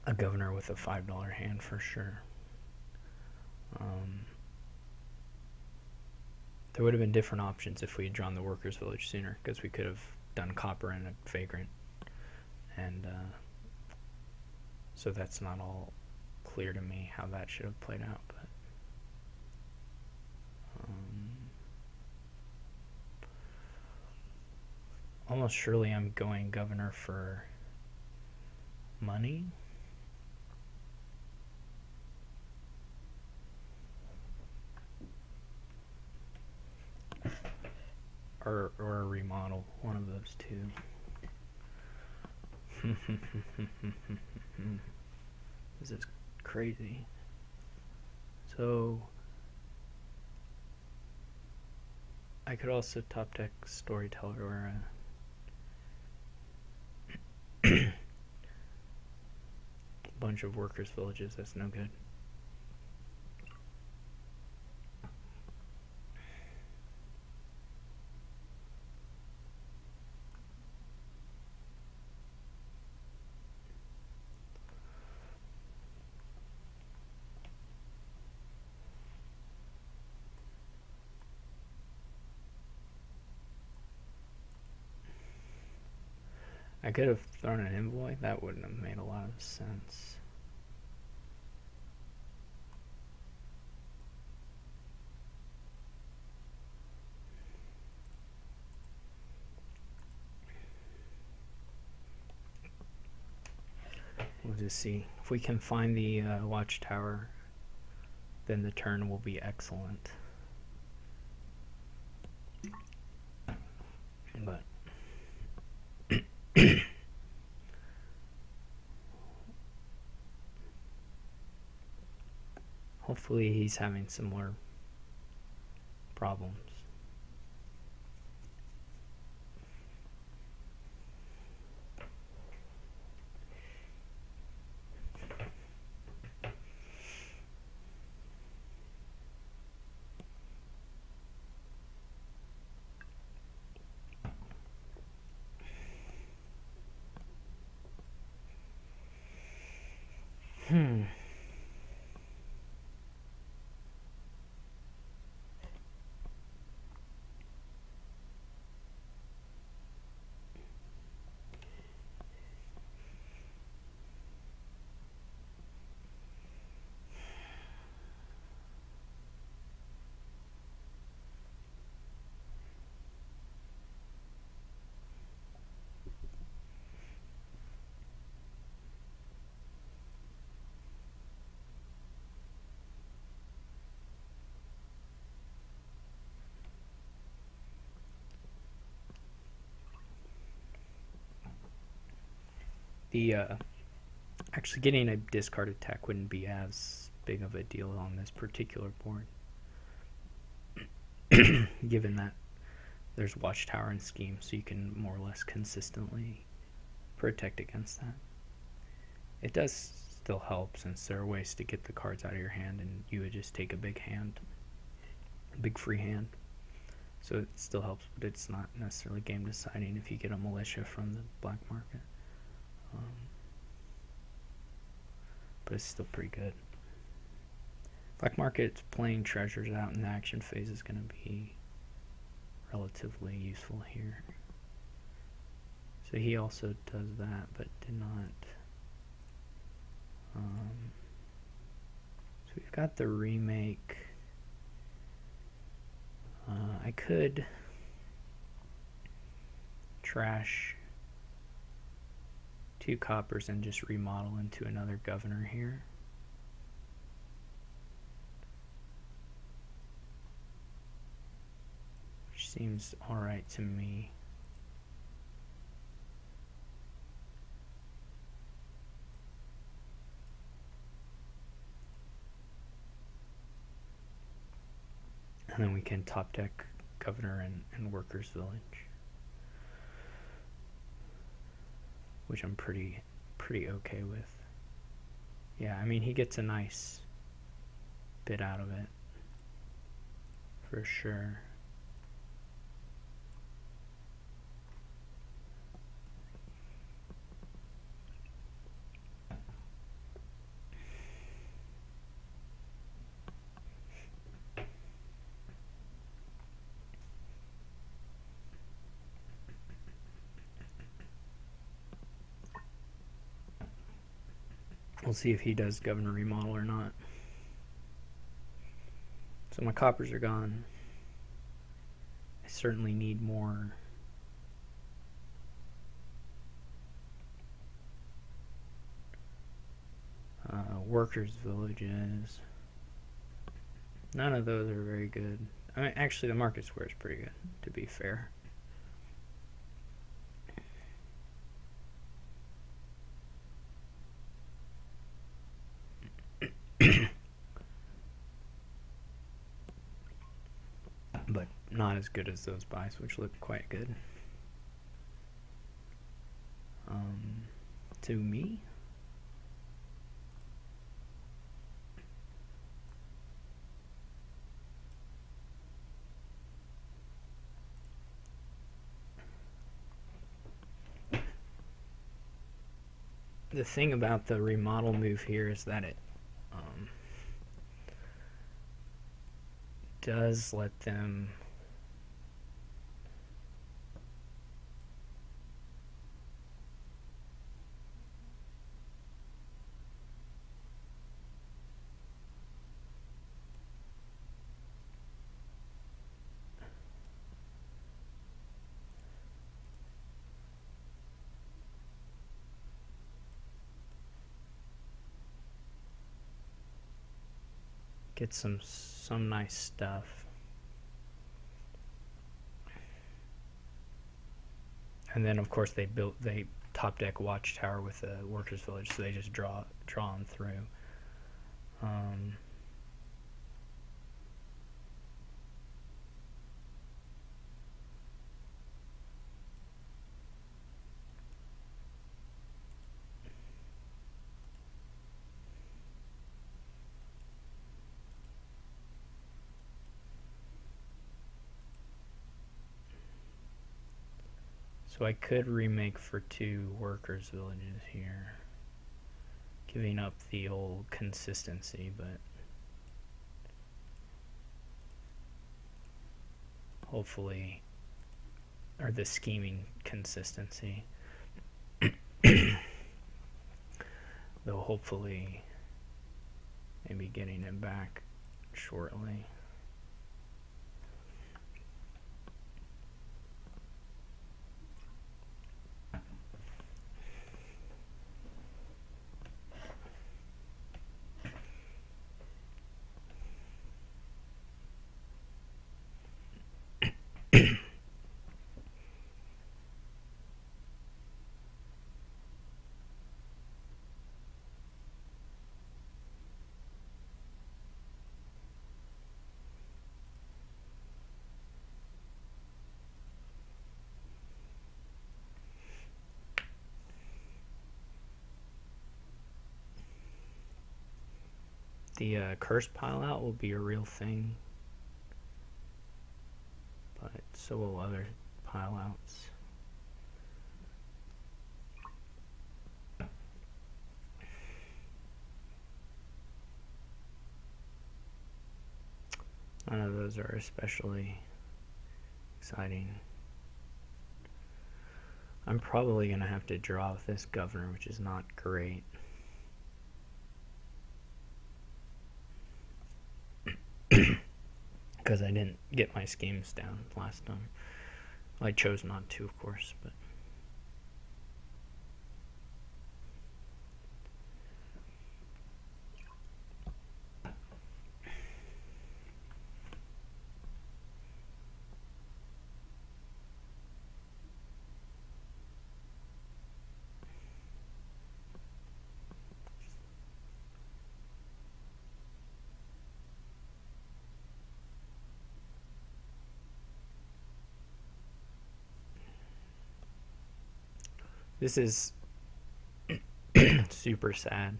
a governor with a $5 hand for sure. There would have been different options if we had drawn the Workers' Village sooner, because we could have done copper and a vagrant, and so that's not all clear to me how that should have played out. But almost surely I'm going governor for money. Or a remodel, one of those two. This is crazy. So I could also top deck Storyteller or a bunch of Workers' Villages. That's no good. I could have thrown an envoy. That wouldn't have made a lot of sense. We'll just see. If we can find the watchtower, then the turn will be excellent. But hopefully he's having similar problems. Actually getting a discard attack wouldn't be as big of a deal on this particular board, given that there's Watchtower and Scheme, so you can more or less consistently protect against that. It does still help, since there are ways to get the cards out of your hand and you would just take a big hand, a big free hand. So it still helps, but it's not necessarily game deciding if you get a militia from the black market. But it's still pretty good. Black market playing treasures out in the action phase is going to be relatively useful here. So he also does that, but did not. So we've got the remake. I could trash 2 coppers and just remodel into another governor here. Which seems alright to me. And then we can top deck Governor and Workers' Village, which I'm pretty okay with. Yeah, I mean, he gets a nice bit out of it. for sure. We'll see if he does governor remodel or not. So my coppers are gone. I certainly need more workers' villages. None of those are very good. I mean, actually, the market square is pretty good, to be fair. But not as good as those buys, which look quite good. To me. The thing about the remodel move here is that it does let them get some nice stuff. And then of course they top deck watchtower with a workers village, so they just draw them through. So I could remake for 2 workers villages here, giving up the old consistency, but hopefully, or the scheming consistency, though hopefully maybe getting it back shortly. The curse pile out will be a real thing, but so will other pile outs. None of those are especially exciting. I'm probably going to have to draw with this governor, which is not great. Because I didn't get my schemes down last time. I chose not to, of course, but this is super sad,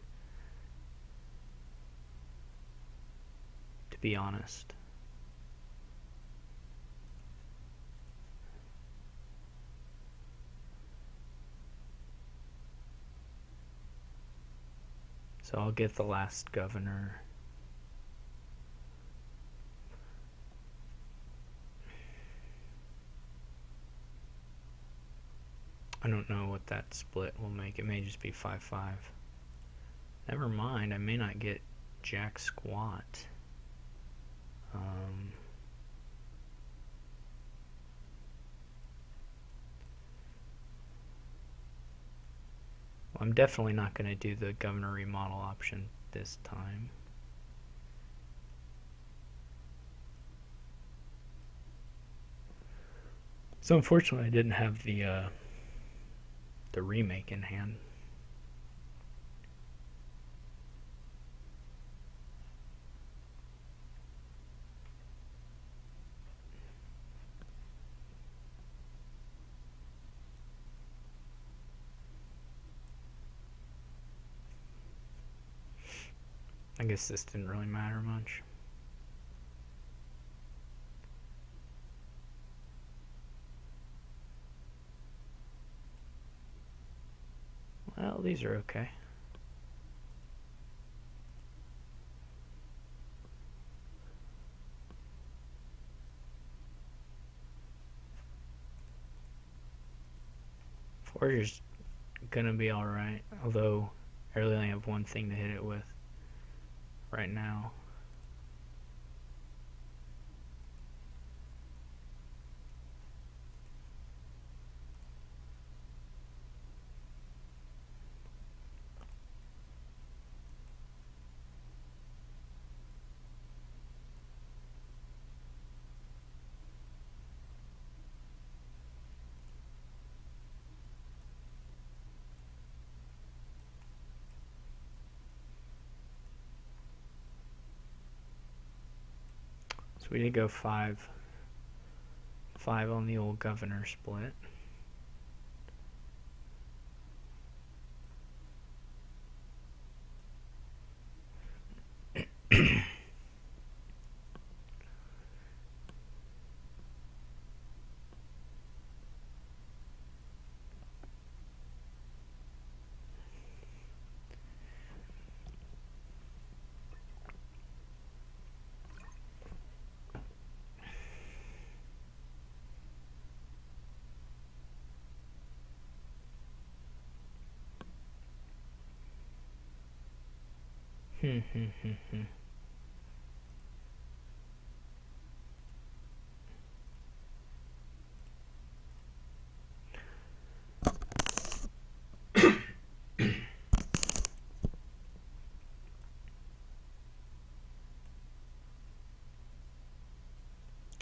to be honest. So I'll get the last governor. I don't know what that split will make. It may just be 5-5. Never mind, I may not get jack squat. Well, I'm definitely not going to do the governor remodel option this time. So unfortunately I didn't have the remake in hand. I guess this didn't really matter much. Well, these are okay. Forager's gonna be alright, although I really only have one thing to hit it with right now. So we did go 5-5 on the old governor split.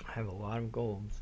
I have a lot of golds.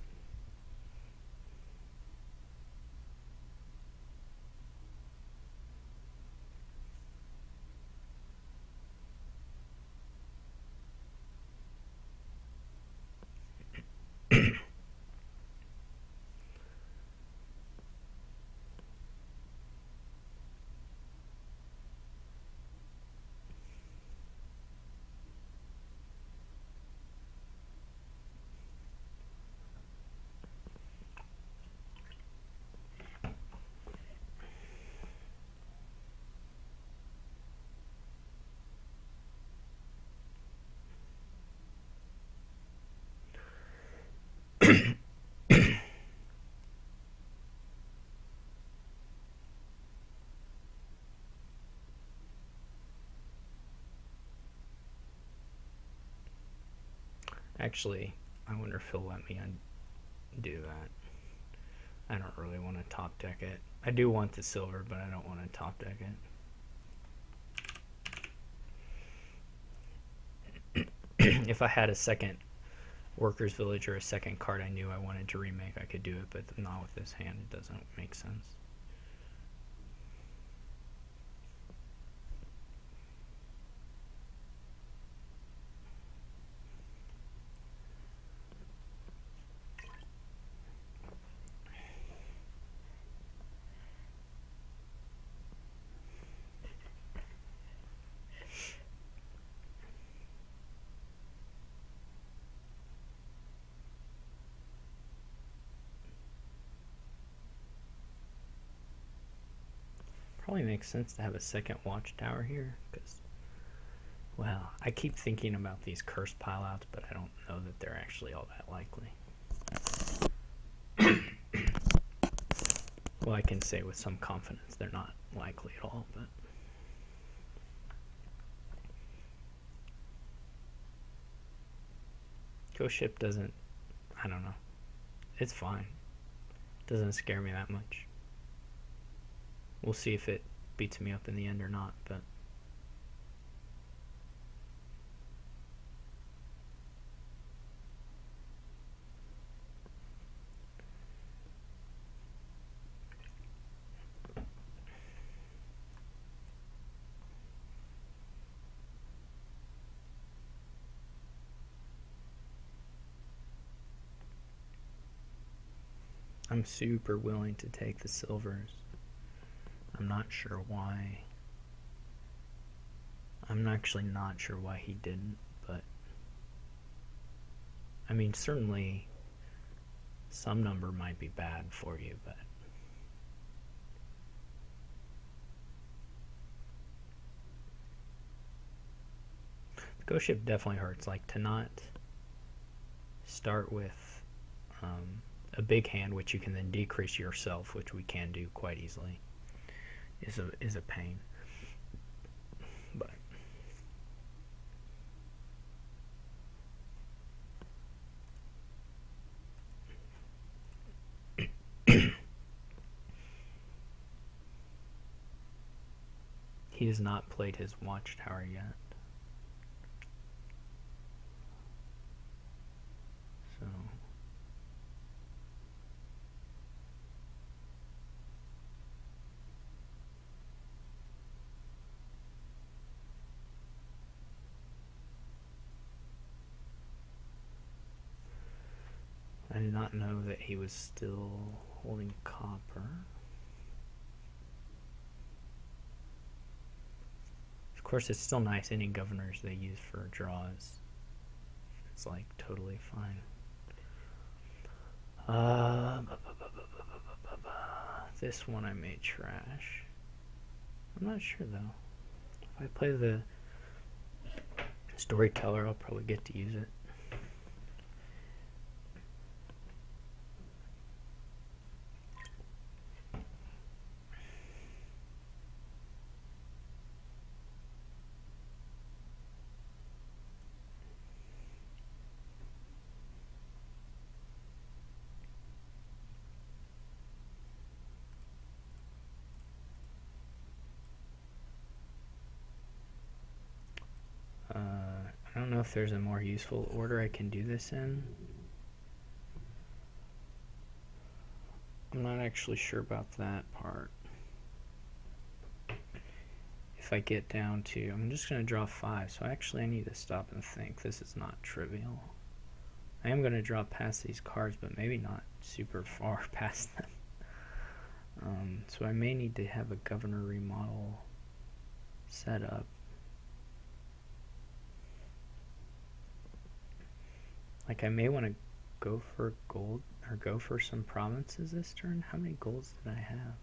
Actually, I wonder if he'll let me undo that. I don't really want to top deck it. I do want the silver, but I don't want to top deck it. If I had a second Workers Village or a second card I knew I wanted to remake, I could do it, but not with this hand. It doesn't make sense. Probably makes sense to have a second watchtower here, because Well, I keep thinking about these curse pileouts, but I don't know that they're actually all that likely. Well, I can say with some confidence they're not likely at all, but Ghost Ship doesn't, I don't know. It's fine. It doesn't scare me that much. We'll see if it beats me up in the end or not, but I'm super willing to take the silvers. I'm not sure why. I'm actually not sure why he didn't, but I mean, certainly some number might be bad for you, but the Ghost Ship definitely hurts. Like, to not start with a big hand, which you can then decrease yourself, which we can do quite easily, is a pain. But he has not played his Watchtower yet. So I did not know that he was still holding copper. Of course, it's still nice. Any governors they use for draws, it's like totally fine. This one I made trash. I'm not sure though. If I play the Storyteller, I'll probably get to use it. I don't know if there's a more useful order I can do this in. I'm not actually sure about that part. If I get down to, I'm just going to draw 5, so actually I need to stop and think. This is not trivial. I am going to draw past these cards, but maybe not super far past them. So I may need to have a governor remodel set up. Like, I may want to go for gold, or go for some provinces this turn. How many golds did I have?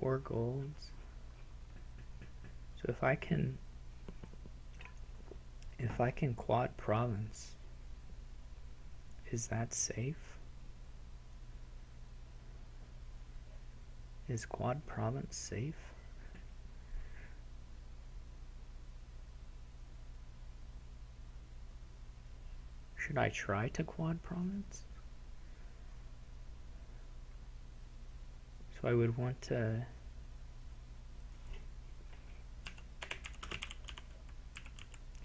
4 golds. So if I can quad province, is that safe? Is quad province safe? Should I try to quad province? So I would want to,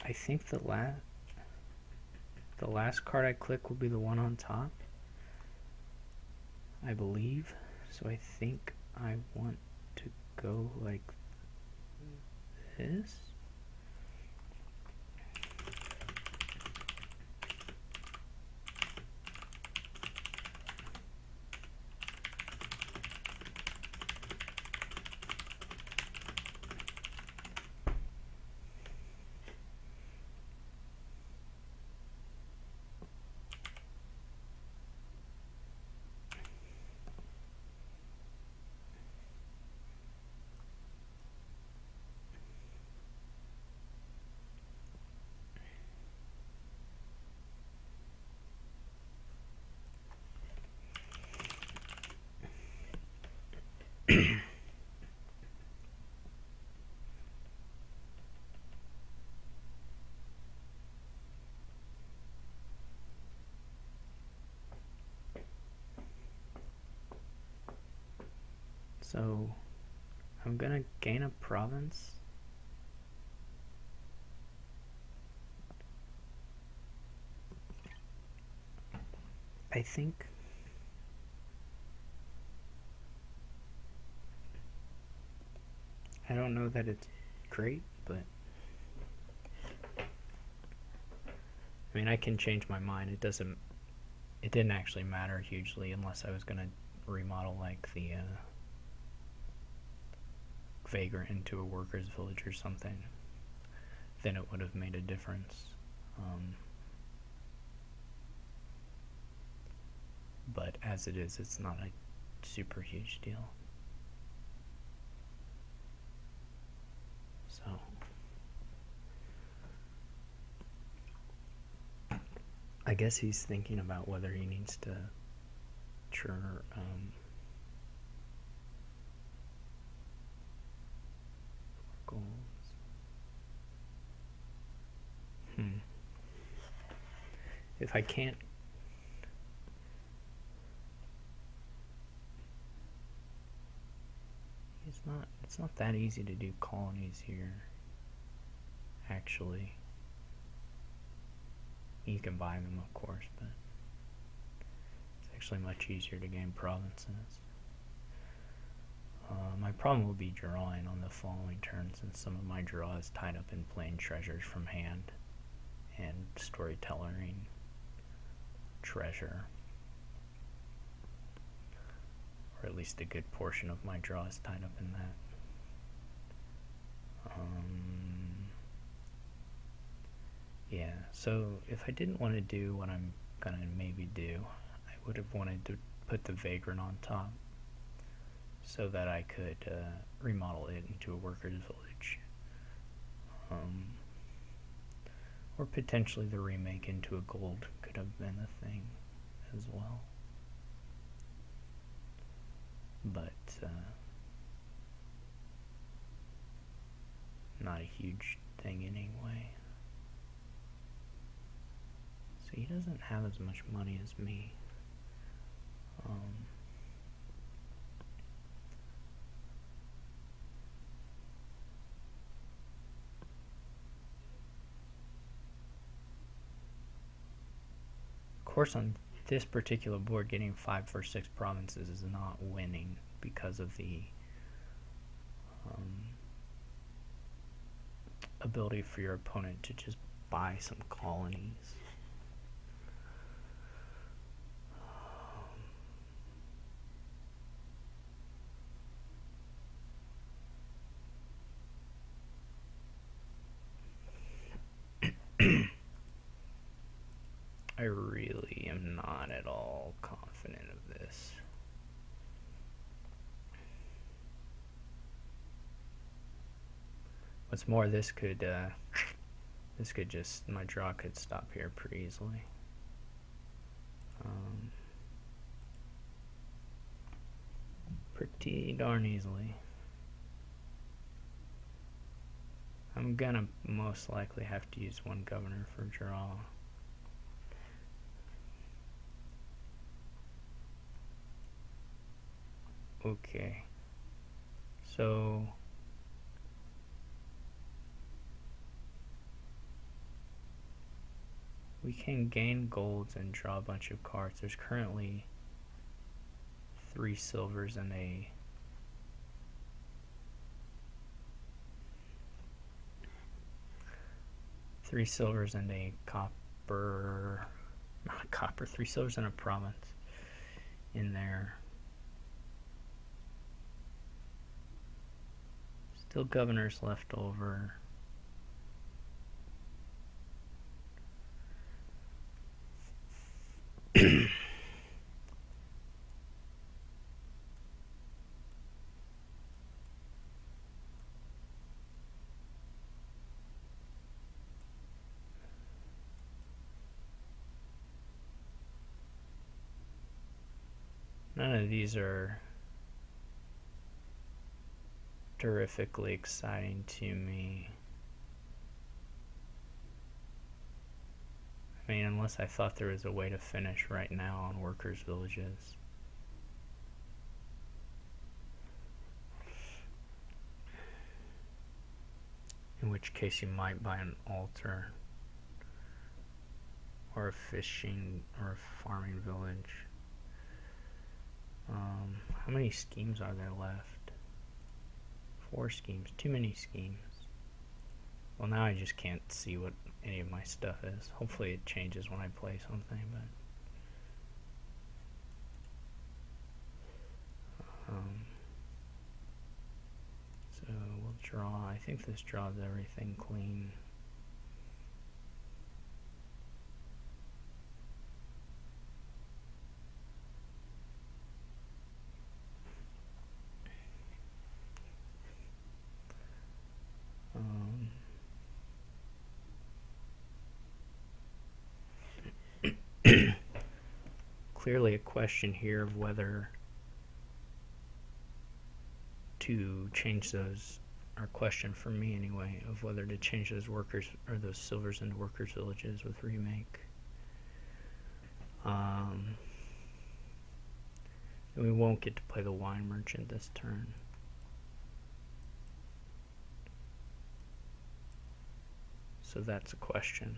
I think the last card I click will be the one on top, I believe. So I think I want to go like this. So I'm gonna gain a province. I think I don't know that it's great, but I mean, I can change my mind. It didn't actually matter hugely unless I was gonna remodel like the vagrant into a workers' village or something. Then it would have made a difference. But as it is, it's not a super huge deal. So I guess he's thinking about whether he needs to goals. If I can't it's not that easy to do colonies here, actually. You can buy them, of course, but it's actually much easier to gain provinces. My problem will be drawing on the following turn, since some of my draw is tied up in plain treasures from hand and storytelling treasure. Or at least a good portion of my draw is tied up in that. Yeah, so if I didn't want to do what I'm gonna maybe do, I would have wanted to put the vagrant on top so that I could remodel it into a workers' village. Or potentially the remake into a gold could have been a thing as well. But not a huge thing anyway. So he doesn't have as much money as me. Of course, on this particular board, getting 5 for 6 provinces is not winning because of the ability for your opponent to just buy some colonies. I really am not at all confident of this. What's more, this could just, my draw could stop here pretty easily. Pretty darn easily. I'm gonna most likely have to use one governor for draw. Okay, so we can gain golds and draw a bunch of cards. There's currently 3 silvers and a copper, not a copper, 3 silvers and a province in there. Still governors left over. None of these are terrifically exciting to me. I mean, unless I thought there was a way to finish right now on workers' villages. in which case you might buy an altar or a fishing or a farming village. How many schemes are there left? 4 schemes. Too many schemes. Well, now I just can't see what any of my stuff is. Hopefully it changes when I play something, but so we'll draw. I think this draws everything clean. Clearly a question here of whether to change those, or question for me anyway, of whether to change those workers or those silvers into workers villages with remake. And we won't get to play the wine merchant this turn. So that's a question.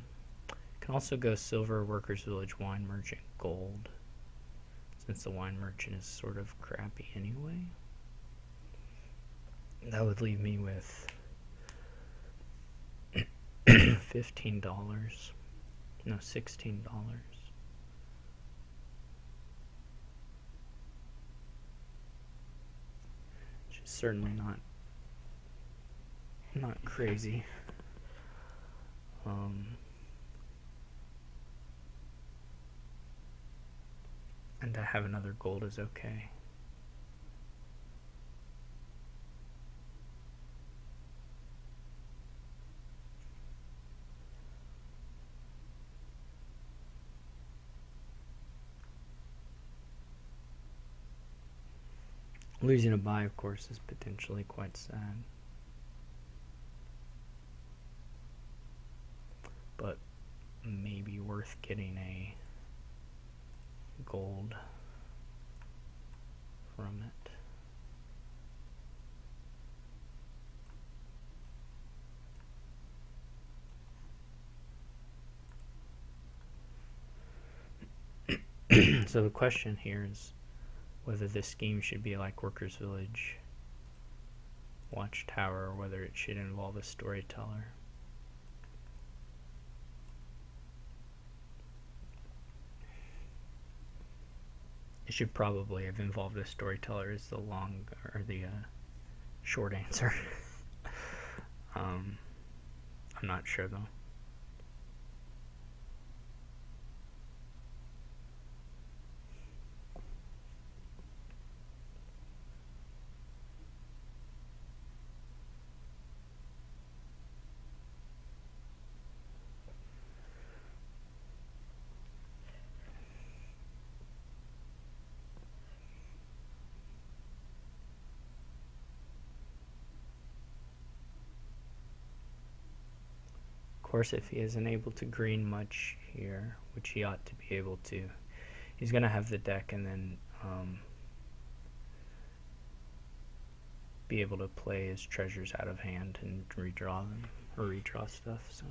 Can also go silver, workers village, wine merchant, gold, since the wine merchant is sort of crappy anyway. That would leave me with $15. No, $16. Which is certainly not crazy. And to have another gold is okay. Losing a buy, of course, is potentially quite sad. But maybe worth getting a gold from it. So the question here is whether this scheme should be like Workers Village, Watchtower, or whether it should involve a storyteller. It should probably have involved a storyteller is the long, or the short answer. I'm not sure though. Of course, if he isn't able to green much here, which he ought to be able to, he's going to have the deck and then be able to play his treasures out of hand and redraw them, or redraw stuff. So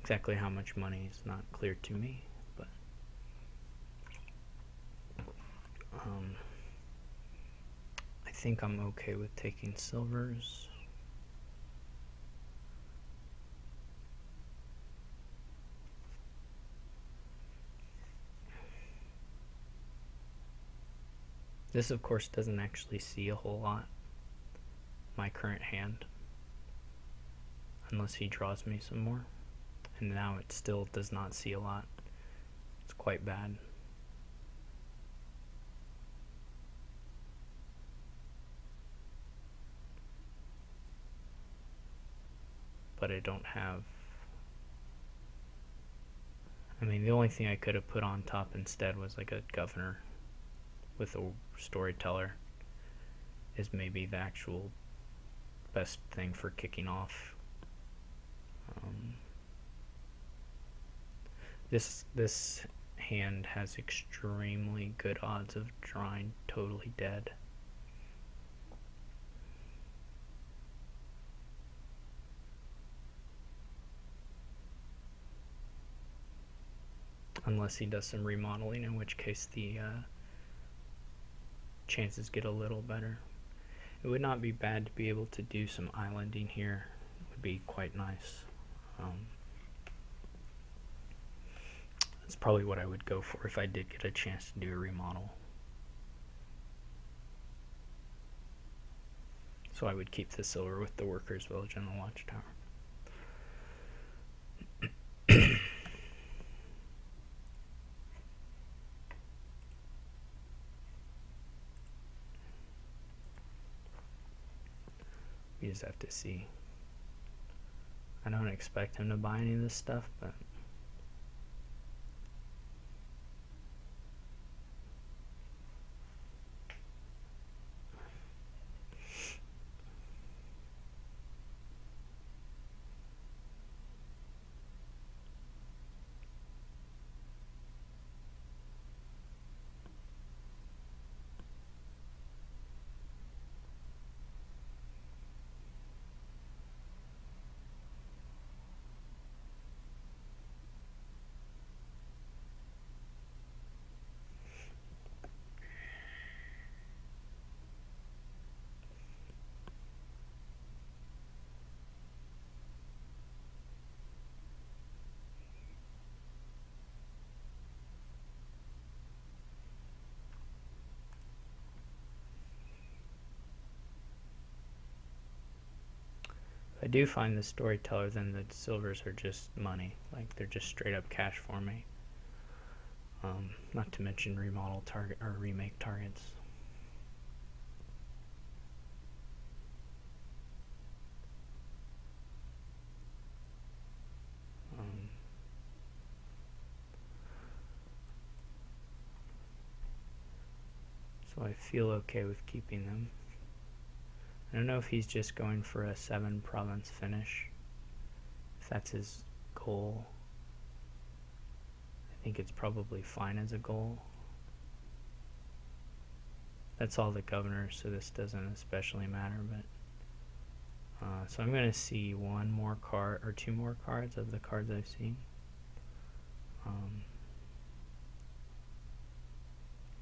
exactly how much money is not clear to me, but I think I'm okay with taking silvers. This, of course, doesn't actually see a whole lot, my current hand, unless he draws me some more. And now it still does not see a lot. It's quite bad. But I don't have... I mean, the only thing I could have put on top instead was like a governor with a storyteller is maybe the actual best thing for kicking off. This hand has extremely good odds of drawing totally dead. unless he does some remodeling, in which case the chances get a little better. It would not be bad to be able to do some islanding here. It would be quite nice. That's probably what I would go for if I did get a chance to do a remodel. So I would keep the silver with the workers' village and the watchtower. We just have to see. I don't expect him to buy any of this stuff, but I do find the storyteller, then the silvers are just money. Like, they're just straight up cash for me. Not to mention remodel target or remake targets. So I feel okay with keeping them. I don't know if he's just going for a 7 province finish. If that's his goal, I think it's probably fine as a goal. That's all the governors, so this doesn't especially matter, but so I'm going to see one more card or 2 more cards of the cards I've seen.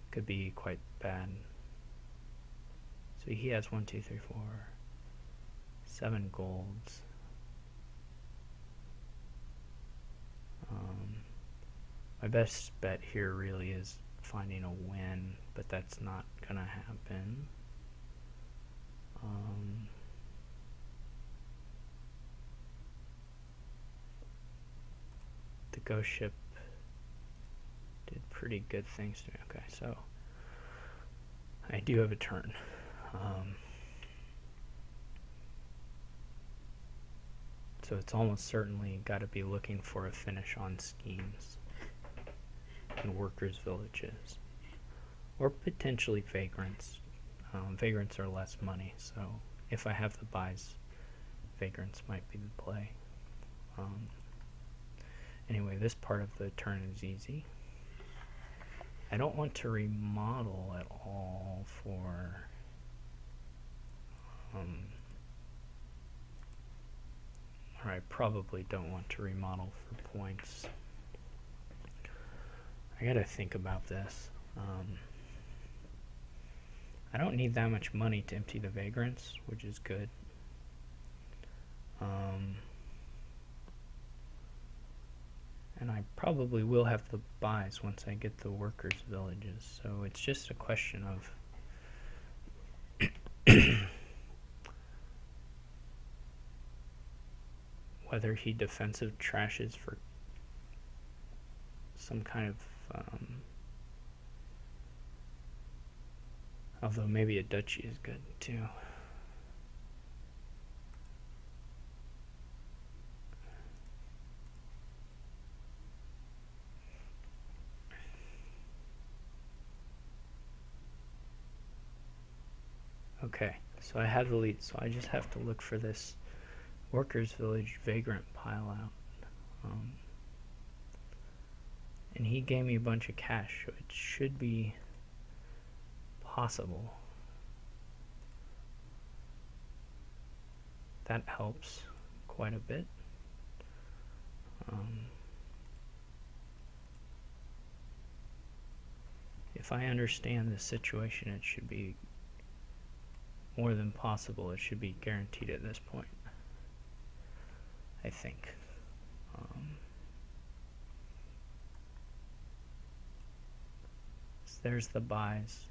Could be quite bad. So he has 1, 2, 3, 4, 7 golds. My best bet here really is finding a win, but that's not gonna happen. The ghost ship did pretty good things to me. Okay, so I do have a turn. So it's almost certainly got to be looking for a finish on schemes and workers' villages, or potentially vagrants. Vagrants are less money, so if I have the buys, vagrants might be the play. Anyway, this part of the turn is easy. I don't want to remodel at all for or I probably don't want to remodel for points. I gotta think about this. I don't need that much money to empty the vagrants, which is good. And I probably will have the buys once I get the workers' villages, so it's just a question of whether he defensive trashes for some kind of although maybe a duchy is good too. Okay, so I have the lead, so I just have to look for this workers' village vagrant pile out. And he gave me a bunch of cash, so it should be possible. That helps quite a bit. if I understand the situation, it should be more than possible. It should be guaranteed at this point, I think. So there's the buys.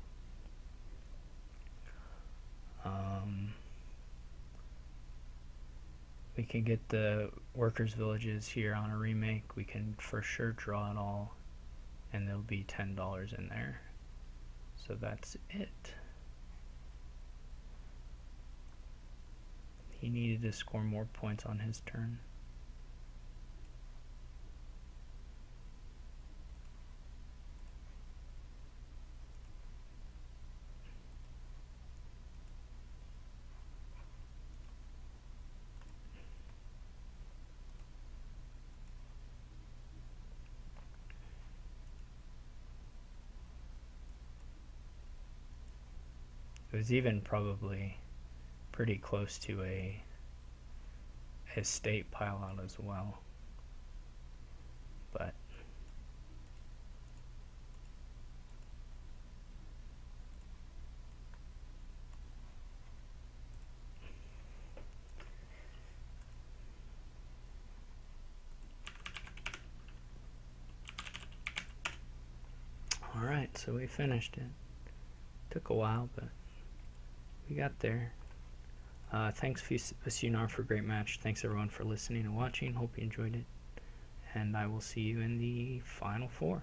We can get the workers' villages here on a remake. We can for sure draw it all, and there'll be $10 in there. So that's it. He needed to score more points on his turn. It was even probably pretty close to a estate pile out as well, but alright, so we finished it. Took a while, but we got there. Thanks vsiewnar for a great match. Thanks everyone for listening and watching. Hope you enjoyed it. And I will see you in the final four.